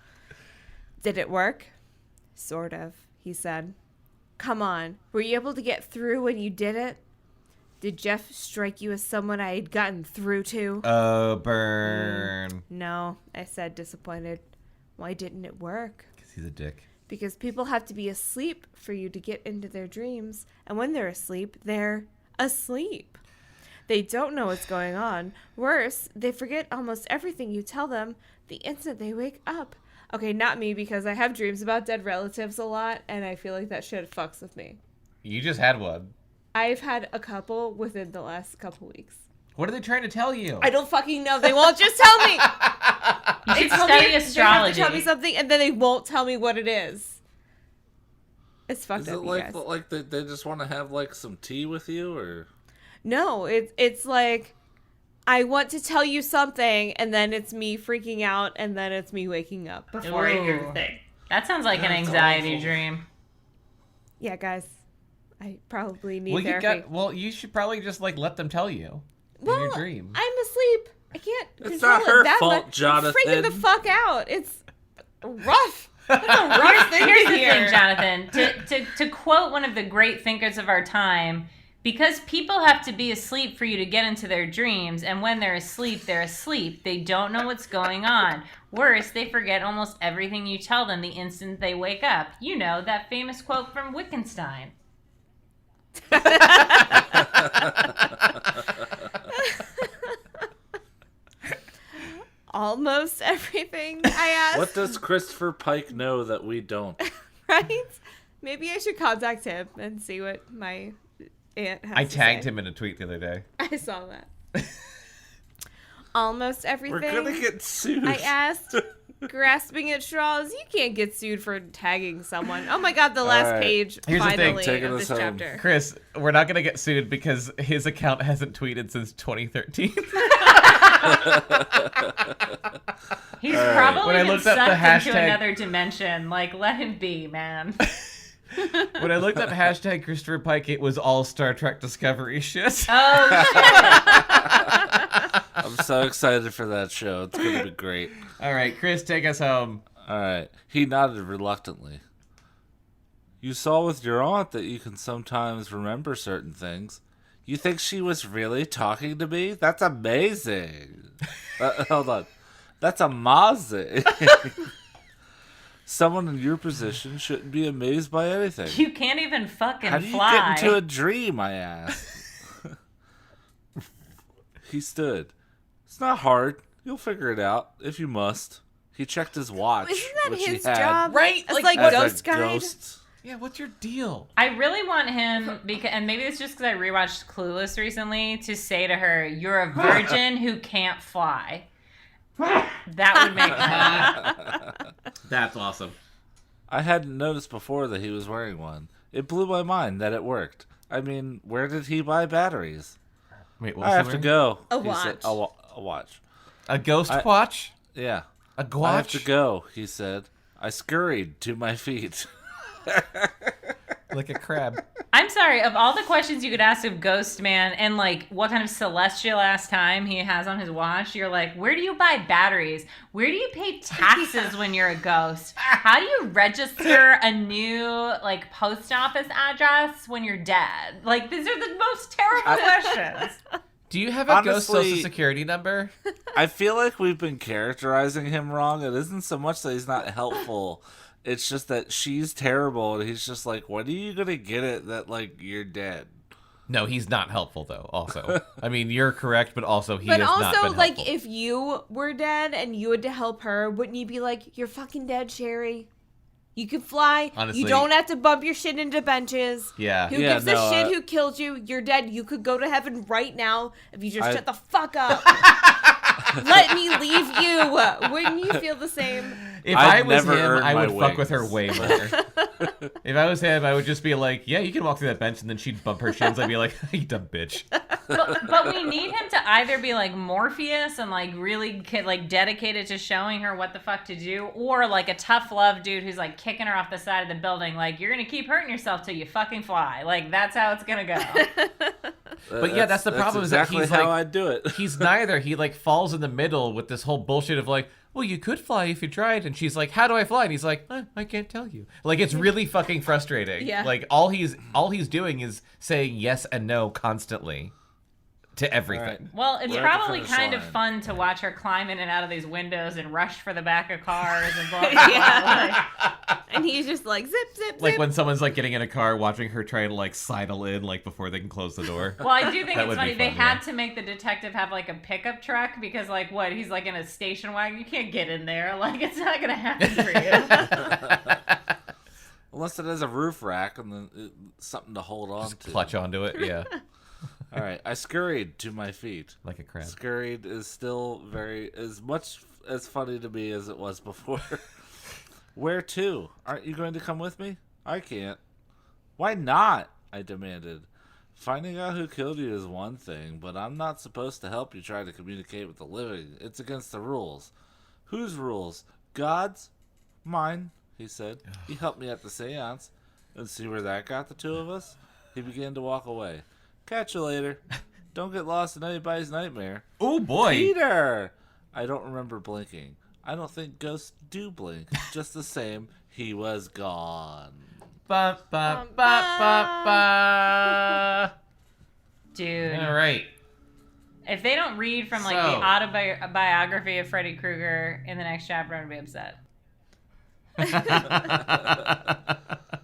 Did it work? Sort of, he said. Come on. Were you able to get through when you did it? Did Jeff strike you as someone I had gotten through to? Oh, burn. No, I said, disappointed. Why didn't it work? Because he's a dick. Because people have to be asleep for you to get into their dreams. And when they're asleep, they're asleep. They don't know what's going on. Worse, they forget almost everything you tell them the instant they wake up. Okay, not me, because I have dreams about dead relatives a lot, and I feel like that shit fucks with me. You just had one. I've had a couple within the last couple weeks. What are they trying to tell you? I don't fucking know. They won't just tell me. You should study astrology. They have to tell me something, and then they won't tell me what it is. It's fucked up, Is it like they just want to have like some tea with you, or? No, it's like I want to tell you something, and then it's me freaking out, and then it's me waking up before I hear the thing. That sounds like an anxiety dream. Yeah, guys, I probably need therapy. You should probably just like let them tell you in your dream. I'm asleep. I can't. It's not her fault, Jonathan. I'm freaking the fuck out. It's rough. That's a rough thing Here's to the hear. thing, Jonathan. To quote one of the great thinkers of our time, because people have to be asleep for you to get into their dreams, and when they're asleep, they don't know what's going on. Worse, they forget almost everything you tell them the instant they wake up. You know, that famous quote from Wittgenstein. Almost everything, I asked. What does Christopher Pike know that we don't? Right? Maybe I should contact him and see what my aunt has I to tagged say. him in a tweet the other day. I saw that. Almost everything. We're gonna get sued. I asked, grasping at straws. You can't get sued for tagging someone. Oh my god, the last page Here's finally the thing. of this chapter. Chris, we're not gonna get sued because his account hasn't tweeted since 2013. He's probably when I been looked up sucked the hashtag, into another dimension. Like, let him be, man. When I looked up hashtag Christopher Pike, it was all Star Trek Discovery shit. Oh, I'm so excited for that show. It's gonna be great. All right, Chris, take us home. All right. He nodded reluctantly. You saw with your aunt that you can sometimes remember certain things. You think she was really talking to me? That's amazing. Hold on. That's amazing. Someone in your position shouldn't be amazed by anything. you can't even fucking How do you fly. get into a dream, I asked. He stood. It's not hard. You'll figure it out, if you must. He checked his watch. Isn't that which his he had job? Right? It's Like, like as Ghost a Guide. ghost. Yeah, what's your deal? I really want him, and maybe it's just because I rewatched Clueless recently, to say to her, "You're a virgin who can't fly." That would make me. That's awesome. I hadn't noticed before that he was wearing one. It blew my mind that it worked. I mean, where did he buy batteries? Wait, I have to go. A he said. watch. A watch. A ghost watch? Yeah. A gwatch? I have to go, he said. I scurried to my feet. Like a crab. I'm sorry, of all the questions you could ask of Ghost Man and like what kind of celestial ass time he has on his watch, you're like, where do you buy batteries? Where do you pay taxes when you're a ghost? How do you register a new like post office address when you're dead? Like, these are the most terrible questions. Do you have a ghost social security number? I feel like we've been characterizing him wrong. It isn't so much that he's not helpful. It's just that she's terrible, and he's just like, when are you going to get it that, like, you're dead? No, he's not helpful, though, also. I mean, you're correct, but also he has not been But helpful. also, like, if you were dead and you had to help her, wouldn't you be like, you're fucking dead, Sherry? You can fly. Honestly, you don't have to bump your shit into benches. Yeah. Who gives a shit who killed you? You're dead. You could go to heaven right now if you just shut the fuck up. Let me leave you. Wouldn't you feel the same? If I was him, I would fuck with her way more. If I was him, I would just be like, yeah, you can walk through that bench, and then she'd bump her shins. I'd be like, you dumb bitch. But we need him to either be like Morpheus and like really like dedicated to showing her what the fuck to do, or like a tough love dude who's like kicking her off the side of the building, like, you're gonna keep hurting yourself till you fucking fly. Like, that's how it's gonna go. But yeah, that's the problem. Exactly is that how I'd do it. He's neither. He like falls in the middle with this whole bullshit of like, well, you could fly if you tried. And she's like, how do I fly? And he's like, I can't tell you. Like, it's really fucking frustrating. Yeah. Like, all he's doing is saying yes and no constantly to everything. Right. Well, it's probably kind of fun to watch her climb in and out of these windows and rush for the back of cars and blah, blah, blah. Yeah. And he's just like, zip, zip, Like zip. when someone's like getting in a car, watching her try to like sidle in like before they can close the door. Well, I do think That it's would be funny. They fun, had yeah. to make the detective have like a pickup truck because like what? He's like in a station wagon. You can't get in there. Like, it's not gonna happen for you. Unless it has a roof rack and then something to hold on Just to. clutch onto it, yeah. All right, I scurried to my feet. Like a crab. Scurried is still as much as funny to me as it was before. Where to? Aren't you going to come with me? I can't. Why not? I demanded. Finding out who killed you is one thing, but I'm not supposed to help you try to communicate with the living. It's against the rules. Whose rules? God's? Mine, he said. He helped me at the seance. And see where that got the two of us? He began to walk away. Catch you later. Don't get lost in anybody's nightmare. Oh boy. Peter! I don't remember blinking. I don't think ghosts do blink. Just the same, he was gone. Ba, ba, ba, ba, ba. Dude. All right. If they don't read from like So- the autobiography of Freddy Krueger in the next chapter, I'm gonna be upset.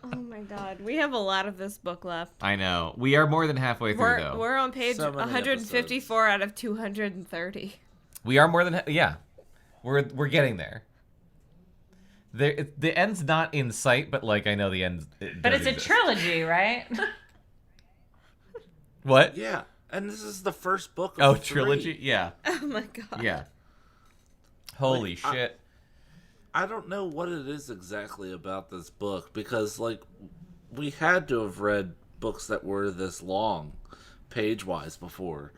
Oh my god. We have a lot of this book left. I know. We are more than halfway through, though. We're on page So many 154 out of 230. We are more than yeah. We're getting there. The end's not in sight, but like I know the end. But it's a trilogy, right? What? Yeah, and this is the first book Oh, of 3. trilogy? Yeah. Oh my god. Yeah. Holy Like, shit. I don't know what it is exactly about this book, because, like, we had to have read books that were this long, page-wise, before,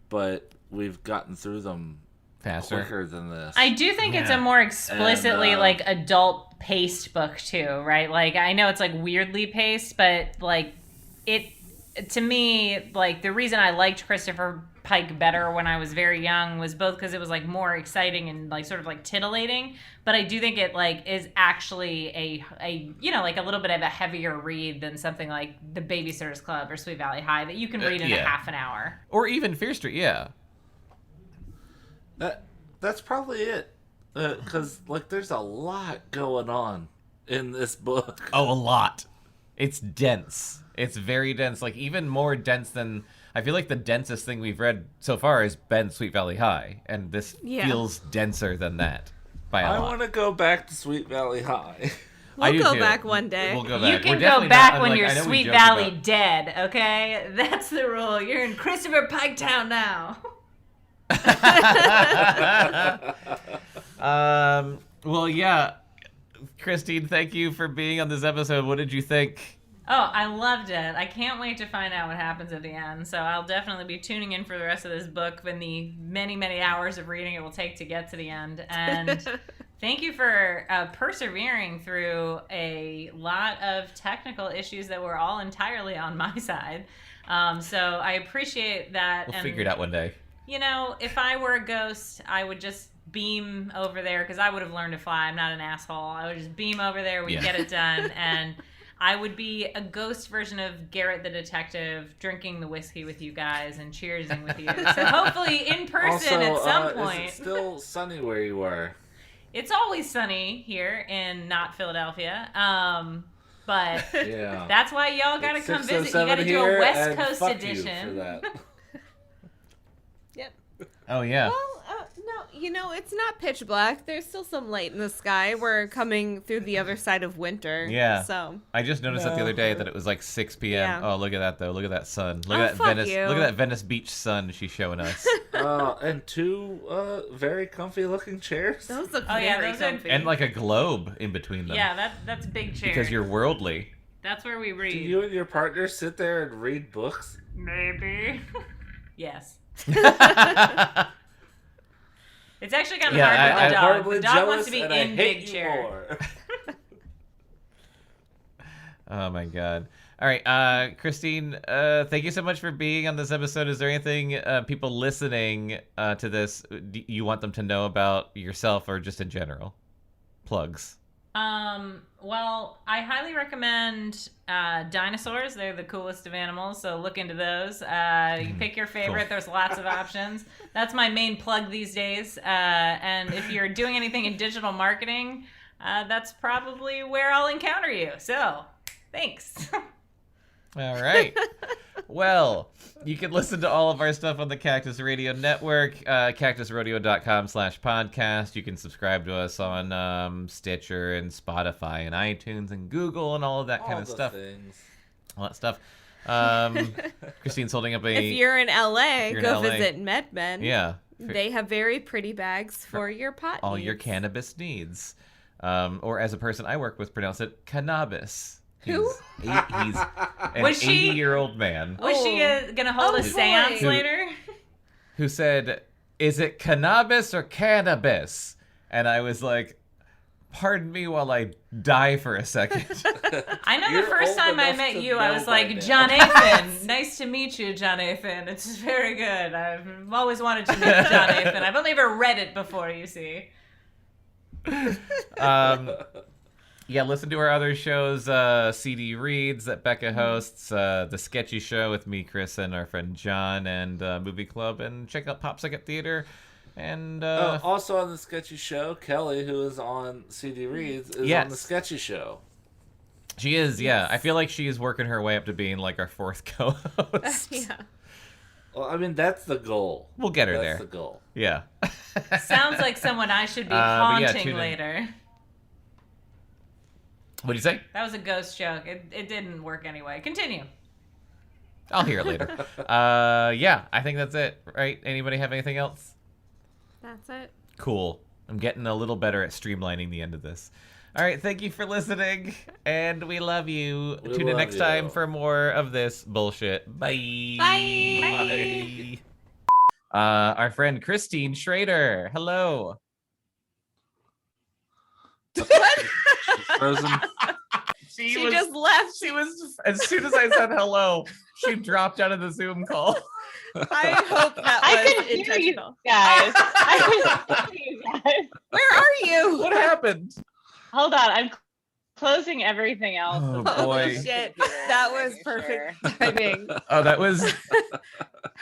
but we've gotten through them Faster. quicker than this. I do think it's a more explicitly And, like adult paced book too, right? Like I know it's like weirdly paced, but like it to me, like the reason I liked Christopher Pike better when I was very young was both because it was like more exciting and like sort of like titillating, but I do think it like is actually a you know, like a little bit of a heavier read than something like The Babysitter's Club or Sweet Valley High that you can read in a half an hour. Or even Fear Street, yeah. That's probably it. Because, like, there's a lot going on in this book. Oh, a lot. It's dense. It's very dense. Like, even more dense than... I feel like the densest thing we've read so far has been Sweet Valley High. And this feels denser than that by a lot. I want to go back to Sweet Valley High. We'll go back one day. We'll go back. You can We're go definitely back not, when like, you're I know we Sweet joked Valley about- dead, okay? That's the rule. You're in Christopher Pike Town now. Well, yeah. Christine, thank you for being on this episode. What did you think? Oh, I loved it. I can't wait to find out what happens at the end. So I'll definitely be tuning in for the rest of this book and the many, many hours of reading it will take to get to the end. And thank you for persevering through a lot of technical issues that were all entirely on my side. So I appreciate that. We'll figure it out one day. You know, if I were a ghost, I would just beam over there because I would have learned to fly. I'm not an asshole. I would just beam over there. We'd get it done. And I would be a ghost version of Garrett the detective, drinking the whiskey with you guys and cheersing with you. So hopefully in person at some point. Is it still sunny where you were? It's always sunny here in not Philadelphia. But Yeah. that's why y'all got to It's come visit. You 6:07 got to do here, a West and Coast fuck edition. You for that. Yep. Oh, yeah. Well, no, it's not pitch black. There's still some light in the sky. We're coming through the other side of winter. Yeah. So I just noticed that the other day that it was like 6 p.m. Yeah. Oh, look at that though. Look at that sun. Look at that fuck Venice. you. Look at that Venice Beach sun she's showing us. And two very comfy looking chairs. those look Oh, yeah, very those are- comfy. And like a globe in between them. Yeah, that's big chair. Because you're worldly. That's where we read. Do you and your partner sit there and read books? Maybe. Yes. Yeah, It's actually kind of hard with I'm the dog. horribly The dog jealous wants to be and I in hate big you chair. more. Oh my god. All right, Christine, thank you so much for being on this episode. Is there anything people listening to this you want them to know about yourself or just in general? Plugs. Well, I highly recommend dinosaurs. They're the coolest of animals, so look into those. You pick your favorite. Cool. There's lots of options. That's my main plug these days. And if you're doing anything in digital marketing, that's probably where I'll encounter you. So, thanks. All right. Well, you can listen to all of our stuff on the Cactus Radio Network, cactusrodeo.com/podcast. You can subscribe to us on Stitcher and Spotify and iTunes and Google and all of that kind of stuff. Things. All that stuff. Christine's holding up a... If you're in LA, you're in go LA. visit MedMen. Yeah. They have very pretty bags for your pot All needs. your cannabis needs. Or as a person I work with, pronounce it cannabis. Who? He's an Was she- 80-year-old man Was she gonna hold Oh, a seance boy. later? who said, "Is it cannabis or cannabis?" And I was like, "Pardon me while I die for a second." I know You're the first old time I enough met to you, I know was by like, now. Jonathan, nice to meet you, Jonathan. It's very good. I've always wanted to meet Jonathan. I've only ever read it before, you see. Yeah, listen to our other shows, CD Reads that Bekah hosts, The Sketchy Show with me, Chris, and our friend John, and Movie Club, and check out Pop Second Theater. And Also on the Sketchy Show, Kelly, who is on CD Reads, is Yes. on the Sketchy Show. she is, yeah. I feel like she's working her way up to being like our fourth co-host. Yeah. Well, I mean, that's the goal. We'll get her That's there. the goal. Yeah. Sounds like someone I should be But yeah, haunting tune in. later. What'd you say? That was a ghost joke. It didn't work anyway. Continue. I'll hear it later. Yeah, I think that's it, right? Anybody have anything else? That's it. Cool. I'm getting a little better at streamlining the end of this. All right, thank you for listening, and we love you. We Tune in love next you. time for more of this bullshit. Bye. Bye. Our friend Christine Schrader. Hello. Frozen. She just left. She was, as soon as I said hello, she dropped out of the Zoom call. I hope that I was can hear you intentional. guys. I can hear you guys. Where are you? What happened? Hold on, I'm closing everything else. Oh, boy. Holy shit. That was perfect timing. Oh, that was.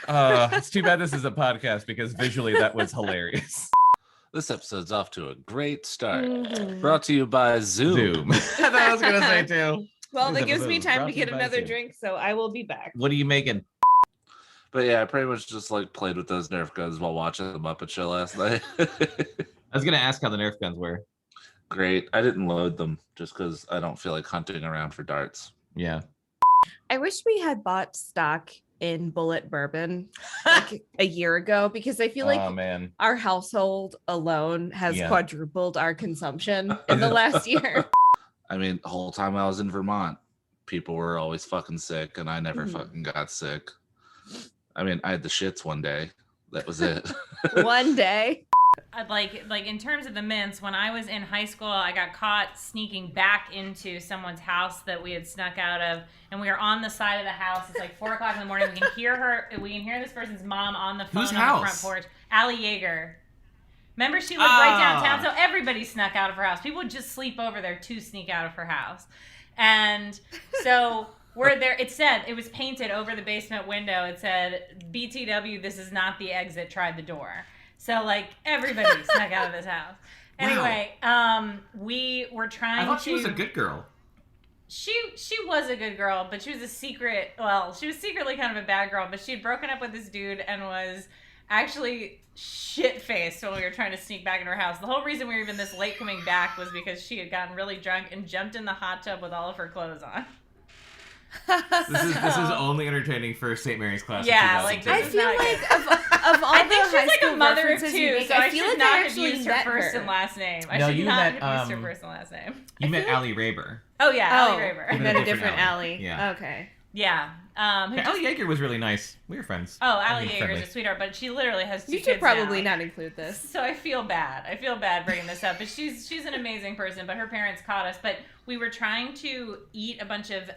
It's too bad this is a podcast because visually that was hilarious. This episode's off to a great start. Mhm. Brought to you by Zoom. That's what I was gonna say too. Well, This that gives me episode time brought to to you get by another Zoom. drink, so I will be back. What are you making? But yeah, I pretty much just like played with those Nerf guns while watching the Muppet Show last night. I was gonna ask how the Nerf guns were. Great. I didn't load them just because I don't feel like hunting around for darts. Yeah. I wish we had bought stock in bullet bourbon like a year ago, because I feel like Oh man. our household alone has Yeah. quadrupled our consumption in the last year. I mean, the whole time I was in Vermont, people were always fucking sick, and I never Mhm. fucking got sick. I mean, I had the shits one day. That was it. One day. I'd like in terms of the mints, when I was in high school, I got caught sneaking back into someone's house that we had snuck out of, and we were on the side of the house. It's like 4:00 in the morning. We can hear this person's mom on the phone Whose on house? the front porch. Allie Yeager. Remember, she lived right downtown, so everybody snuck out of her house. People would just sleep over there to sneak out of her house, and so. We're there. It was painted over the basement window. It said, "BTW, this is not the exit. Try the door." So like everybody snuck out of this house. Anyway, we were trying good girl. She was a good girl, but she was secretly kind of a bad girl. But she had broken up with this dude and was actually shit-faced when we were trying to sneak back into her house. The whole reason we were even this late coming back was because she had gotten really drunk and jumped in the hot tub with all of her clothes on. This is only entertaining for St. Mary's class. Yeah, like I feel like of all I think the high she's like school a mother of references two, you make, so I I feel should like not I have actually used her met first her. and last name. I No, should you not met, have used her first and last name. You met Allie Raber. Oh yeah, Allie Raber. I met a different Allie. Yeah. Okay. Yeah. Allie Yeager was really nice. We were friends. Oh, Allie Yeager is a sweetheart, but she literally has 2 You kids should probably now. not include this. So I feel bad. I feel bad bringing this up, but she's an amazing person. But her parents caught us. But we were trying to eat a bunch of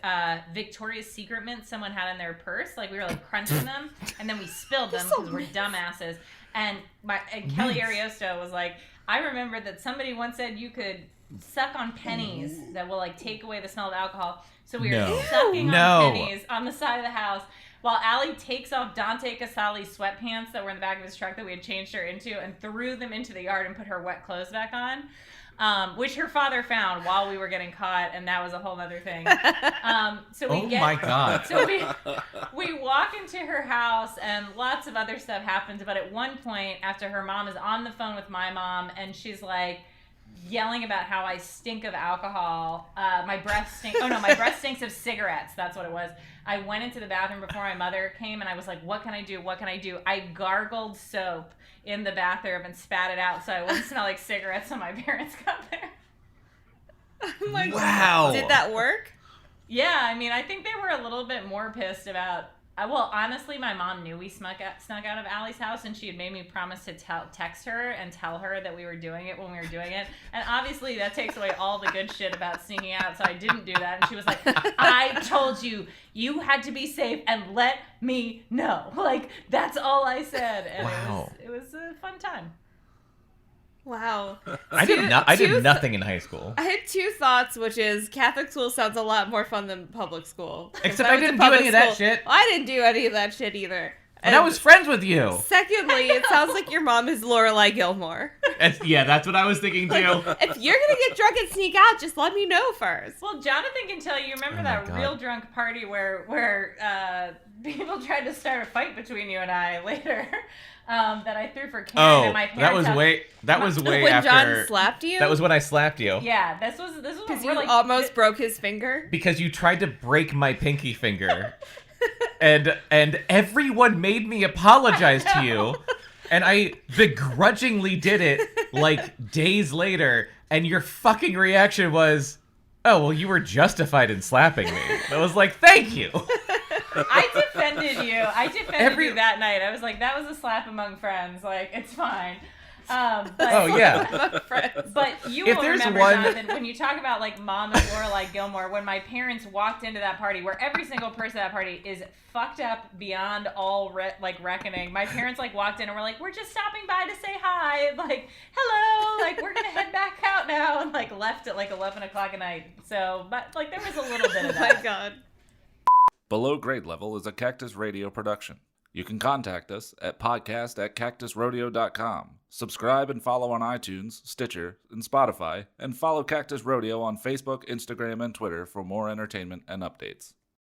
Victoria's Secret mints someone had in their purse. Like we were like crunching them, and then we spilled them because we're dumbasses. And Kelly Ariosto was like, I remember that somebody once said you could suck on pennies that will like take away the smell of alcohol. So we were sucking on pennies on the side of the house while Allie takes off Dante Casali's sweatpants that were in the back of his truck that we had changed her into and threw them into the yard and put her wet clothes back on, which her father found while we were getting caught, and that was a whole other thing. So we my God. So we walk into her house and lots of other stuff happens, but at one point after her mom is on the phone with my mom and she's like, yelling about how I stink of alcohol. My breath stinks. Oh no, my breath stinks of cigarettes. That's what it was. I went into the bathroom before my mother came and I was like, what can I do? What can I do? I gargled soap in the bathroom and spat it out so I wouldn't smell like cigarettes when my parents got there. Oh my Wow. God. Did that work? Yeah, I mean, I think they were a little bit more pissed about. Well, honestly, my mom knew we snuck out of Allie's house, and she had made me promise to text her and tell her that we were doing it when we were doing it. And obviously, that takes away all the good shit about sneaking out, so I didn't do that. And she was like, I told you, you had to be safe and let me know. Like, that's all I said. And it was a fun time. Wow. I did nothing in high school. I had 2 thoughts, which is Catholic school sounds a lot more fun than public school. Except I didn't do any of that shit. Well, I didn't do any of that shit either. And I was friends with you. Secondly, it sounds like your mom is Lorelai Gilmore. Yeah, that's what I was thinking too. If you're gonna get drunk and sneak out, just let me know first. Well, Jonathan can tell you. Remember that real drunk party where people tried to start a fight between you and I later? That I threw for Karen and my parents. That was way when after John slapped you. That was when I slapped you. Yeah, this was because you almost broke his finger. Because you tried to break my pinky finger, and everyone made me apologize to you, and I begrudgingly did it like days later, and your fucking reaction was, "Oh well, you were justified in slapping me." I was like, "Thank you." I defended you. You that night. I was like, that was a slap among friends. Like, it's fine. But you will remember, Jonathan, when you talk about like Mom and Lorelai Gilmore, when my parents walked into that party, where every single person at that party is fucked up beyond all reckoning. My parents like walked in and were like, "We're just stopping by to say hi." Like, "Hello," like, "We're gonna head back out now," and like left at like 11 o'clock at night. So, but like there was a little bit of that. Oh my God. Below Grade Level is a Cactus Radio production. You can contact us at podcast@cactusrodeo.com. Subscribe and follow on iTunes, Stitcher, and Spotify, and follow Cactus Rodeo on Facebook, Instagram, and Twitter for more entertainment and updates.